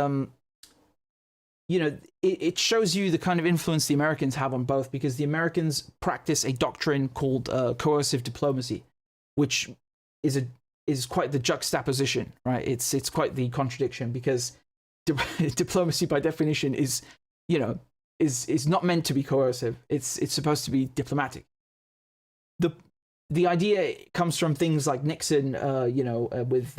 you know, it shows you the kind of influence the Americans have on both, because the Americans practice a doctrine called coercive diplomacy, which is quite the juxtaposition, right? It's quite the contradiction, because diplomacy by definition is, you know, is not meant to be coercive. It's supposed to be diplomatic. The idea comes from things like Nixon, you know, with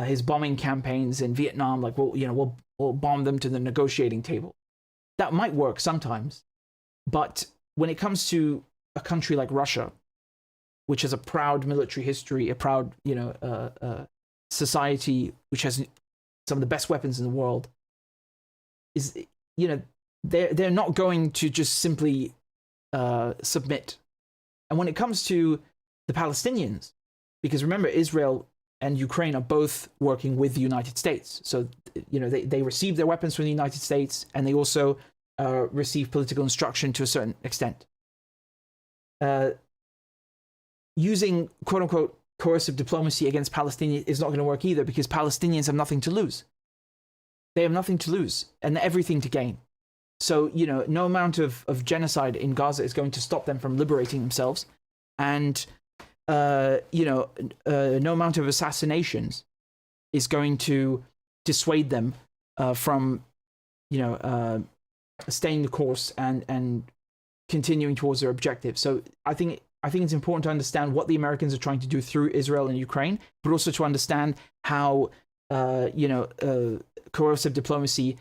his bombing campaigns in Vietnam, like, well, you know, we'll bomb them to the negotiating table. That might work sometimes, but when it comes to a country like Russia, which has a proud military history, a proud, you know, society, which has some of the best weapons in the world, is, you know, they're not going to just simply submit. And when it comes to the Palestinians, because remember, Israel and Ukraine are both working with the United States. So, you know, they receive their weapons from the United States, and they also receive political instruction to a certain extent. Using quote-unquote coercive diplomacy against Palestinians is not going to work either, because Palestinians have nothing to lose. They have nothing to lose and everything to gain. So, you know, no amount of genocide in Gaza is going to stop them from liberating themselves. And, you know, no amount of assassinations is going to dissuade them from, you know, staying the course and continuing towards their objective. So I think it's important to understand what the Americans are trying to do through Israel and Ukraine, but also to understand how, you know, coercive diplomacy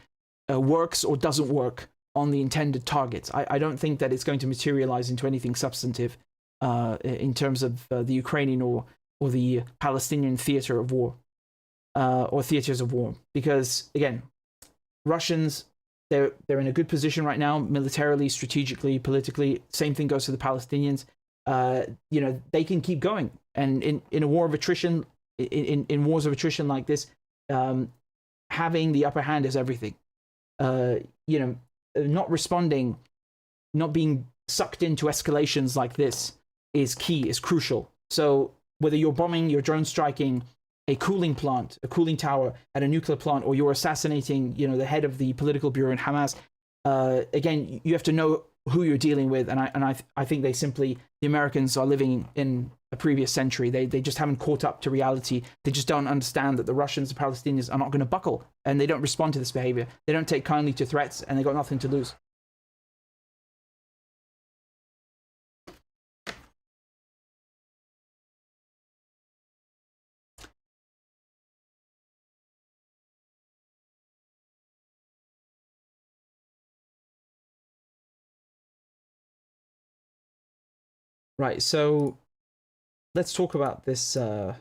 works or doesn't work on the intended targets. I don't think that it's going to materialize into anything substantive in terms of the Ukrainian or the Palestinian theater of war, or theaters of war. Because, again, Russians, they're in a good position right now, militarily, strategically, politically. Same thing goes to the Palestinians. You know, they can keep going. And in a war of attrition, in wars of attrition like this, having the upper hand is everything. You know, not responding, not being sucked into escalations like this is key, is crucial. So whether you're bombing, you're drone striking a cooling plant, a cooling tower at a nuclear plant, or you're assassinating, you know, the head of the political bureau in Hamas, again, you have to know who you're dealing with. And I think the Americans are living in a previous century. They just haven't caught up to reality. They just don't understand that the Russians, the Palestinians are not going to buckle, and they don't respond to this behavior. They don't take kindly to threats, and they got nothing to lose. Right, so let's talk about this. So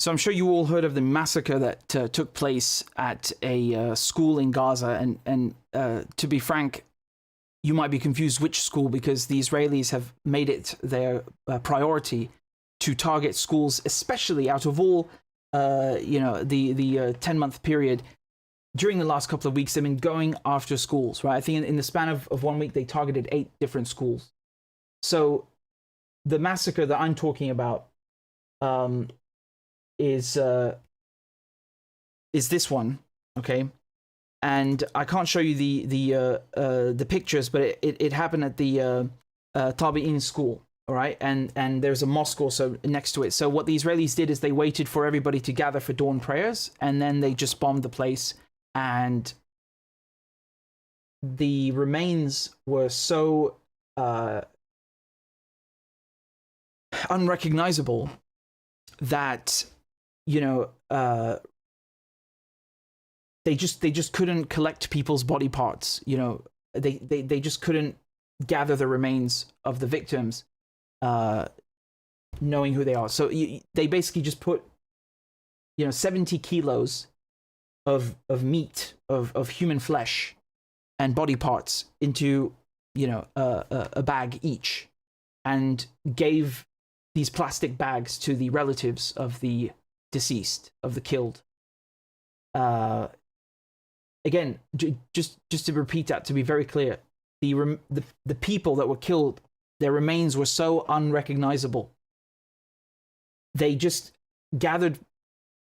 I'm sure you all heard of the massacre that took place at a school in Gaza. And to be frank, you might be confused which school, because the Israelis have made it their priority to target schools, especially out of all, you know, the 10-month period. During the last couple of weeks, they've been going after schools, right? I think in the span of 1 week, they targeted 8 different schools. So the massacre that I'm talking about is this one, okay? And I can't show you the pictures, but it happened at the Tabi'in school, all right? And there's a mosque also next to it. So what the Israelis did is they waited for everybody to gather for dawn prayers, and then they just bombed the place. And the remains were so unrecognizable that, you know, they just couldn't collect people's body parts. You know, they just couldn't gather the remains of the victims, knowing who they are. So they basically just put, you know, 70 kilos of meat, of human flesh and body parts into, a bag each, and gave these plastic bags to the relatives of the deceased, of the killed. Again, just to repeat that, to be very clear, the people that were killed, their remains were so unrecognizable. They just gathered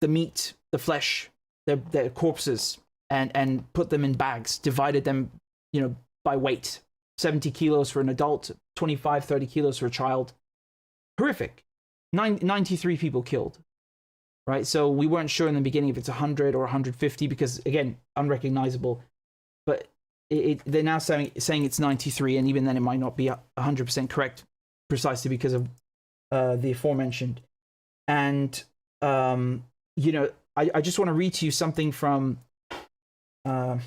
the meat, the flesh, their corpses, and put them in bags, divided them, by weight. 70 kilos for an adult, 25, 30 kilos for a child. Horrific. 93 people killed. Right? So we weren't sure in the beginning if it's 100 or 150 because, again, unrecognizable. But they're now saying it's 93, and even then it might not be 100% correct, precisely because of the aforementioned. And, I just want to read to you something from a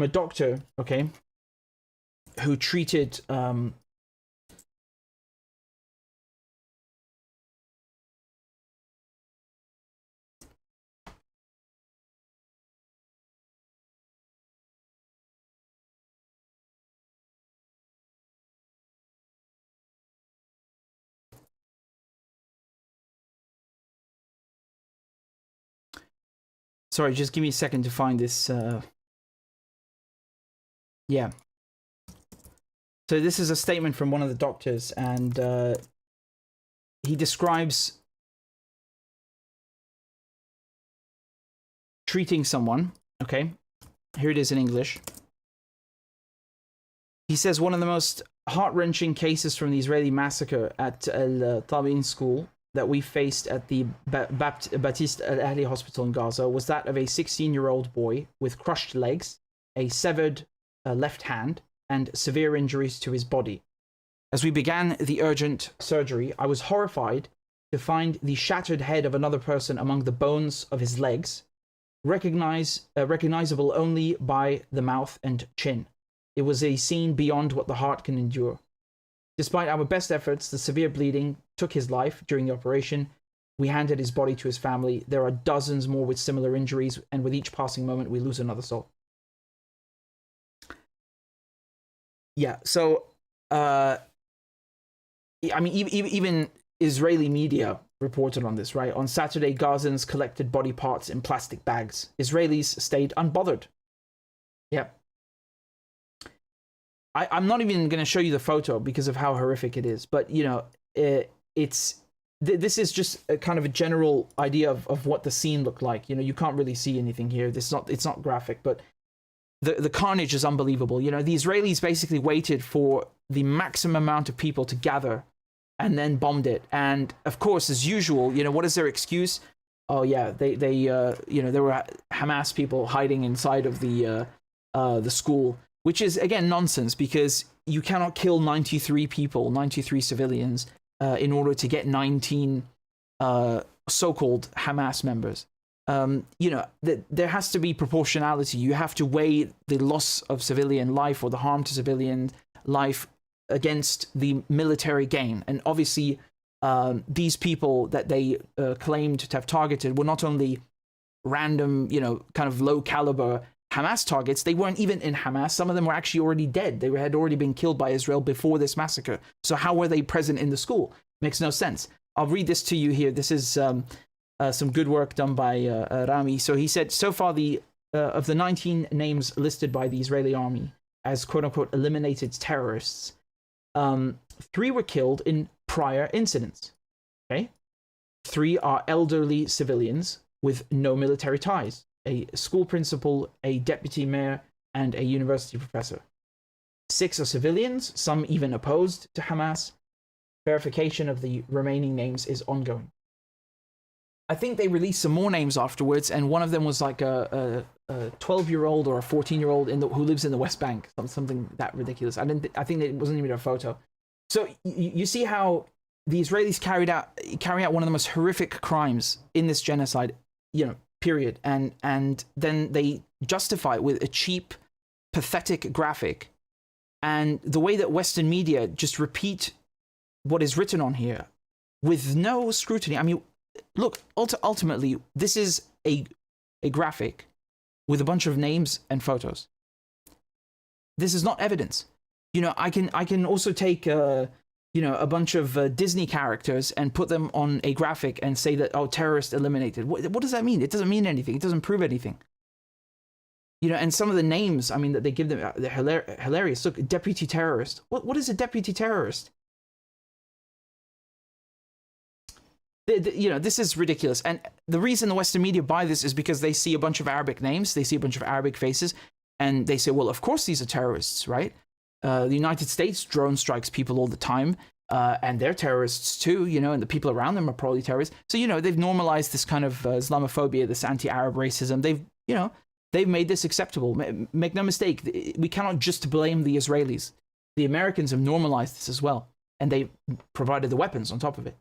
doctor, okay, who treated sorry, just give me a second to find this. Yeah. So this is a statement from one of the doctors, and he describes treating someone. Okay, here it is in English. He says, one of the most heart-wrenching cases from the Israeli massacre at Al Tabin school that we faced at the Baptist Al Ahli hospital in Gaza was that of a 16-year-old boy with crushed legs, a severed left hand, and severe injuries to his body. As we began the urgent surgery, I was horrified to find the shattered head of another person among the bones of his legs, recognizable only by the mouth and chin. It was a scene beyond what the heart can endure. Despite our best efforts, the severe bleeding took his life during the operation. We handed his body to his family. There are dozens more with similar injuries, and with each passing moment, we lose another soul. Yeah, so, even Israeli media reported on this, right? On Saturday, Gazans collected body parts in plastic bags. Israelis stayed unbothered. Yeah. I'm not even going to show you the photo because of how horrific it is, but, this is just a kind of a general idea of what the scene looked like. You can't really see anything here. It's not graphic, but the carnage is unbelievable. The Israelis basically waited for the maximum amount of people to gather and then bombed it. And of course, as usual, what is their excuse? Oh yeah, they there were Hamas people hiding inside of the school, which is again nonsense, because you cannot kill 93 civilians in order to get 19 so-called Hamas members. There has to be proportionality. You have to weigh the loss of civilian life or the harm to civilian life against the military gain. And obviously, these people that they claimed to have targeted were not only random, kind of low caliber Hamas targets. They weren't even in Hamas. Some of them were actually already dead. They had already been killed by Israel before this massacre. So how were they present in the school? Makes no sense. I'll read this to you here. This is some good work done by Rami. So he said, so far of the 19 names listed by the Israeli army as quote-unquote eliminated terrorists, 3 were killed in prior incidents. Okay, 3 are elderly civilians with no military ties: a school principal, a deputy mayor, and a university professor. 6 are civilians, some even opposed to Hamas. Verification of the remaining names is ongoing. I think they released some more names afterwards, and one of them was like a 12-year-old or a 14-year-old who lives in the West Bank, something that ridiculous. I think it wasn't even a photo. So you see how the Israelis carry out one of the most horrific crimes in this genocide, period, and then they justify it with a cheap, pathetic graphic, and the way that Western media just repeat what is written on here with no scrutiny. I mean, look, ultimately, this is a graphic with a bunch of names and photos. This is not evidence. You know, I can also take a bunch of Disney characters and put them on a graphic and say that, oh, terrorist eliminated. What does that mean? It doesn't mean anything. It doesn't prove anything. You know, and some of the names, I mean, that they give them, they're hilarious. Look, deputy terrorist. What is a deputy terrorist? You know, this is ridiculous. And the reason the Western media buy this is because they see a bunch of Arabic names, they see a bunch of Arabic faces, and they say, well, of course these are terrorists, right? The United States drone strikes people all the time, and they're terrorists too, you know, and the people around them are probably terrorists. So, you know, they've normalized this kind of Islamophobia, this anti-Arab racism. They've made this acceptable. Make no mistake, we cannot just blame the Israelis. The Americans have normalized this as well, and they provided the weapons on top of it.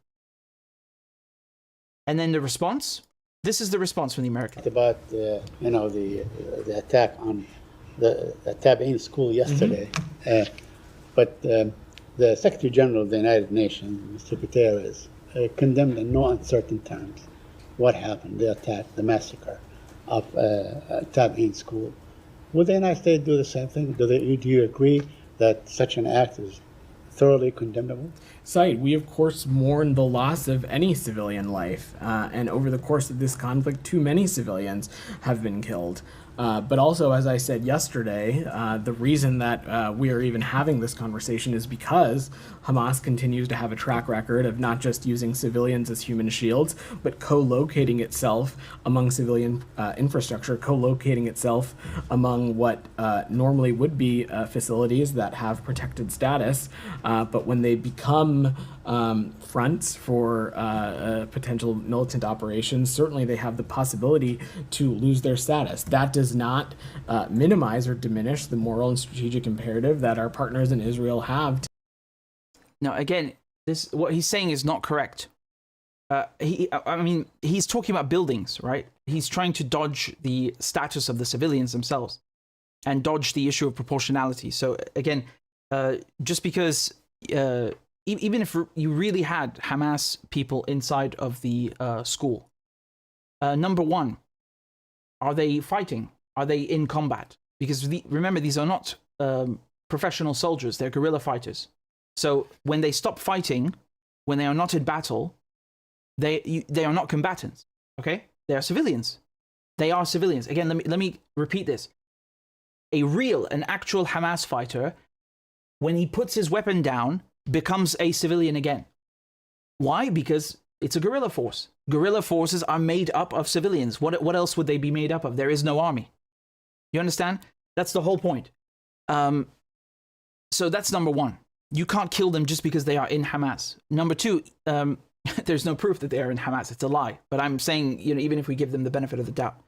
And then the response? This is the response from the Americans. About the attack on the Tabi'in school yesterday, but the Secretary General of the United Nations, Mr. Guterres, condemned in no uncertain terms what happened, the attack, the massacre of Tabi'in school. Will the United States do the same thing? Do you agree that such an act is thoroughly condemnable? Said, we of course mourn the loss of any civilian life, and over the course of this conflict, too many civilians have been killed. But also, as I said yesterday, the reason that we are even having this conversation is because Hamas continues to have a track record of not just using civilians as human shields, but co-locating itself among civilian infrastructure, co-locating itself among what normally would be facilities that have protected status, but when they become fronts for potential militant operations, certainly they have the possibility to lose their status. That does not minimize or diminish the moral and strategic imperative that our partners in Israel have. Now, again, what he's saying is not correct. He's talking about buildings, right? He's trying to dodge the status of the civilians themselves and dodge the issue of proportionality. So again, just because even if you really had Hamas people inside of the school, number one, are they fighting? Are they in combat? Because remember, these are not professional soldiers, they're guerrilla fighters. So when they stop fighting, when they are not in battle, they are not combatants, okay? They are civilians. They are civilians. Again, let me repeat this. An actual Hamas fighter, when he puts his weapon down, becomes a civilian again. Why? Because it's a guerrilla force. Guerrilla forces are made up of civilians. What else would they be made up of? There is no army. You understand? That's the whole point. So that's number one. You can't kill them just because they are in Hamas. Number two, there's no proof that they are in Hamas. It's a lie. But I'm saying, even if we give them the benefit of the doubt.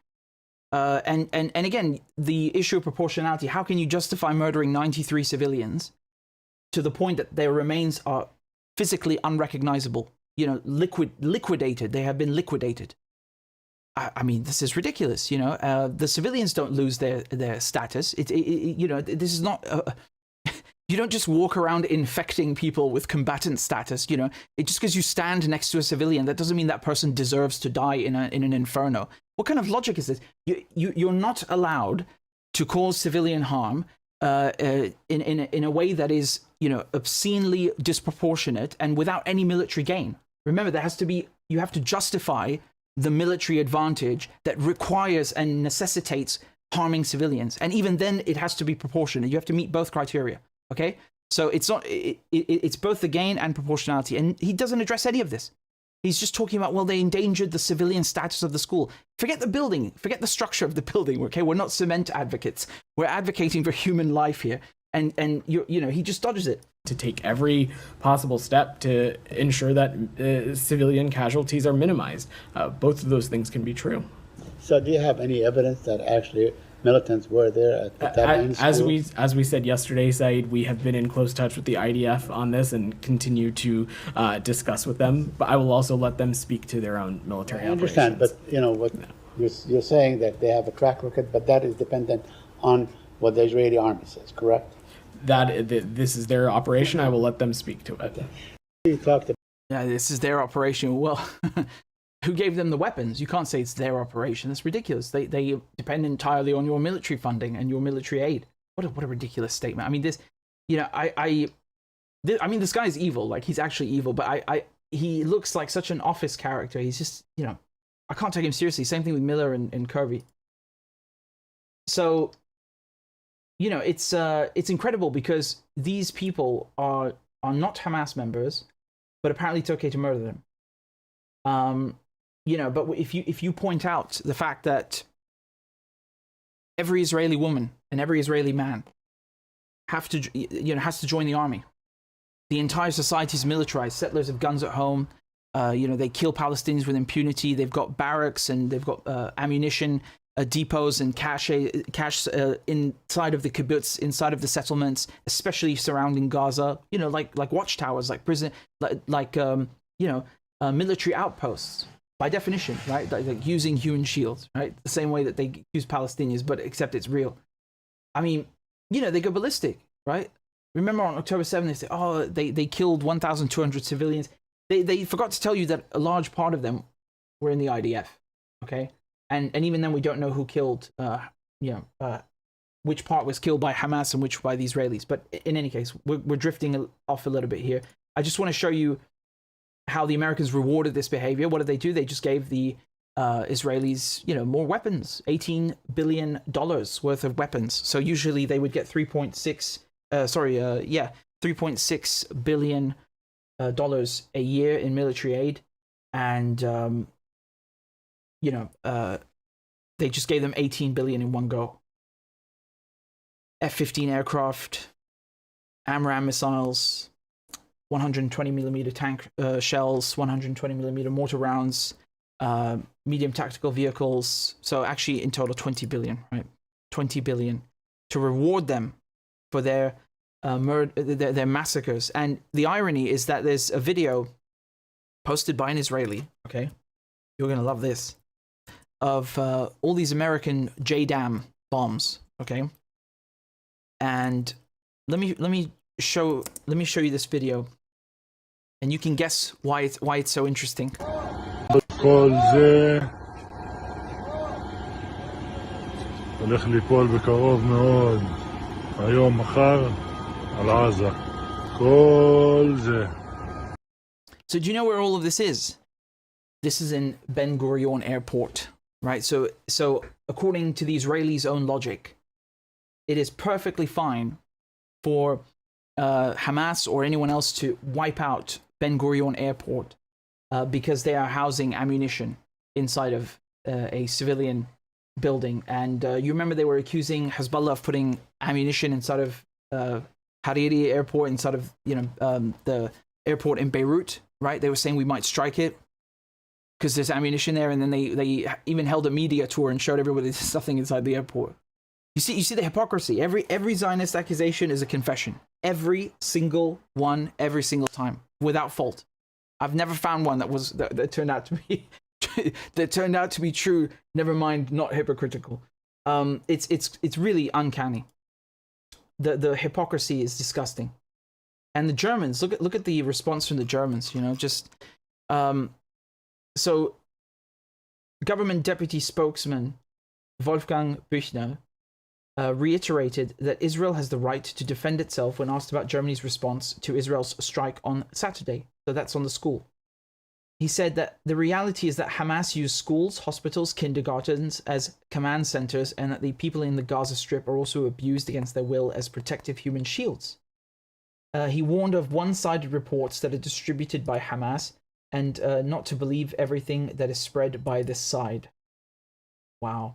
And again, the issue of proportionality. How can you justify murdering 93 civilians to the point that their remains are physically unrecognizable? Liquidated. They have been liquidated. I mean, this is ridiculous. The civilians don't lose their status. This is not. You don't just walk around infecting people with combatant status. Just because you stand next to a civilian, that doesn't mean that person deserves to die in an inferno. What kind of logic is this? You're not allowed to cause civilian harm in a way that is, obscenely disproportionate and without any military gain. Remember, you have to justify the military advantage that requires and necessitates harming civilians. And even then, it has to be proportionate. You have to meet both criteria. Okay? So it's both the gain and proportionality. And he doesn't address any of this. He's just talking about, well, they endangered the civilian status of the school. Forget the building. Forget the structure of the building. Okay? We're not cement advocates. We're advocating for human life here. And he just dodges it. To take every possible step to ensure that civilian casualties are minimized. Both of those things can be true. So do you have any evidence that actually militants were there at the Tabi'in school? As we said yesterday, Said, we have been in close touch with the IDF on this and continue to discuss with them. But I will also let them speak to their own military operations. I understand, but you're saying that they have a track record, but that is dependent on what the Israeli army says, correct? This is their operation. I will let them speak to it. You talked about Yeah, this is their operation. Well, who gave them the weapons? You can't say it's their operation. That's ridiculous. They depend entirely on your military funding and your military aid. What a ridiculous statement. I mean, this, you know, I mean, this guy is evil. Like, he's actually evil, but he looks like such an office character. He's just, you know, I can't take him seriously. Same thing with Miller and Kirby. So, you know, it's incredible because these people are not Hamas members, but apparently it's okay to murder them. You know, but if you point out the fact that every Israeli woman and every Israeli man has to join the army, the entire society is militarized. Settlers have guns at home. You know, they kill Palestinians with impunity. They've got barracks and they've got ammunition depots and cache inside of the kibbutz, inside of the settlements, especially surrounding Gaza. You know, like watchtowers, like prison, like military outposts by definition, right? Like using human shields, right? The same way that they use Palestinians, but except it's real. I mean, you know, they go ballistic, right? Remember on October 7th, they say, oh, they killed 1,200 civilians. They forgot to tell you that a large part of them were in the IDF, okay? And even then, we don't know who killed, which part was killed by Hamas and which by the Israelis. But in any case, we're drifting off a little bit here. I just want to show you how the Americans rewarded this behavior. What did they do? They just gave the Israelis, you know, more weapons, $18 billion worth of weapons. So usually they would get $3.6 billion a year in military aid, and they just gave them $18 billion in one go. F-15 aircraft, AMRAAM missiles, 120mm tank shells, 120mm mortar rounds, medium tactical vehicles. So actually, in total, $20 billion, right? $20 billion to reward them for their their massacres. And the irony is that there's a video posted by an Israeli, okay? You're going to love this, of all these American JDAM bombs, okay? And let me show you this video, and you can guess why it's so interesting. כל זה הולך ליפול בקרוב מאוד, היום מחר על עזה. כל זה. So do you know where all of this is? This is in Ben Gurion Airport, right? So according to the Israelis' own logic, it is perfectly fine for Hamas or anyone else to wipe out Ben Gurion Airport because they are housing ammunition inside of a civilian building. And you remember they were accusing Hezbollah of putting ammunition inside of Hariri Airport, inside of the airport in Beirut, right? They were saying we might strike it because there's ammunition there, and then they even held a media tour and showed everybody there's something inside the airport. You see the hypocrisy. Every Zionist accusation is a confession. Every single one, every single time, without fault. I've never found one that turned out to be that turned out to be true. Never mind, not hypocritical. It's really uncanny. The hypocrisy is disgusting. And the Germans, look at the response from the Germans. So government deputy spokesman Wolfgang Büchner reiterated that Israel has the right to defend itself when asked about Germany's response to Israel's strike on Saturday. So that's on the school. He said that the reality is that Hamas used schools, hospitals, kindergartens as command centers, and that the people in the Gaza Strip are also abused against their will as protective human shields. He warned of one-sided reports that are distributed by Hamas and not to believe everything that is spread by this side. Wow.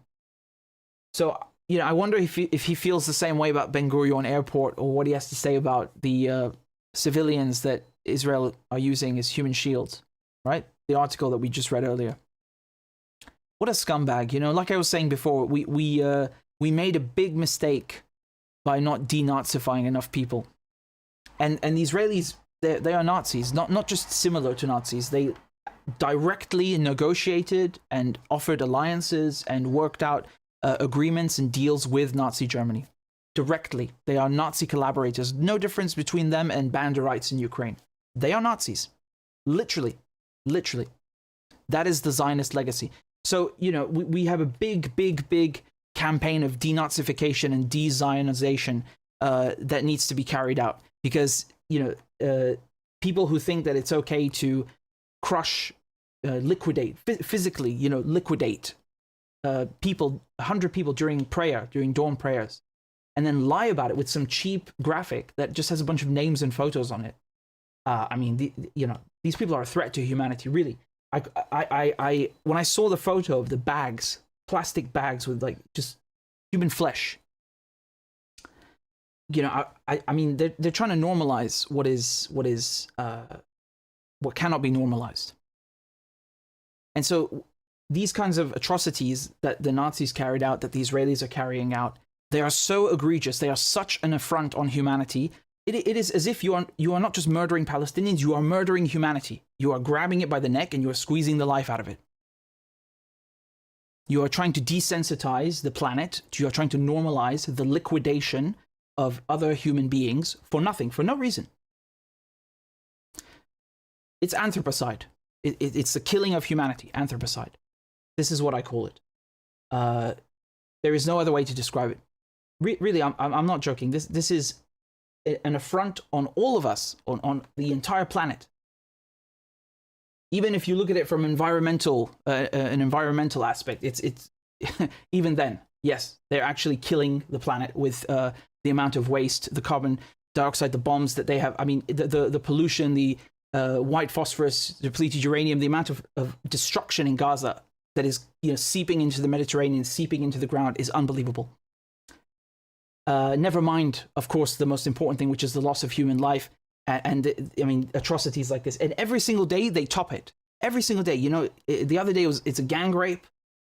So, I wonder if he feels the same way about Ben Gurion Airport, or what he has to say about the civilians that Israel are using as human shields, right? The article that we just read earlier. What a scumbag, like I was saying before, we made a big mistake by not denazifying enough people. And the Israelis, they are Nazis, not just similar to Nazis. They directly negotiated and offered alliances and worked out agreements and deals with Nazi Germany. Directly. They are Nazi collaborators. No difference between them and Banderites in Ukraine. They are Nazis. Literally. That is the Zionist legacy. So, we have a big campaign of denazification and de-Zionization that needs to be carried out. Because, people who think that it's okay to crush, liquidate, physically, liquidate people, 100 people during dawn prayers, and then lie about it with some cheap graphic that just has a bunch of names and photos on it. These people are a threat to humanity, really. When I saw the photo of the bags, plastic bags with like just human flesh, they're trying to normalize what cannot be normalized. And so these kinds of atrocities that the Nazis carried out, that the Israelis are carrying out, they are so egregious. They are such an affront on humanity. It is as if you are not just murdering Palestinians, you are murdering humanity. You are grabbing it by the neck and you are squeezing the life out of it. You are trying to desensitize the planet. You are trying to normalize the liquidation of other human beings for nothing, for no reason. It's anthropocide. It's the killing of humanity, anthropocide. This is what I call it. There is no other way to describe it. Really, I'm not joking. This is an affront on all of us, on the entire planet. Even if you look at it from an environmental aspect, it's even then, yes, they're actually killing the planet with the amount of waste, the carbon dioxide, the bombs that they have. I mean, the pollution, the white phosphorus, depleted uranium, the amount of destruction in Gaza that is seeping into the Mediterranean, seeping into the ground is unbelievable. Never mind, of course, the most important thing, which is the loss of human life and atrocities like this. And every single day they top it. Every single day. The other day it's a gang rape,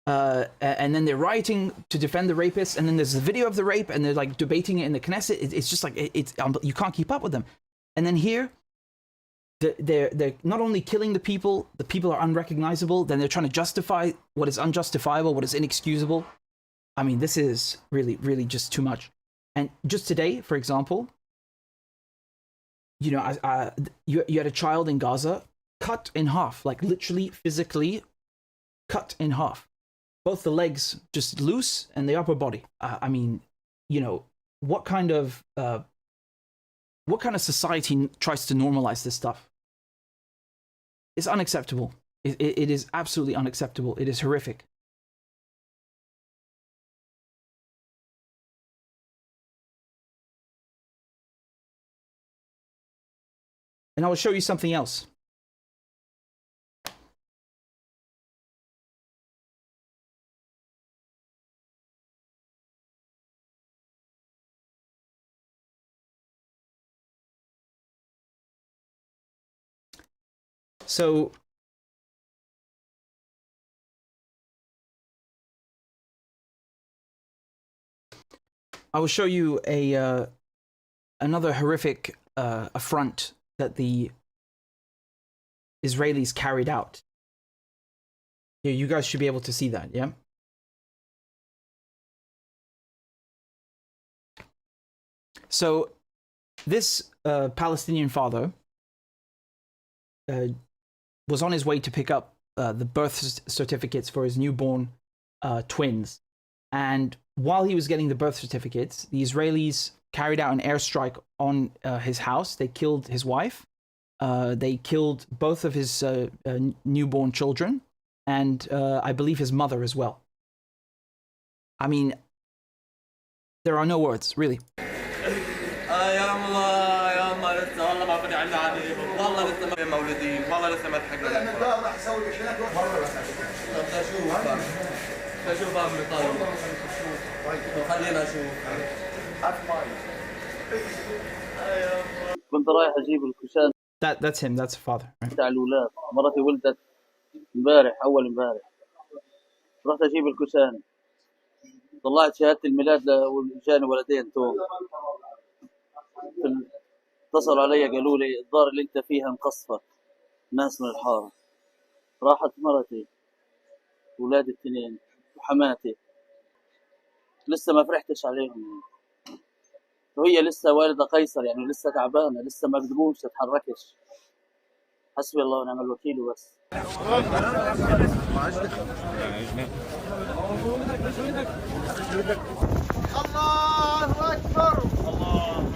and then they're rioting to defend the rapists, and then there's a video of the rape, and they're like debating it in the Knesset. It's just like you can't keep up with them. And then here, they're not only killing the people are unrecognizable. Then they're trying to justify what is unjustifiable, what is inexcusable. I mean, this is really, really just too much. And just today, for example, you had a child in Gaza cut in half, like literally, physically cut in half. Both the legs just loose and the upper body. What kind of society tries to normalize this stuff? It's unacceptable. It is absolutely unacceptable. It is horrific. And I will show you something else. So I will show you another horrific affront that the Israelis carried out. Here, you guys should be able to see that, yeah? So this Palestinian father was on his way to pick up the birth certificates for his newborn twins. And while he was getting the birth certificates, the Israelis carried out an airstrike on his house. They killed his wife. They killed both of his newborn children, and I believe his mother as well. I mean, there are no words, really. كنت رايح اجيب الكشان. That's him. That's the father. Right? بتاع الولاد. مرتي ولدت اول امبارح. رحت اجيب الكشان. طلعت شهادة الميلاد وجاني ولدين توم. اتصلوا علي قالوا لي الدار اللي انت فيها مقصفة. ناس من الحارة. راحت مرتي. ولادي الاثنين وحماتي. لسه ما فرحتش عليهم. وهي لسه والدة قيصر، يعني لسه تعبانة، لسه ما بتقومش تتحركش. حسبي الله ونعم الوكيل وبس. الله أكبر. الله.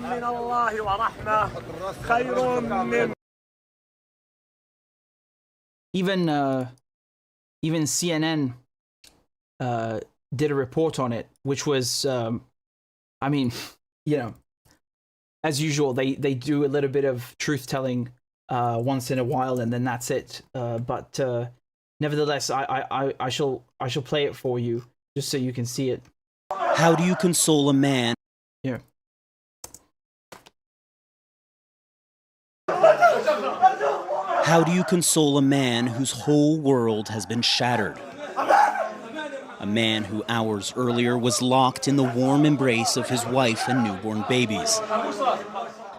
من الله ورحمة خير من. Even CNN did a report on it, which was, I mean, you know, as usual, they do a little bit of truth telling once in a while, and then that's it. But nevertheless, I shall play it for you just so you can see it. How do you console a man? Here. How do you console a man whose whole world has been shattered? A man who hours earlier was locked in the warm embrace of his wife and newborn babies,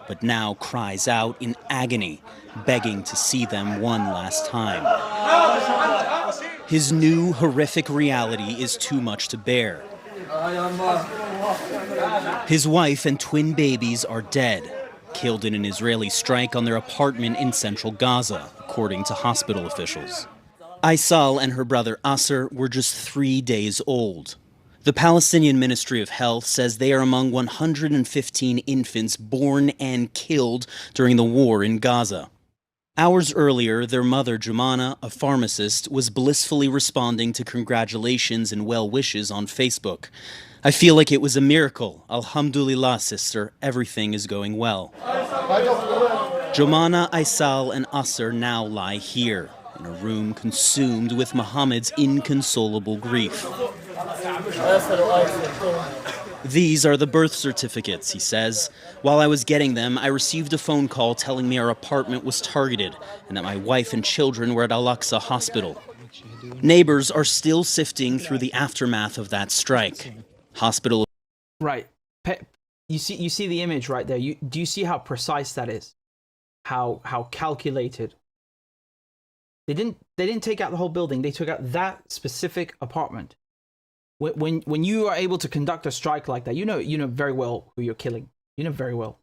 but now cries out in agony, begging to see them one last time. His new horrific reality is too much to bear. His wife and twin babies are dead, killed in an Israeli strike on their apartment in central Gaza, according to hospital officials. Aysal and her brother Asser were just 3 days old. The Palestinian Ministry of Health says they are among 115 infants born and killed during the war in Gaza. Hours earlier, their mother, Jumana, a pharmacist, was blissfully responding to congratulations and well wishes on Facebook. I feel like it was a miracle. Alhamdulillah, sister, everything is going well. Jumana, Aysal, and Asser now lie here, in a room consumed with Mohammed's inconsolable grief. These are the birth certificates, he says. While I was getting them, I received a phone call telling me our apartment was targeted and that my wife and children were at Al-Aqsa Hospital. Neighbors are still sifting through the aftermath of that strike. Hospital. Right. You see the image right there. Do you see how precise that is? How calculated. They didn't take out the whole building. They took out that specific apartment. When you are able to conduct a strike like that, you know very well who you're killing. You know very well,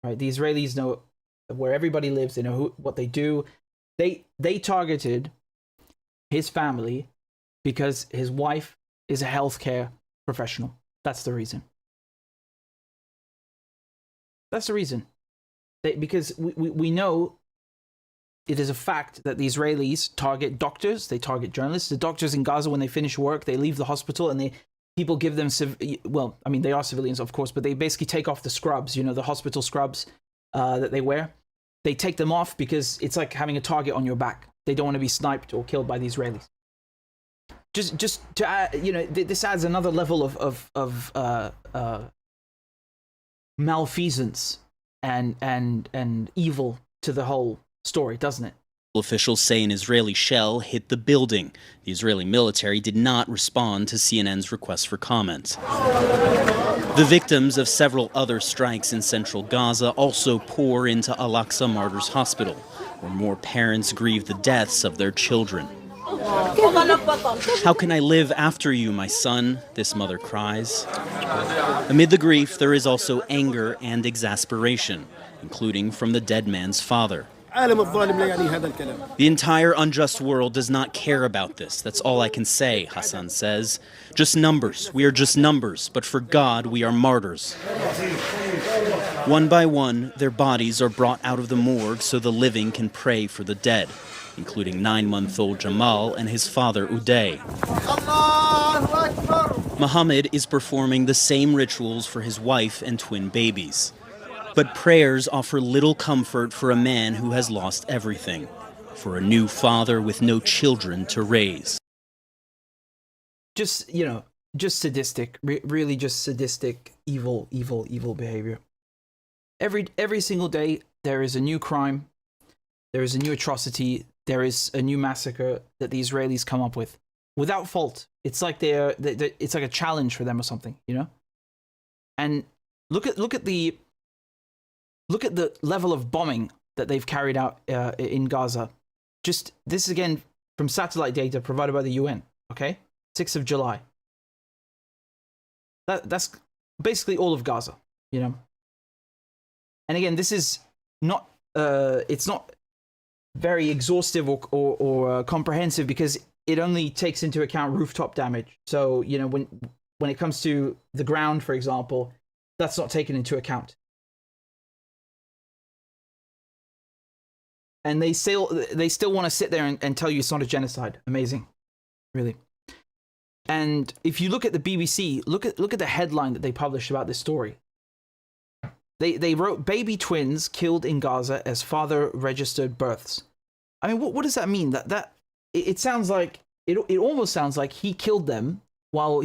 right? The Israelis know where everybody lives. They know what they do. They targeted his family because his wife is a healthcare professional. That's the reason. That's the reason. Because we know it is a fact that the Israelis target doctors, they target journalists. The doctors in Gaza, when they finish work, they leave the hospital and people give them, well, I mean, they are civilians, of course, but they basically take off the scrubs, the hospital scrubs that they wear. They take them off because it's like having a target on your back. They don't want to be sniped or killed by the Israelis. Just to add, this adds another level of malfeasance and evil to the whole story, doesn't it? Officials say an Israeli shell hit the building. The Israeli military did not respond to CNN's request for comment. The victims of several other strikes in central Gaza also pour into Al-Aqsa Martyrs Hospital, where more parents grieve the deaths of their children. How can I live after you, my son? This mother cries. Amid the grief, there is also anger and exasperation, including from the dead man's father. The entire unjust world does not care about this. That's all I can say, Hassan says. Just numbers. We are just numbers, but for God, we are martyrs. One by one, their bodies are brought out of the morgue so the living can pray for the dead, including 9-month-old Jamal and his father, Uday. Mohammed is performing the same rituals for his wife and twin babies. But prayers offer little comfort for a man who has lost everything, for a new father with no children to raise. Just sadistic, really just sadistic, evil behavior. Every single day, there is a new crime, there is a new atrocity, there is a new massacre that the Israelis come up with, without fault. It's like it's like a challenge for them or something, And look at the level of bombing that they've carried out in Gaza. Just this is again from satellite data provided by the UN. Okay, 6th of July. That's basically all of Gaza, you know. And again, this is not it's not very exhaustive or comprehensive because it only takes into account rooftop damage. So, you know, when it comes to the ground, for example, that's not taken into account. And they still want to sit there and tell you it's not a genocide. Amazing, really. And if you look at the BBC, look at the headline that they published about this story. They wrote baby twins killed in Gaza as father registered births. I mean, what does that mean? That it sounds like it almost sounds like he killed them while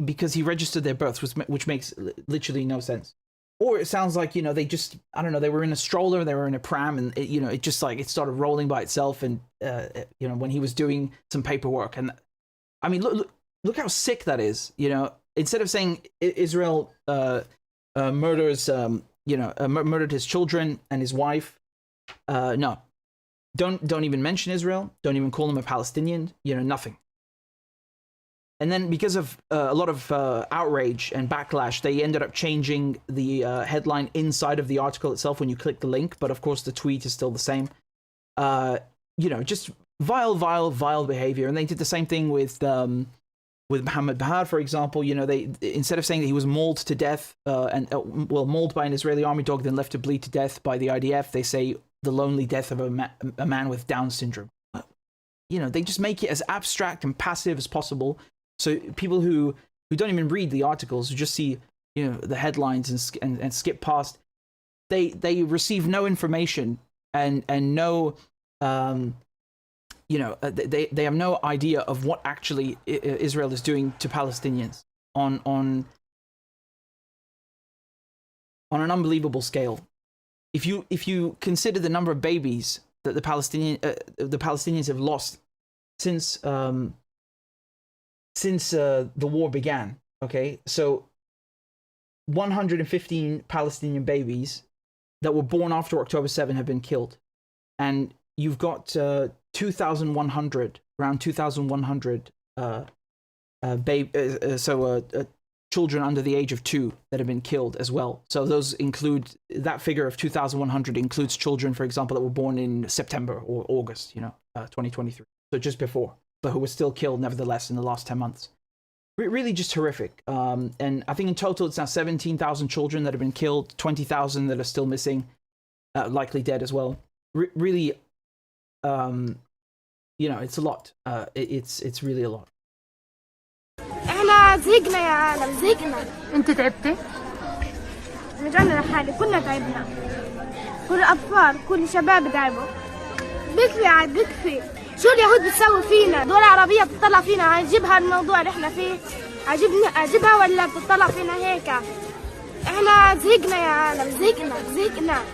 because he registered their births, which makes literally no sense. Or it sounds like, you know, they just, I don't know, they were in a stroller, they were in a pram, and it, you know, it just like it started rolling by itself, and you know, when he was doing some paperwork. And I mean, look how sick that is. You know, instead of saying Israel murders, you know, murdered his children and his wife, no, don't even mention Israel. Don't even call him a Palestinian. You know, nothing. And then because of a lot of outrage and backlash, they ended up changing the headline inside of the article itself when you click the link. But of course, the tweet is still the same. You know, just vile behavior. And they did the same thing with Mohammed Bahar, for example. You know, they, instead of saying that he was mauled to death mauled by an Israeli army dog, then left to bleed to death by the IDF, they say the lonely death of a man with Down syndrome. You know, they just make it as abstract and passive as possible. So people who don't even read the articles, who just see, you know, the headlines and skip past, they receive no information and no, you know, they have no idea of what actually Israel is doing to Palestinians on an unbelievable scale. If you consider the number of babies that the Palestinians have lost since the war began, okay, so 115 Palestinian babies that were born after October 7 have been killed, and you've got 2,100, around 2,100 children under the age of 2 that have been killed as well. So those include, that figure of 2,100 includes children, for example, that were born in September or August, 2023, so just before, but who were still killed nevertheless in the last 10 months. Really just horrific. And I think in total it's now 17,000 children that have been killed, 20,000 that are still missing, likely dead as well. Really, it's a lot. It's really a lot. احنا زهقنا يا عالم، زهقنا. انت تعبتي؟ رجعنا لحالي، كلنا تعبنا. كل الأطفال، كل الشباب تعبوا. بكفي عاد بكفي. شو اليهود بتسوي فينا؟ دول عربية بتطلع فينا، عجبها الموضوع اللي احنا فيه؟ عجبها ولا بتطلع فينا هيك؟ احنا زهقنا يا عالم، زهقنا.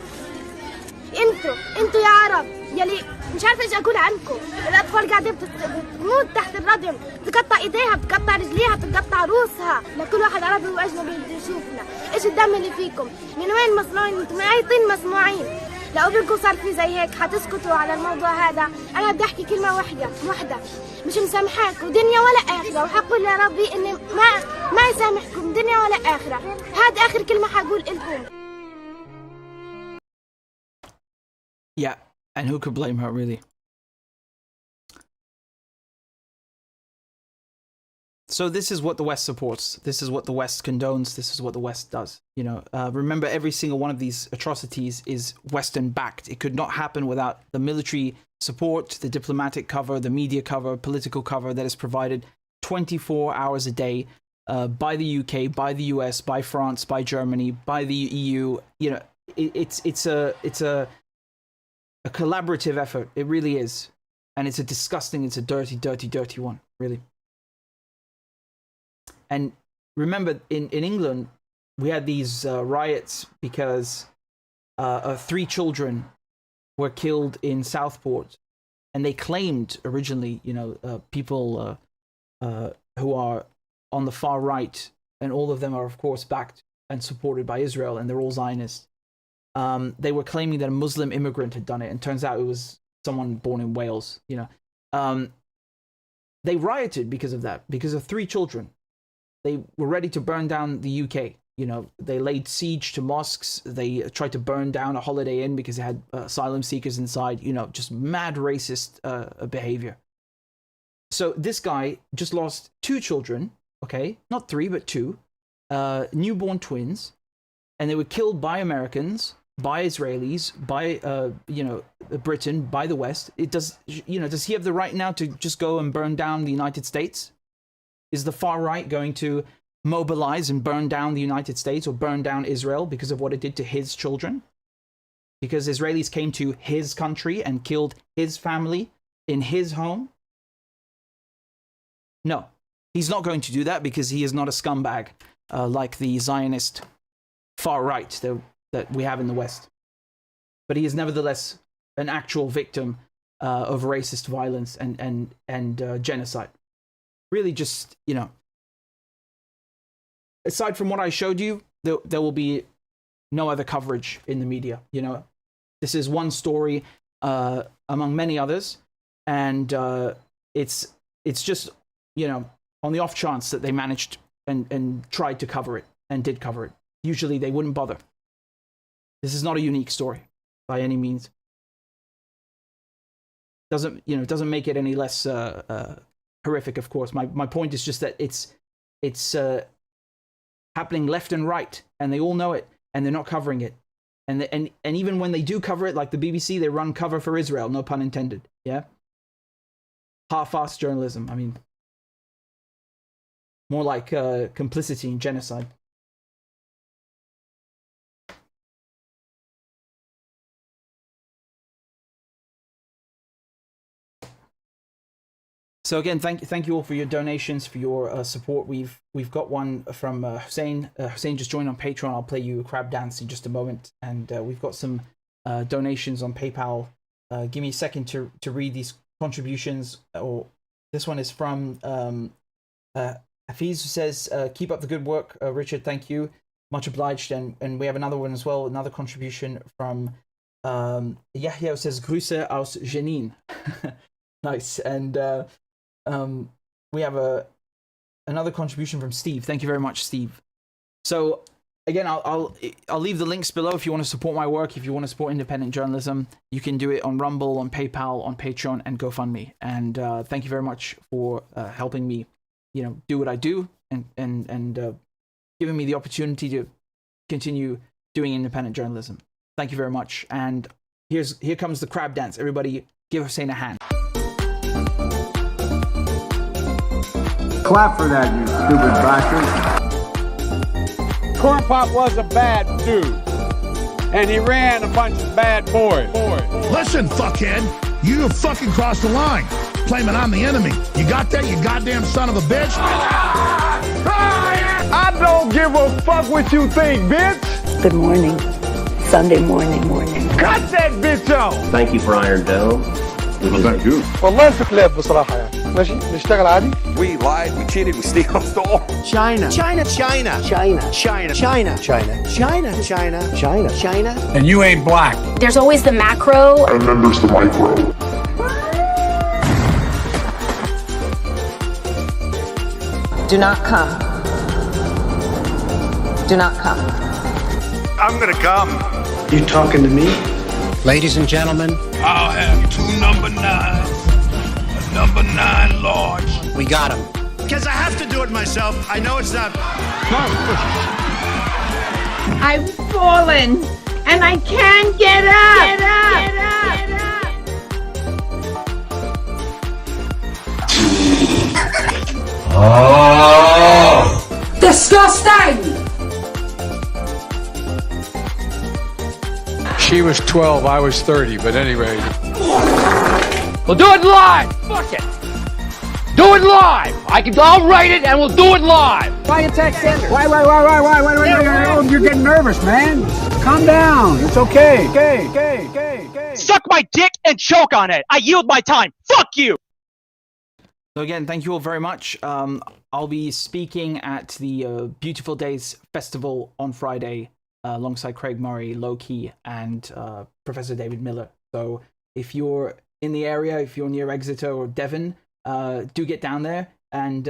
انتوا يا عرب يلي مش عارفه ايش اقول عنكم. الاطفال قاعدين بتموت تحت الردم، بتقطع ايديها، بتقطع رجليها، بتقطع روسها. لكل واحد عربي واجنبي بده يشوفنا. ايش الدم اللي فيكم؟ من وين مصنوعين؟ انتم معيطين مسموعين. لو بدكم صار في زي هيك حتسكتوا على الموضوع هذا. انا بدي احكي كلمه واحده، مش مسامحاكم دنيا ولا اخره، وحقول يا ربي اني ما يسامحكم دنيا ولا اخره. هذا اخر كلمه حقول لكم. Yeah, and who could blame her, really? So this is what the West supports. This is what the West condones. This is what the West does. Remember, every single one of these atrocities is Western-backed. It could not happen without the military support, the diplomatic cover, the media cover, political cover that is provided 24 hours a day by the UK, by the US, by France, by Germany, by the EU. It's a collaborative effort. It really is. And it's a dirty one, really. And remember, in England, we had these riots because 3 children were killed in Southport. And they claimed originally, people who are on the far right, and all of them are, of course, backed and supported by Israel, and they're all Zionists. they were claiming that a Muslim immigrant had done it, and turns out it was someone born in Wales. They rioted because of that, because of 3 children. They were ready to burn down the UK. They laid siege to mosques. They tried to burn down a Holiday Inn because it had asylum seekers inside. Just mad racist behavior. So this guy just lost 2 children, okay? Not 3, but 2. Newborn twins. And they were killed by Americans, by Israelis, by, Britain, by the West. Does he have the right now to just go and burn down the United States? Is the far right going to mobilize and burn down the United States or burn down Israel because of what it did to his children? Because Israelis came to his country and killed his family in his home? No, he's not going to do that because he is not a scumbag like the Zionist far right that we have in the West. But he is nevertheless an actual victim of racist violence and genocide. Really just, aside from what I showed you, there will be no other coverage in the media. This is one story among many others, and it's just, on the off chance that they managed and tried to cover it and did cover it. Usually they wouldn't bother. This is not a unique story by any means. Doesn't make it any less horrific, of course. My point is just that it's happening left and right, and they all know it, and they're not covering it. And even when they do cover it, like the BBC, they run cover for Israel, no pun intended. Yeah, half-assed journalism. I mean, more like complicity in genocide. So again, thank you all for your donations, for your support. We've got one from Hussein. Hussein just joined on Patreon. I'll play you a crab dance in just a moment. And we've got some donations on PayPal. Give me a second to read these contributions. This one is from Hafiz, who says, "Keep up the good work, Richard. Thank you, much obliged." And we have another one as well. Another contribution from Yahya, who says, "Grüße aus Jenin." Nice. And we have another contribution from Steve. Thank you very much, Steve. So again, I'll leave the links below if you want to support my work. If you want to support independent journalism, you can do it on Rumble, on PayPal, on Patreon, and GoFundMe. And thank you very much for helping me, do what I do and giving me the opportunity to continue doing independent journalism. Thank you very much. And here comes the crab dance. Everybody, give Hussein a hand. Clap for that, you stupid bastard. Corn Pop was a bad dude, and he ran a bunch of bad boys. Listen, fuckhead, you have fucking crossed the line, claiming I'm the enemy. You got that, you goddamn son of a bitch? I don't give a fuck what you think, bitch. Good morning. Sunday morning. Cut that bitch off. Thank you for Iron Dome. Thank you. والله في كلاب بصراحة يعني. ماشي نشتغل عادي. We lied, we cheated, we stole. China. And you ain't black. There's always the macro. And then there's the micro. Do not come. Do not come. I'm gonna come. You talking to me? Ladies and gentlemen, I'll have 2 number 9s, a number 9 large. we got him. Because I have to do it myself. I know it's not. I've fallen and I can't get up. Disgusting! She was 12, I was 30, but anyway. We'll do it live. Fuck it. Do it live. I'll write it and we'll do it live. Why attack Sanders? Why? You're getting nervous, man. Calm down. It's okay. Okay. Suck my dick and choke on it. I yield my time. Fuck you. So again, thank you all very much. I'll be speaking at the Beautiful Days Festival on Friday. alongside Craig Murray, Loki, and Professor David Miller. So if you're in the area, if you're near Exeter or Devon, do get down there. And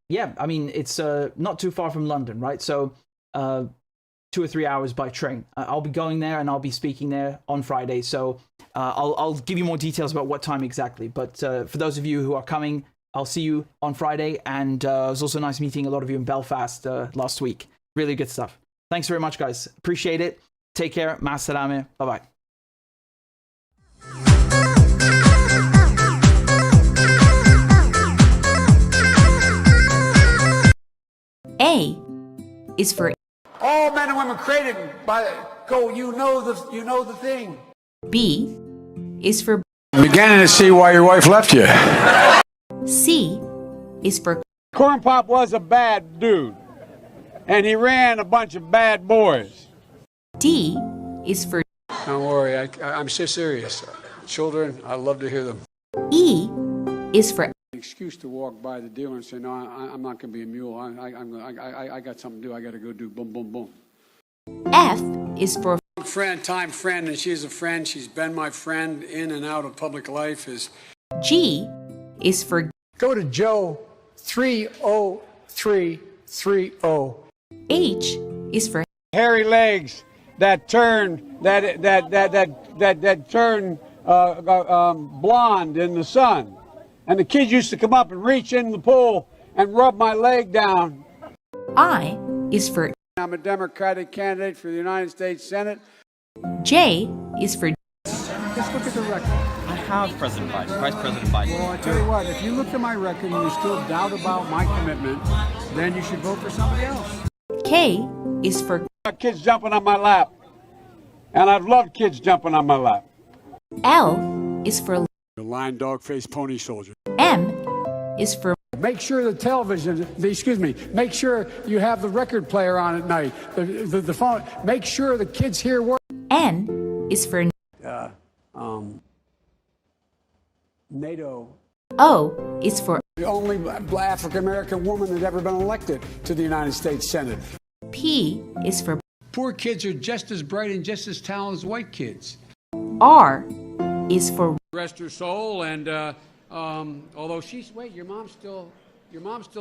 yeah, I mean, it's not too far from London, right? So 2 or 3 hours by train. I'll be going there and I'll be speaking there on Friday. So I'll give you more details about what time exactly. But for those of you who are coming, I'll see you on Friday. And it was also nice meeting a lot of you in Belfast last week. Really good stuff. Thanks very much, guys. Appreciate it. Take care. Ma salame. Bye-bye. A is for All men and women created by go. You know the thing. B is for I'm beginning to see why your wife left you. C is for Corn Pop was a bad dude, and he ran a bunch of bad boys. D is for Don't worry, I'm so serious. Children, I love to hear them. E is for Excuse to walk by the dealer and say, no, I'm not going to be a mule. I got something to do. I got to go do boom, boom, boom. F is for Time friend, and she's a friend. She's been my friend in and out of public life. G is for Go to Joe 30330. H is for Hairy legs that turn blonde in the sun. And the kids used to come up and reach in the pool and rub my leg down. I is for I'm a Democratic candidate for the United States Senate. J is for Just look at the record. I have President Biden, Vice President Biden. Well, I tell you what, if you look at my record and you still doubt about my commitment, then you should vote for somebody else. K is for Kids jumping on my lap. And I've loved kids jumping on my lap. L is for The lion, dog, face, pony soldier. M is for Make sure the television, make sure you have the record player on at night, the phone. Make sure the kids hear work. N is for NATO. O is for The only African-American woman that ever been elected to the United States Senate. P is for Poor kids are just as bright and just as talented as white kids. R is for Rest her soul, and although your mom's still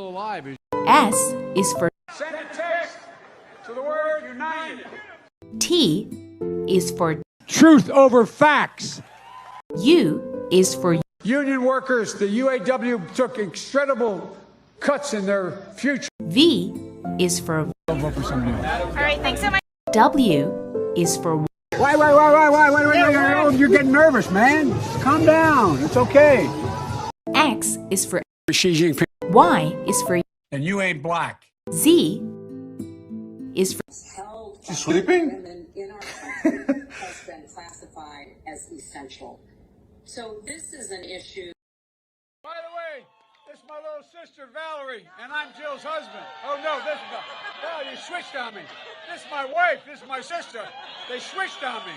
alive. S is for Send a text to the word united. T is for Truth over facts. U is for Union workers, the UAW took incredible cuts in their future. V is for I'll vote for somebody else. All right, thanks so much. W is for Wait, you're getting nervous, man. Calm down. It's okay. X is for Xi Jinping. Y is for And you ain't black. Z is for She's sleeping? Women in our country has been classified as essential. So this is an issue. By the way, this is my little sister Valerie, and I'm Jill's husband. Oh no, this is you switched on me. This is my wife. This is my sister. They switched on me.